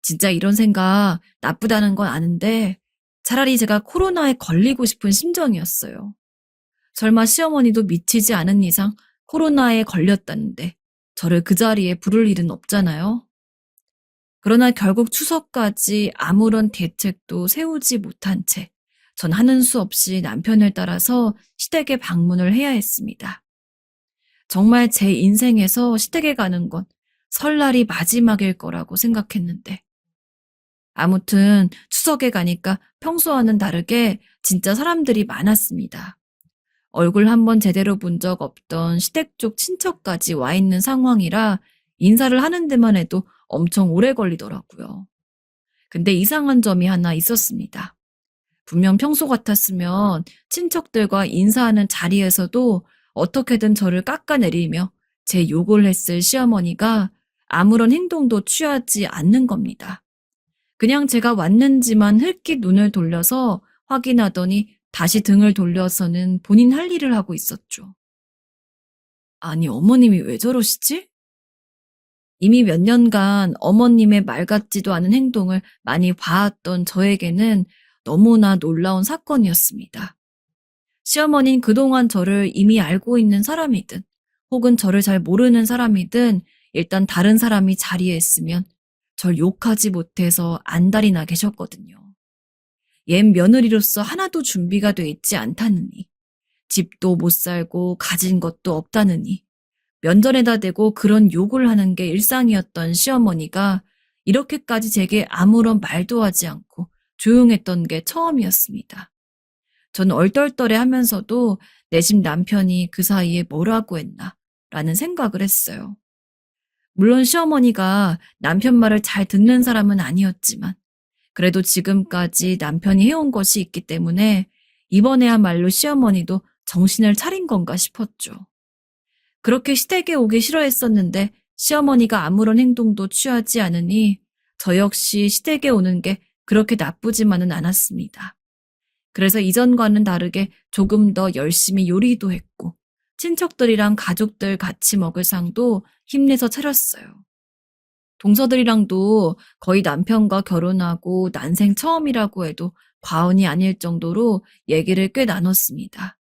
진짜 이런 생각 나쁘다는 건 아는데 차라리 제가 코로나에 걸리고 싶은 심정이었어요. 설마 시어머니도 미치지 않은 이상 코로나에 걸렸다는데 저를 그 자리에 부를 일은 없잖아요. 그러나 결국 추석까지 아무런 대책도 세우지 못한 채 전 하는 수 없이 남편을 따라서 시댁에 방문을 해야 했습니다. 정말 제 인생에서 시댁에 가는 건 설날이 마지막일 거라고 생각했는데 아무튼 추석에 가니까 평소와는 다르게 진짜 사람들이 많았습니다. 얼굴 한번 제대로 본 적 없던 시댁 쪽 친척까지 와 있는 상황이라 인사를 하는 데만 해도 엄청 오래 걸리더라고요. 근데 이상한 점이 하나 있었습니다. 분명 평소 같았으면 친척들과 인사하는 자리에서도 어떻게든 저를 깎아내리며 제 욕을 했을 시어머니가 아무런 행동도 취하지 않는 겁니다. 그냥 제가 왔는지만 흘낏 눈을 돌려서 확인하더니 다시 등을 돌려서는 본인 할 일을 하고 있었죠. 아니, 어머님이 왜 저러시지? 이미 몇 년간 어머님의 말 같지도 않은 행동을 많이 봐왔던 저에게는 너무나 놀라운 사건이었습니다. 시어머니는 그동안 저를 이미 알고 있는 사람이든 혹은 저를 잘 모르는 사람이든 일단 다른 사람이 자리에 있으면 절 욕하지 못해서 안달이 나 계셨거든요. 옛 며느리로서 하나도 준비가 돼 있지 않다느니, 집도 못 살고 가진 것도 없다느니, 면전에다 대고 그런 욕을 하는 게 일상이었던 시어머니가 이렇게까지 제게 아무런 말도 하지 않고 조용했던 게 처음이었습니다. 전 얼떨떨해 하면서도 내 집 남편이 그 사이에 뭐라고 했나 라는 생각을 했어요. 물론 시어머니가 남편 말을 잘 듣는 사람은 아니었지만 그래도 지금까지 남편이 해온 것이 있기 때문에 이번에야말로 시어머니도 정신을 차린 건가 싶었죠. 그렇게 시댁에 오기 싫어했었는데 시어머니가 아무런 행동도 취하지 않으니 저 역시 시댁에 오는 게 그렇게 나쁘지만은 않았습니다. 그래서 이전과는 다르게 조금 더 열심히 요리도 했고 친척들이랑 가족들 같이 먹을 상도 힘내서 차렸어요. 동서들이랑도 거의 남편과 결혼하고 난생 처음이라고 해도 과언이 아닐 정도로 얘기를 꽤 나눴습니다.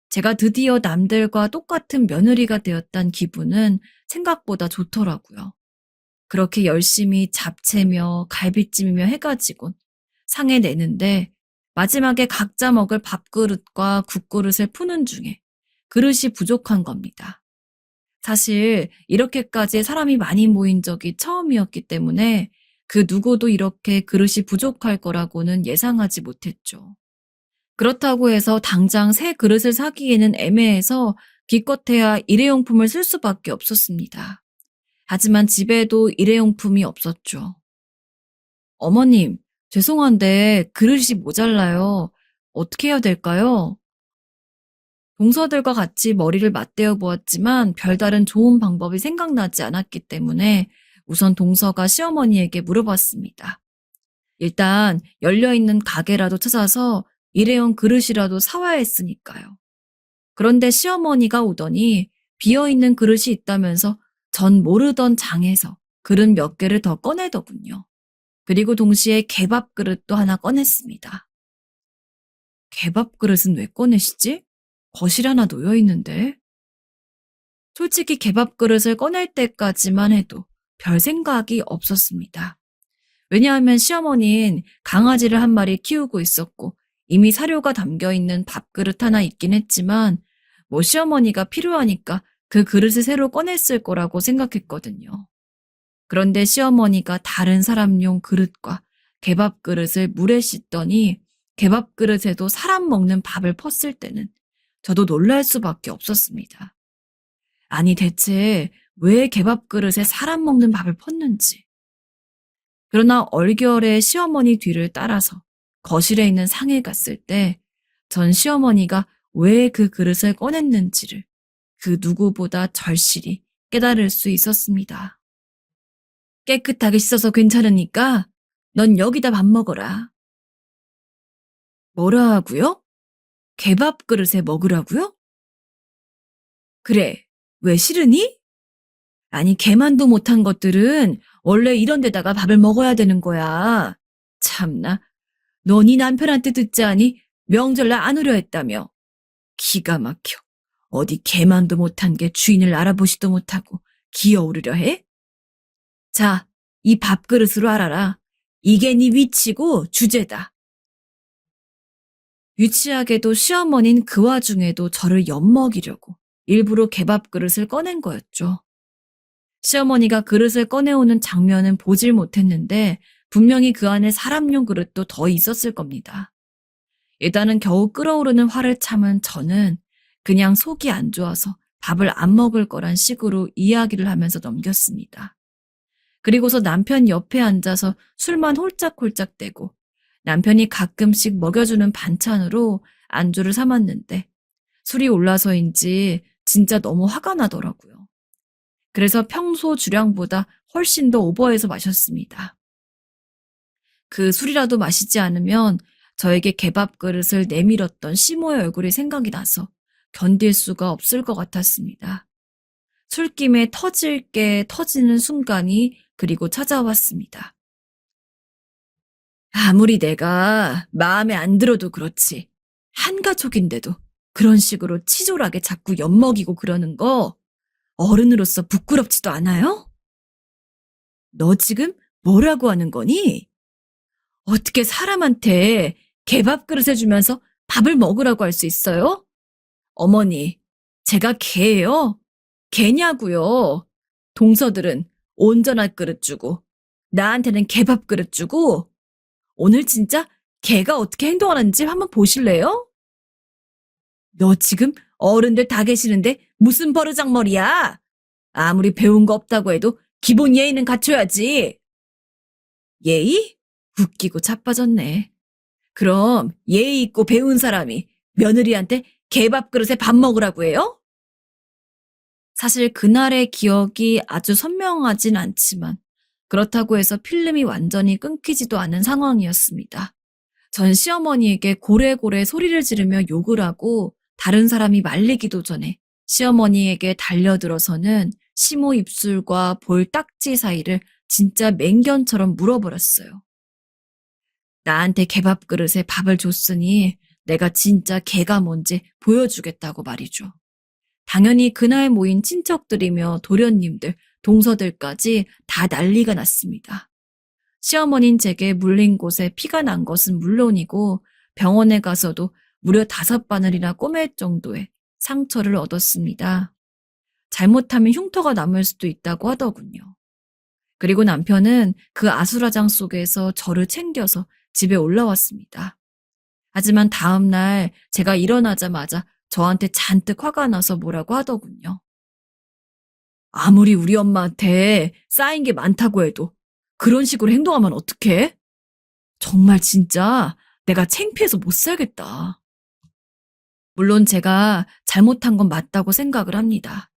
제가 드디어 남들과 똑같은 며느리가 되었단 기분은 생각보다 좋더라고요. 그렇게 열심히 잡채며 갈비찜이며 해가지곤 상에 내는데 마지막에 각자 먹을 밥그릇과 국그릇을 푸는 중에 그릇이 부족한 겁니다. 사실 이렇게까지 사람이 많이 모인 적이 처음이었기 때문에 그 누구도 이렇게 그릇이 부족할 거라고는 예상하지 못했죠. 그렇다고 해서 당장 새 그릇을 사기에는 애매해서 기껏해야 일회용품을 쓸 수밖에 없었습니다. 하지만 집에도 일회용품이 없었죠. 어머님, 죄송한데 그릇이 모자라요. 어떻게 해야 될까요? 동서들과 같이 머리를 맞대어 보았지만 별다른 좋은 방법이 생각나지 않았기 때문에 우선 동서가 시어머니에게 물어봤습니다. 일단 열려있는 가게라도 찾아서 일회용 그릇이라도 사와야 했으니까요. 그런데 시어머니가 오더니 비어있는 그릇이 있다면서 전 모르던 장에서 그릇 몇 개를 더 꺼내더군요. 그리고 동시에 개밥 그릇도 하나 꺼냈습니다. 개밥 그릇은 왜 꺼내시지? 거실 하나 놓여 있는데. 솔직히 개밥 그릇을 꺼낼 때까지만 해도 별 생각이 없었습니다. 왜냐하면 시어머니는 강아지를 한 마리 키우고 있었고 이미 사료가 담겨있는 밥그릇 하나 있긴 했지만 시어머니가 필요하니까 그 그릇을 새로 꺼냈을 거라고 생각했거든요. 그런데 시어머니가 다른 사람용 그릇과 개밥 그릇을 물에 씻더니 개밥 그릇에도 사람 먹는 밥을 펐을 때는 저도 놀랄 수밖에 없었습니다. 아니 대체 왜 개밥 그릇에 사람 먹는 밥을 펐는지. 그러나 얼결에 시어머니 뒤를 따라서 거실에 있는 상에 갔을 때 전 시어머니가 왜 그 그릇을 꺼냈는지를 그 누구보다 절실히 깨달을 수 있었습니다. 깨끗하게 씻어서 괜찮으니까 넌 여기다 밥 먹어라. 뭐라고요? 개밥 그릇에 먹으라고요? 그래, 왜 싫으니? 아니, 개만도 못한 것들은 원래 이런 데다가 밥을 먹어야 되는 거야. 참나, 너 네 남편한테 듣자니 명절날 안 오려 했다며. 기가 막혀. 어디 개만도 못한 게 주인을 알아보지도 못하고 기어오르려 해? 자, 이 밥그릇으로 알아라. 이게 네 위치고 주제다. 유치하게도 시어머니는 그 와중에도 저를 엿먹이려고 일부러 개밥 그릇을 꺼낸 거였죠. 시어머니가 그릇을 꺼내오는 장면은 보질 못했는데 분명히 그 안에 사람용 그릇도 더 있었을 겁니다. 일단은 겨우 끓어오르는 화를 참은 저는 그냥 속이 안 좋아서 밥을 안 먹을 거란 식으로 이야기를 하면서 넘겼습니다. 그리고서 남편 옆에 앉아서 술만 홀짝홀짝 대고 남편이 가끔씩 먹여주는 반찬으로 안주를 삼았는데 술이 올라서인지 진짜 너무 화가 나더라고요. 그래서 평소 주량보다 훨씬 더 오버해서 마셨습니다. 그 술이라도 마시지 않으면 저에게 개밥 그릇을 내밀었던 시모의 얼굴이 생각이 나서 견딜 수가 없을 것 같았습니다. 술김에 터질 게 터지는 순간이 그리고 찾아왔습니다. 아무리 내가 마음에 안 들어도 그렇지. 한가족인데도 그런 식으로 치졸하게 자꾸 엿먹이고 그러는 거 어른으로서 부끄럽지도 않아요? 너 지금 뭐라고 하는 거니? 어떻게 사람한테 개밥 그릇 해주면서 밥을 먹으라고 할 수 있어요? 어머니, 제가 개예요? 개냐고요? 동서들은 온전한 그릇 주고 나한테는 개밥 그릇 주고 오늘 진짜 개가 어떻게 행동하는지 한번 보실래요? 너 지금 어른들 다 계시는데 무슨 버르장머리야? 아무리 배운 거 없다고 해도 기본 예의는 갖춰야지. 예의? 웃기고 자빠졌네. 그럼 예의 있고 배운 사람이 며느리한테 개밥 그릇에 밥 먹으라고 해요? 사실 그날의 기억이 아주 선명하진 않지만 그렇다고 해서 필름이 완전히 끊기지도 않은 상황이었습니다. 전 시어머니에게 고래고래 소리를 지르며 욕을 하고 다른 사람이 말리기도 전에 시어머니에게 달려들어서는 시모 입술과 볼 딱지 사이를 진짜 맹견처럼 물어버렸어요. 나한테 개밥 그릇에 밥을 줬으니 내가 진짜 개가 뭔지 보여주겠다고 말이죠. 당연히 그날 모인 친척들이며 도련님들, 동서들까지 다 난리가 났습니다. 시어머니는 제게 물린 곳에 피가 난 것은 물론이고 병원에 가서도 무려 5바늘이나 꼬맬 정도의 상처를 얻었습니다. 잘못하면 흉터가 남을 수도 있다고 하더군요. 그리고 남편은 그 아수라장 속에서 저를 챙겨서 집에 올라왔습니다. 하지만 다음 날 제가 일어나자마자 저한테 잔뜩 화가 나서 뭐라고 하더군요. 아무리 우리 엄마한테 쌓인 게 많다고 해도 그런 식으로 행동하면 어떡해? 정말 진짜 내가 창피해서 못 살겠다. 물론 제가 잘못한 건 맞다고 생각을 합니다.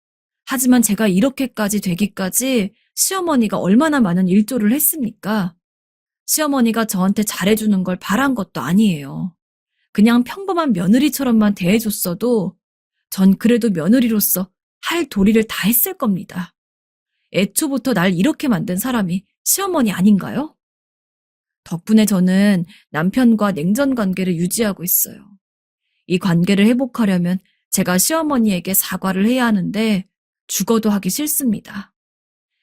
하지만 제가 이렇게까지 되기까지 시어머니가 얼마나 많은 일조를 했습니까? 시어머니가 저한테 잘해주는 걸 바란 것도 아니에요. 그냥 평범한 며느리처럼만 대해줬어도 전 그래도 며느리로서 할 도리를 다 했을 겁니다. 애초부터 날 이렇게 만든 사람이 시어머니 아닌가요? 덕분에 저는 남편과 냉전 관계를 유지하고 있어요. 이 관계를 회복하려면 제가 시어머니에게 사과를 해야 하는데 죽어도 하기 싫습니다.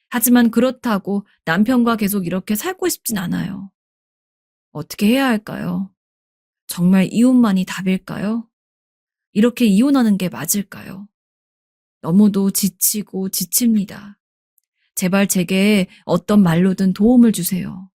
하지만 그렇다고 남편과 계속 이렇게 살고 싶진 않아요. 어떻게 해야 할까요? 정말 이혼만이 답일까요? 이렇게 이혼하는 게 맞을까요? 너무도 지치고 지칩니다. 제발 제게 어떤 말로든 도움을 주세요.